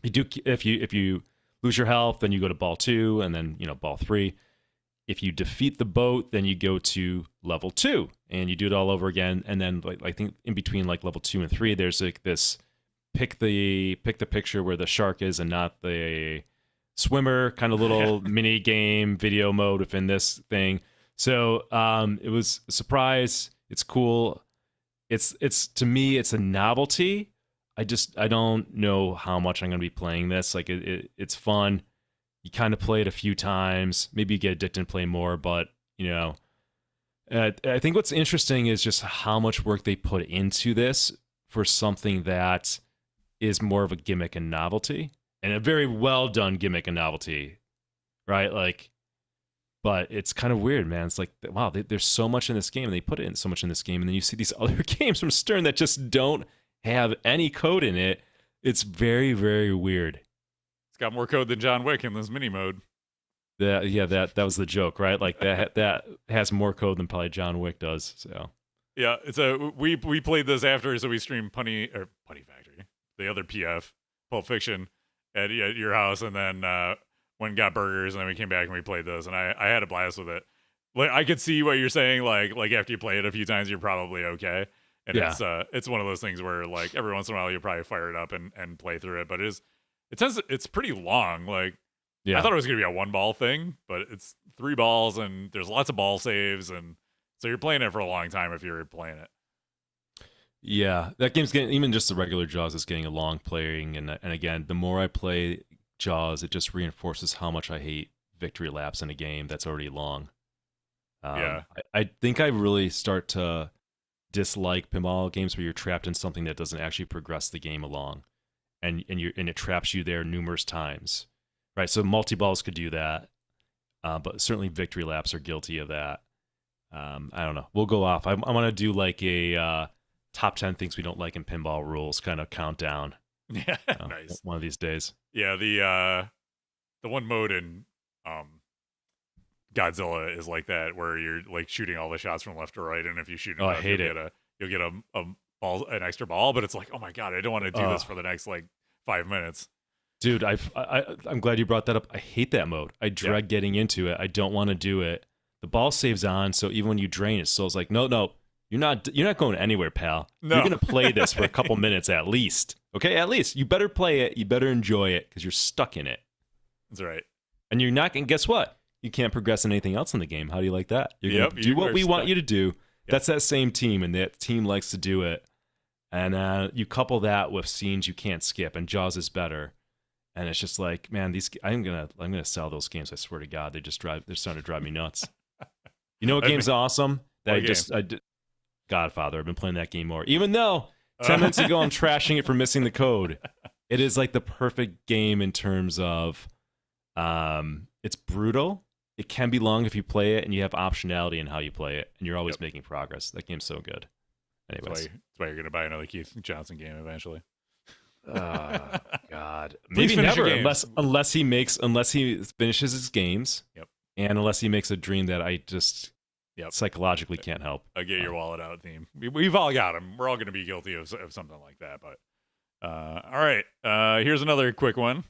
If you lose your health, then you go to ball 2, and then ball 3. If you defeat the boat, then you go to level 2, and you do it all over again. And then like I think in between like level 2 and 3, there's like this pick the picture where the shark is and not the swimmer kind of little mini game video mode within this thing. So it was a surprise. It's cool. It's to me, it's a novelty. I don't know how much I'm going to be playing this. Like it's fun. You kind of play it a few times. Maybe you get addicted and play more, but I think what's interesting is just how much work they put into this for something that is more of a gimmick and novelty, and a very well done gimmick and novelty, right? Like, but it's kind of weird, man. It's like, wow, there's so much in this game, and they put it in so much in this game, and then you see these other games from Stern that just don't have any code in it. It's very, very weird. It's got more code than John Wick in this mini mode. That was the joke, right? Like that has more code than probably John Wick does. So yeah, it's we played this after, so we streamed Punny Factory, the other PF, Pulp Fiction, at your house, and then went and got burgers, and then we came back and we played this, and I had a blast with it. Like, I could see what you're saying. Like after you play it a few times, you're probably okay. And yeah. It's one of those things where like every once in a while you'll probably fire it up and play through it, but it's pretty long. Like, yeah. I thought it was gonna be a 1-ball thing, but it's 3 balls, and there's lots of ball saves, and so you're playing it for a long time if you're playing it. Yeah, that game's getting, even just the regular Jaws is getting a long playing, and again, the more I play Jaws, it just reinforces how much I hate victory laps in a game that's already long. Yeah, I think I really start to dislike pinball games where you're trapped in something that doesn't actually progress the game along, and it traps you there numerous times, right? So multi-balls could do that, but certainly victory laps are guilty of that. I don't know. We'll go off. I want to do like a top 10 things we don't like in pinball rules kind of countdown. Yeah, nice. One of these days. Yeah, the one mode in Godzilla is like that, where you're like shooting all the shots from left to right, and if you shoot enough, you'll get a ball, an extra ball. But it's like, oh my god, I don't want to do this for the next like 5 minutes. Dude, I'm glad you brought that up. I hate that mode. I dread getting into it. I don't want to do it. The ball saves on, so even when you drain it, so it's like, no, you're not going anywhere, pal. No. You're gonna play this for a couple minutes at least. Okay, at least you better play it. You better enjoy it because you're stuck in it. That's right. And you're not going to, guess what? You can't progress in anything else in the game. How do you like that? You're going to do what we want you to do. That's that same team, and that team likes to do it. And you couple that with scenes you can't skip, and Jaws is better. And it's just like, man, I'm gonna sell those games. I swear to God, they're starting to drive me nuts. You know what game's awesome? I did Godfather. I've been playing that game more, even though 10 minutes ago I'm trashing it for missing the code. It is like the perfect game in terms of, it's brutal. It can be long if you play it, and you have optionality in how you play it, and you're always making progress. That game's so good. Anyways, that's why you're gonna buy another Keith Johnson game eventually. God, Please maybe finish your never, games. unless he finishes his games. Yep. And unless he makes a dream that I just psychologically can't help. A get your wallet out theme. We've all got them. We're all going to be guilty of something like that. But all right, here's another quick one.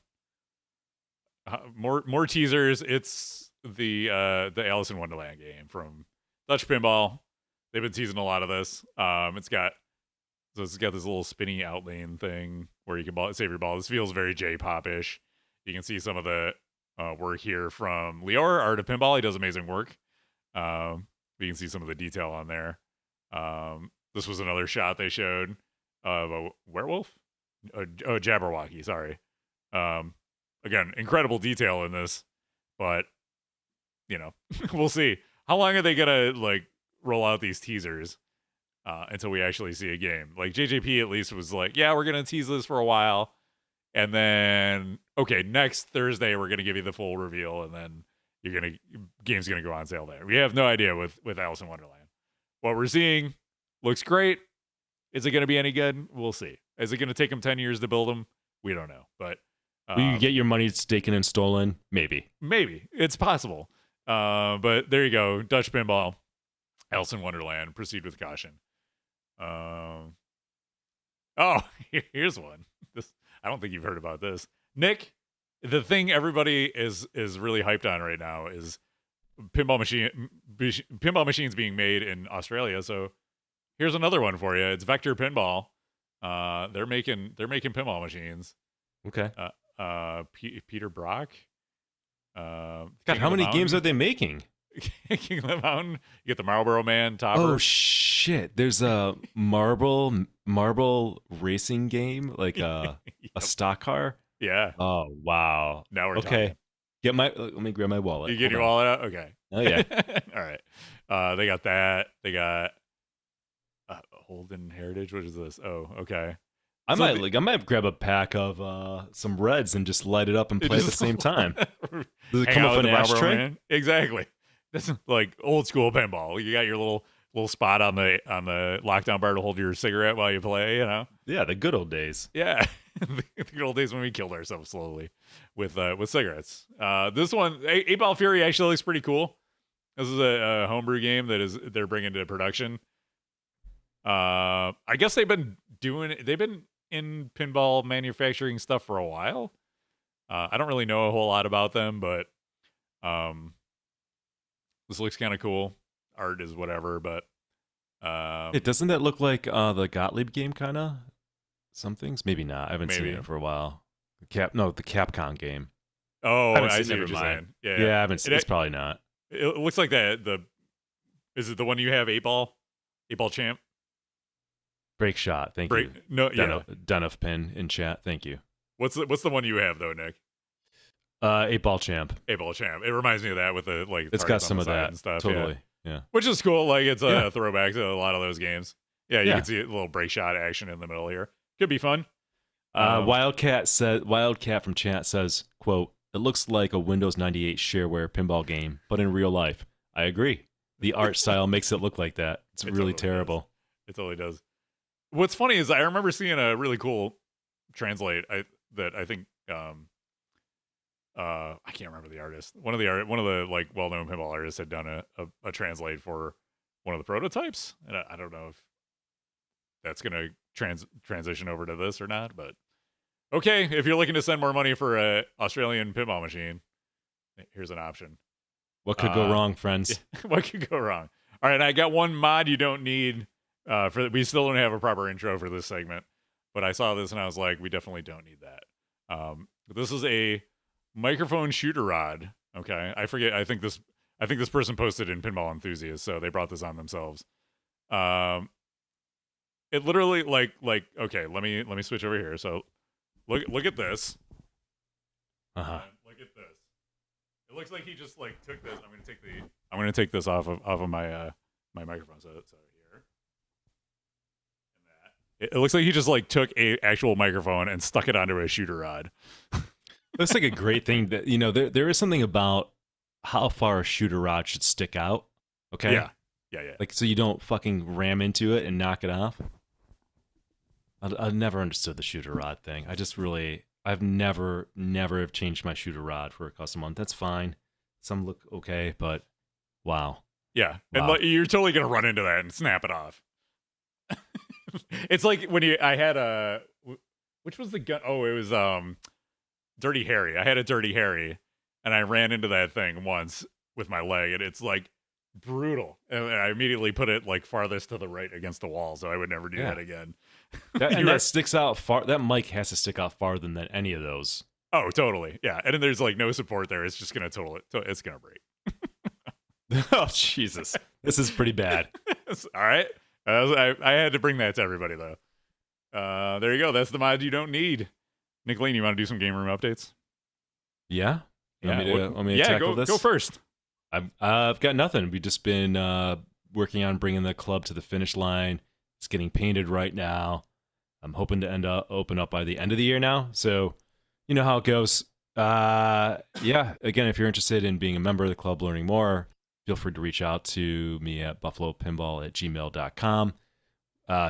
More teasers. It's the Alice in Wonderland game from Dutch Pinball. They've been teasing a lot of this. It's got this little spinny outlane thing where you can save your ball. This feels very J-pop-ish. You can see some of the work here from Lior, Art of Pinball. He does amazing work. You can see some of the detail on there. This was another shot they showed of a werewolf? A Jabberwocky, sorry. Again, incredible detail in this, but, we'll see. How long are they going to, roll out these teasers until we actually see a game? Like, JJP at least was like, yeah, we're going to tease this for a while. And then, okay, next Thursday, we're going to give you the full reveal, and then game's going to go on sale there. We have no idea with Alice in Wonderland. What we're seeing looks great. Is it going to be any good? We'll see. Is it going to take them 10 years to build them? We don't know. But will you get your money taken and stolen? Maybe. It's possible. But there you go. Dutch Pinball, Alice in Wonderland. Proceed with caution. Here's one. I don't think you've heard about this. Nick, the thing everybody is really hyped on right now is pinball machines being made in Australia. So here's another one for you. It's Vector Pinball. They're making pinball machines. Okay. Peter Brock. God, how many games are they making? King of the Mountain. You get the Marlboro Man topper. Oh shit! There's a marble racing game, like a stock car. Yeah. Oh wow. Now we're okay. talking. Let me grab my wallet. You get your wallet out? Okay. Oh yeah. All right. They got that. They got Holden Heritage. What is this? Oh, okay. I might grab a pack of some Reds and just light it up and play at the same time. Does it come with an ashtray? Exactly. This is like old school pinball. You got your little spot on the lockdown bar to hold your cigarette while you play. Yeah, the good old days. Yeah, the good old days when we killed ourselves slowly with cigarettes. This one, 8-Ball Fury, actually looks pretty cool. This is a homebrew game they're bringing to production. I guess they've been in pinball manufacturing stuff for a while. I don't really know a whole lot about them, but this looks kind of cool. Art is whatever, but doesn't that look like the Gottlieb game kind of? Some things, maybe not. I haven't seen it for a while. The Capcom game. Oh, I see never what you're mind. saying. Yeah, I haven't seen. It's probably not. It looks like is it the one you have? 8-Ball Champ. Break shot. Thank you. No, yeah. Dunoff pin in chat. Thank you. What's the one you have though, Nick? 8-Ball Champ. 8-Ball Champ. It reminds me of that with the It's got some of that and stuff. totally. Yeah. Which is cool. Like it's a throwback to a lot of those games. Yeah, you can see a little break shot action in the middle here. Could be fun. Wildcat from chat says, quote, "It looks like a Windows 98 shareware pinball game, but in real life." I agree. The art style makes it look like that. It's really terrible. It totally does. What's funny is I remember seeing a really cool translate that I think I can't remember the artist. One of the like well-known pinball artists had done a translate for one of the prototypes, and I don't know if that's gonna transition over to this or not. But okay, if you're looking to send more money for a Australian pinball machine, here's an option. What could go wrong, friends? What could go wrong? All right, I got one mod you don't need. We still don't have a proper intro for this segment, but I saw this and I was like, we definitely don't need that. This is a microphone shooter rod. Okay, I forget. I think this person posted in Pinball Enthusiast, so they brought this on themselves. It literally like okay. Let me switch over here. So look at this. Look at this. It looks like he just like took this. I'm gonna take this off of my my microphone. So here. And that. It looks like he just like took a actual microphone and stuck it onto a shooter rod. That's like a great thing that, you know, there is something about how far a shooter rod should stick out. Okay. Yeah. Like, so you don't fucking ram into it and knock it off. I've never understood the shooter rod thing. I've never have changed my shooter rod for a custom one. That's fine. Some look okay, but wow. Yeah. Wow. And like, you're totally going to run into that and snap it off. It's like when I had a, which was the gun? Oh, it was Dirty Harry. I had a Dirty Harry and I ran into that thing once with my leg and it's like brutal. And I immediately put it like farthest to the right against the wall so I would never do that again. That sticks out far. That mic has to stick out farther than any of those. Oh, totally. Yeah. And then there's like no support there. It's just going to it's going to break. Oh, Jesus. This is pretty bad. All right. I had to bring that to everybody, though. There you go. That's the mod you don't need. Nick Lane, you want to do some game room updates? Yeah? Yeah. Want me to tackle this? Go first. I've got nothing. We've just been working on bringing the club to the finish line. It's getting painted right now. I'm hoping to open up by the end of the year now. So, you know how it goes. Yeah. Again, if you're interested in being a member of the club, learning more, feel free to reach out to me at buffalopinball@gmail.com.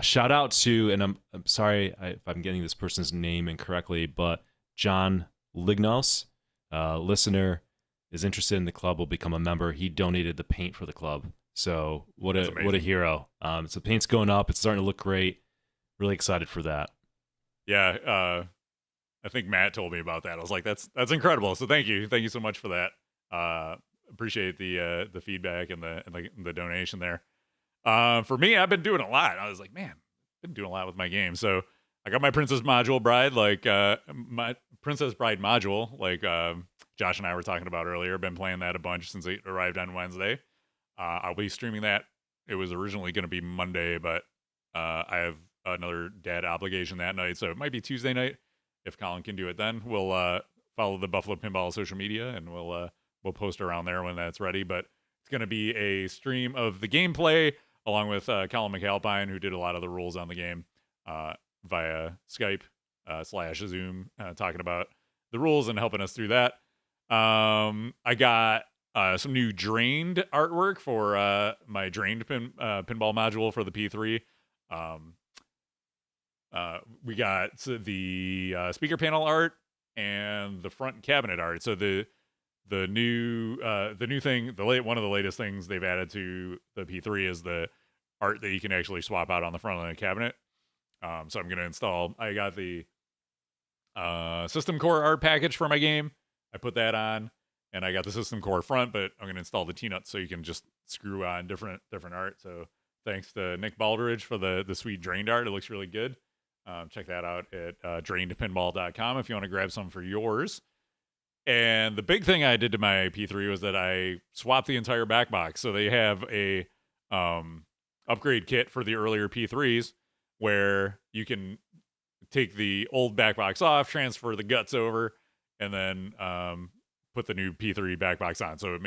Shout out to, and I'm sorry if I'm getting this person's name incorrectly, but John Lignos, listener, is interested in the club, will become a member. He donated the paint for the club. So what a hero. So paint's going up. It's starting to look great. Really excited for that. Yeah. I think Matt told me about that. I was like, that's incredible. So thank you so much for that. Appreciate the feedback and the donation there. For me, I've been doing a lot. I was like, man, I've been doing a lot with my game. So I got my Princess Module Bride, my Princess Bride module, like Josh and I were talking about earlier. Been playing that a bunch since it arrived on Wednesday. I'll be streaming that. It was originally going to be Monday, but I have another dad obligation that night, so it might be Tuesday night. If Colin can do it then, we'll follow the Buffalo Pinball social media, and we'll post around there when that's ready. But it's going to be a stream of the gameplay, along with Colin McAlpine, who did a lot of the rules on the game via Skype / Zoom, talking about the rules and helping us through that. I got some new drained artwork for my drained pinball module for the P3. We got the speaker panel art and the front cabinet art. So the new thing, one of the latest things they've added to the P3 is the art that you can actually swap out on the front of the cabinet. So I'm going to install. I got the System Core art package for my game. I put that on, and I got the System Core front, but I'm going to install the T-nuts so you can just screw on different art. So thanks to Nick Baldridge for the sweet drained art. It looks really good. Check that out at drainedpinball.com if you want to grab some for yours. And the big thing I did to my P3 was that I swapped the entire back box. So they have a upgrade kit for the earlier P3s where you can take the old back box off, transfer the guts over, and then put the new P3 back box on. So it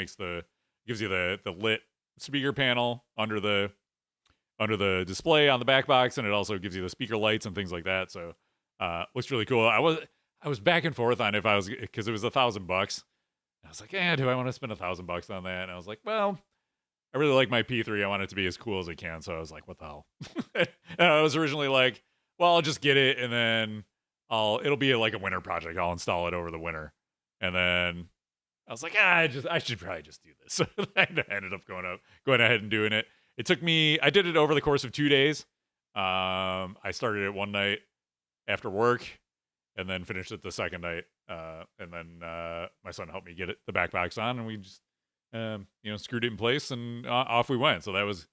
gives you the lit speaker panel under the display on the back box, and it also gives you the speaker lights and things like that. So looks really cool. I was back and forth on because it was $1,000. I was like, do I want to spend $1,000 on that? And I was like, well, I really like my P3. I want it to be as cool as it can. So I was like, what the hell? And I was originally like, well, I'll just get it, and then it'll be like a winter project. I'll install it over the winter. And then I was like, I should probably just do this. So I ended up going ahead and doing it. It took me, I did it over the course of 2 days. I started it one night after work and then finished it the second night. And then my son helped me get the back box on, and we just, screwed it in place, and off we went. So that was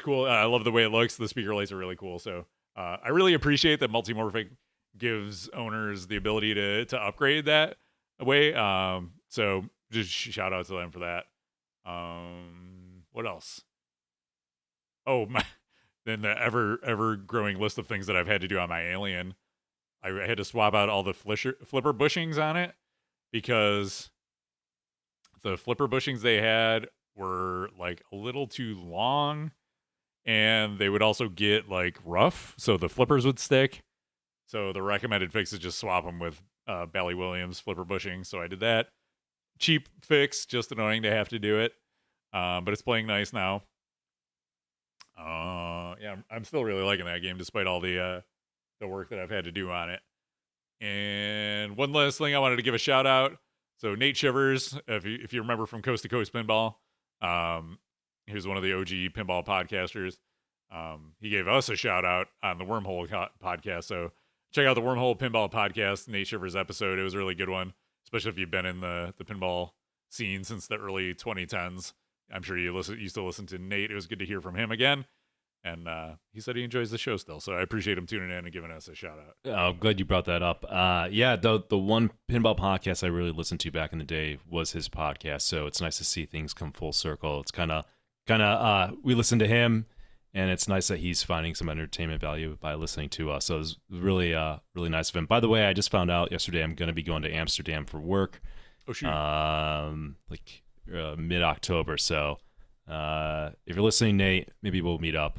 cool. I love the way it looks. The speaker lights are really cool. So I really appreciate that Multimorphic gives owners the ability to upgrade that away. So just shout out to them for that. What else? Oh, then the ever growing list of things that I've had to do on my Alien. I had to swap out all the flipper bushings on it because the flipper bushings they had were like a little too long, and they would also get like rough, so the flippers would stick. So the recommended fix is just swap them with Bally Williams flipper bushings. So I did that. Cheap fix, just annoying to have to do it, but it's playing nice now. Yeah, I'm still really liking that game despite all the work that I've had to do on it. And one last thing I wanted to give a shout out. So Nate Shivers, if you remember from Coast to Coast Pinball, he was one of the OG pinball podcasters. He gave us a shout out on the Wormhole podcast. So check out the Wormhole Pinball podcast, Nate Shivers episode. It was a really good one, especially if you've been in the pinball scene since the early 2010s. I'm sure you used to listen to Nate. It was good to hear from him again. And he said he enjoys the show still. So I appreciate him tuning in and giving us a shout out. Oh, I'm glad you brought that up. Yeah, the one pinball podcast I really listened to back in the day was his podcast. So it's nice to see things come full circle. It's kind of we listen to him, and it's nice that he's finding some entertainment value by listening to us. So it was really nice of him. By the way, I just found out yesterday I'm going to be going to Amsterdam for work. Oh, shoot. Mid-October. So if you're listening, Nate, maybe we'll meet up.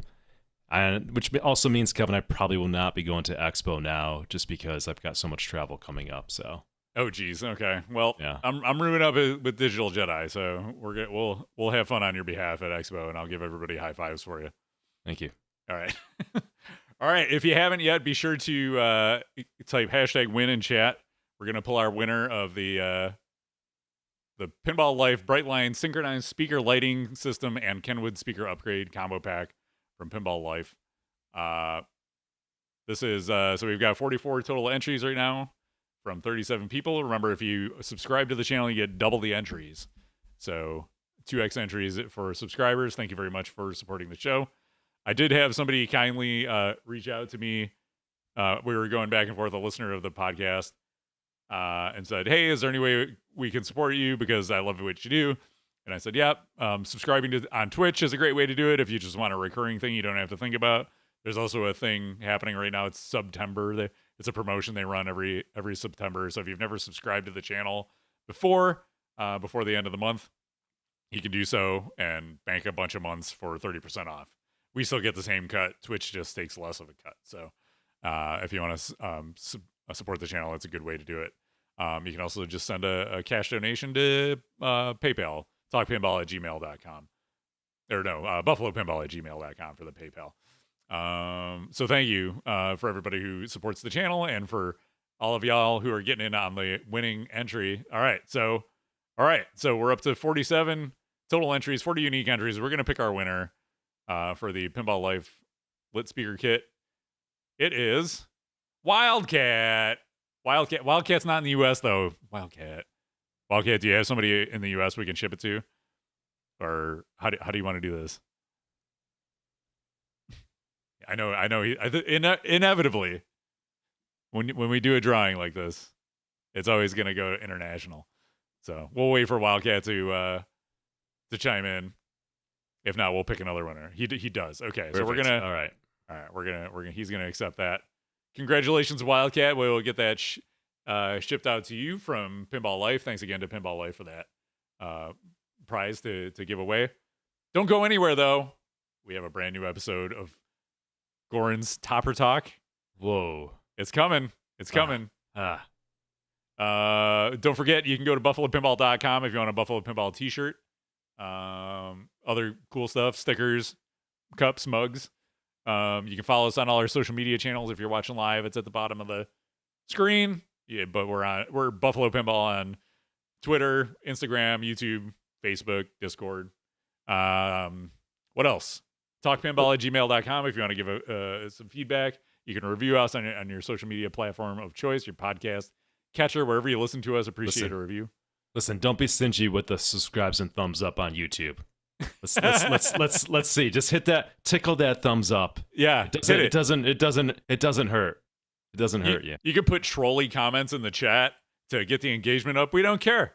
Which also means, Kevin, I probably will not be going to Expo now just because I've got so much travel coming up. So. Oh, geez. Okay. Well, yeah. I'm rooming up with Digital Jedi, so we'll have fun on your behalf at Expo, and I'll give everybody high fives for you. Thank you. All right. All right. If you haven't yet, be sure to type #win in chat. We're gonna pull our winner of the Pinball Life Brightline synchronized speaker lighting system and Kenwood speaker upgrade combo pack from Pinball Life. This is so we've got 44 total entries right now from 37 people. Remember, if you subscribe to the channel, you get double the entries. So 2x entries for subscribers. Thank you very much for supporting the show. I did have somebody kindly reach out to me. We were going back and forth, a listener of the podcast, and said, hey, is there any way we can support you? Because I love what you do. And I said, yeah, subscribing on Twitch is a great way to do it. If you just want a recurring thing you don't have to think about. There's also a thing happening right now. It's September. It's a promotion they run every September. So if you've never subscribed to the channel before the end of the month, you can do so and bank a bunch of months for 30% off. We still get the same cut. Twitch just takes less of a cut. So if you want to support the channel, it's a good way to do it. You can also just send a cash donation to PayPal, talkpinball@gmail.com. Or no, buffalopinball@gmail.com for the PayPal. So thank you for everybody who supports the channel and for all of y'all who are getting in on the winning entry. All right, so we're up to 47 total entries, 40 unique entries. We're going to pick our winner for the Pinball Life lit speaker kit. It is Wildcat. Wildcat's not in the U.S. though. Wildcat, do you have somebody in the U.S. we can ship it to? Or how do you want to do this? I know. Inevitably, when we do a drawing like this, it's always going to go international. So we'll wait for Wildcat to chime in. If not, we'll pick another winner. He does. Okay, Perfect. So we're gonna. All right. We're gonna. He's gonna accept that. Congratulations, Wildcat. We will get that shipped out to you from Pinball Life. Thanks again to Pinball Life for that prize to give away. Don't go anywhere though. We have a brand new episode of Goran's Topper Talk. Whoa. It's coming. Don't forget, you can go to buffalopinball.com if you want a Buffalo Pinball t-shirt. Other cool stuff, stickers, cups, mugs. You can follow us on all our social media channels. If you're watching live, it's at the bottom of the screen. Yeah, but we're Buffalo Pinball on Twitter, Instagram, YouTube, Facebook, Discord. What else? Talkpinball@gmail.com if you want to give some feedback. You can review us on your social media platform of choice, your podcast catcher, wherever you listen to us. Appreciate a review. Listen, don't be stingy with the subscribes and thumbs up on YouTube. Let's see. Just tickle that thumbs up. Yeah, it doesn't hurt. It doesn't hurt you. You can put trolley comments in the chat to get the engagement up, we don't care.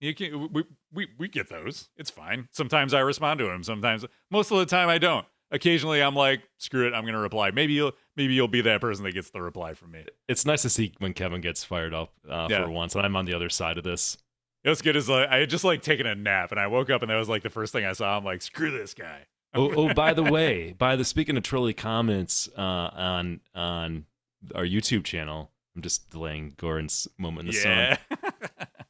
You can we get those. It's fine. Sometimes I respond to them. Sometimes, most of the time, I don't. Occasionally, I'm like, screw it, I'm gonna reply. Maybe you'll be that person that gets the reply from me. It's nice to see when Kevin gets fired up for once, and I'm on the other side of this. It was good as like I had just like taken a nap, and I woke up, and that was like the first thing I saw. I'm like, screw this guy. By the way, speaking of trolley comments on our YouTube channel, I'm just delaying Goran's moment in the sun.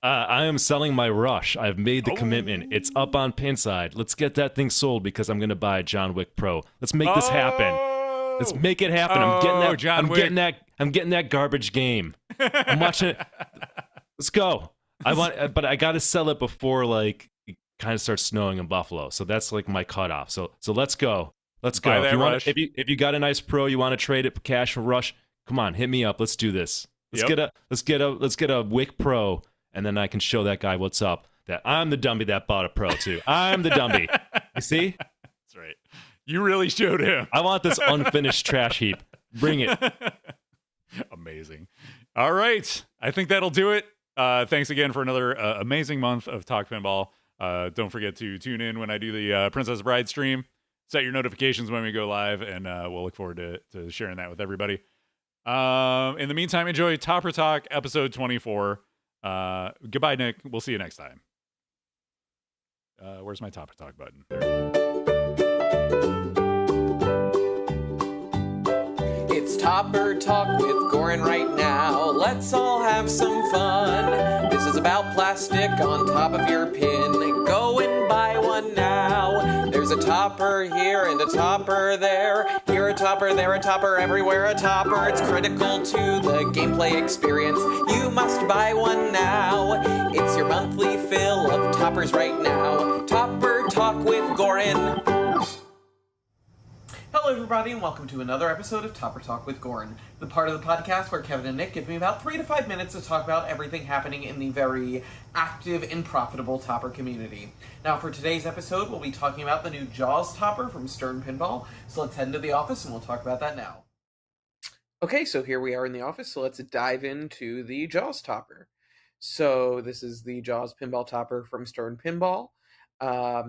I am selling my Rush. I've made the commitment. It's up on Pinside. Let's get that thing sold because I'm going to buy a John Wick Pro. Let's make this happen. Let's make it happen. I'm getting that. I'm getting that garbage game. I'm watching it. Let's go. But I got to sell it before like it kind of starts snowing in Buffalo. So that's like my cutoff. So let's go. Let's go. If you got a nice Pro, you want to trade it for cash for Rush, come on, hit me up. Let's do this. Let's get a Wick Pro. And then I can show that guy what's up. That I'm the dummy that bought a Pro too. I'm the dummy. You see? That's right. You really showed him. I want this unfinished trash heap. Bring it. Amazing. All right. I think that'll do it. Thanks again for another amazing month of Talk Pinball. Don't forget to tune in when I do the Princess Bride stream. Set your notifications when we go live, and we'll look forward to sharing that with everybody. In the meantime, enjoy Topper Talk episode 24. Goodbye, Nick. We'll see you next time. Where's my Topper Talk button? There. It's Topper Talk with Goran right now. Let's all have some fun. This is about plastic on top of your pin. Go and buy one now. There's a topper here and a topper there. Here a topper, there a topper, everywhere a topper. It's critical to the gameplay experience. You must buy one now. It's your monthly fill of toppers right now. Topper Talk with Goran. Hello everybody and welcome to another episode of Topper Talk with Goran, the part of the podcast where Kevin and Nick give me about 3 to 5 minutes to talk about everything happening in the very active and profitable Topper community. Now for today's episode, we'll be talking about the new Jaws Topper from Stern Pinball, so let's head into the office and we'll talk about that now. Okay, so here we are in the office, so let's dive into the Jaws Topper. So this is the Jaws Pinball Topper from Stern Pinball. I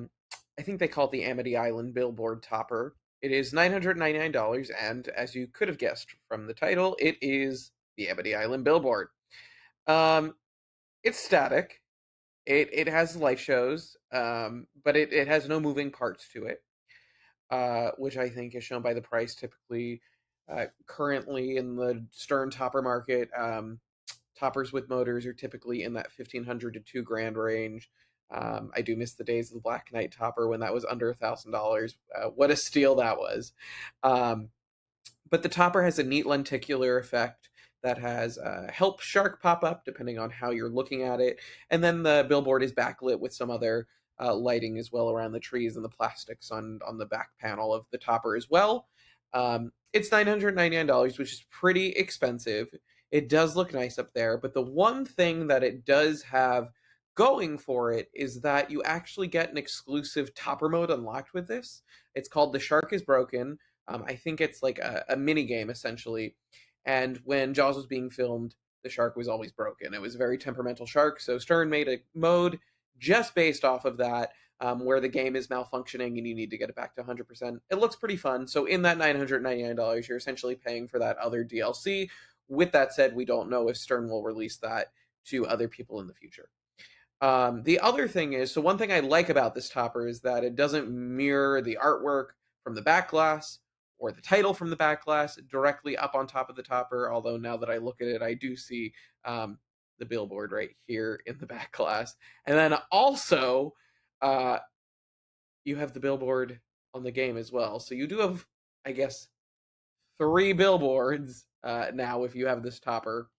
think they call it the Amity Island Billboard Topper. It is $999, and as you could have guessed from the title, it is the Amity Island Billboard. It's static. It has light shows, but it has no moving parts to it, which I think is shown by the price. Typically, currently in the Stern topper market, toppers with motors are typically in that $1,500 to $2,000 range. I do miss the days of the Black Knight topper when that was under $1,000. What a steal that was. But the topper has a neat lenticular effect that has help shark pop up depending on how you're looking at it. And then the billboard is backlit with some other lighting as well around the trees and the plastics on the back panel of the topper as well. It's $999, which is pretty expensive. It does look nice up there, but the one thing that it does have going for it is that you actually get an exclusive topper mode unlocked with this. It's called The Shark is Broken. I think it's like a mini game essentially. And when Jaws was being filmed, the shark was always broken. It was a very temperamental shark. So Stern made a mode just based off of that, where the game is malfunctioning and you need to get it back to 100%. It looks pretty fun. So in that $999, you're essentially paying for that other DLC. With that said, we don't know if Stern will release that to other people in the future. The other thing is, so one thing I like about this topper is that it doesn't mirror the artwork from the back glass or the title from the back glass directly up on top of the topper. Although now that I look at it, I do see the billboard right here in the back glass. And then also, you have the billboard on the game as well. So you do have, I guess, 3 billboards now if you have this topper,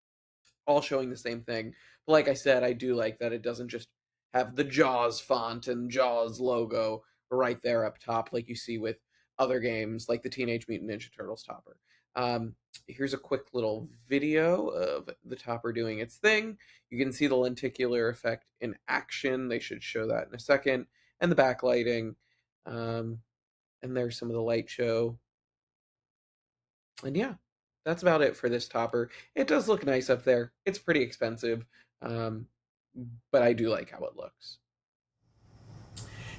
all showing the same thing. But like I said, I do like that it doesn't just have the Jaws font and Jaws logo right there up top like you see with other games like the Teenage Mutant Ninja Turtles topper. Here's a quick little video of the topper doing its thing. You can see the lenticular effect in action. They should show that in a second. And the backlighting. And there's some of the light show. And yeah, that's about it for this topper. It does look nice up there. It's pretty expensive. but I do like how it looks.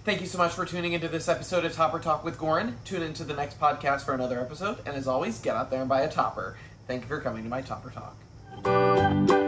Thank you so much for tuning into this episode of Topper Talk with Goran. Tune into the next podcast for another episode, and as always, get out there and buy a topper. Thank you for coming to my Topper Talk.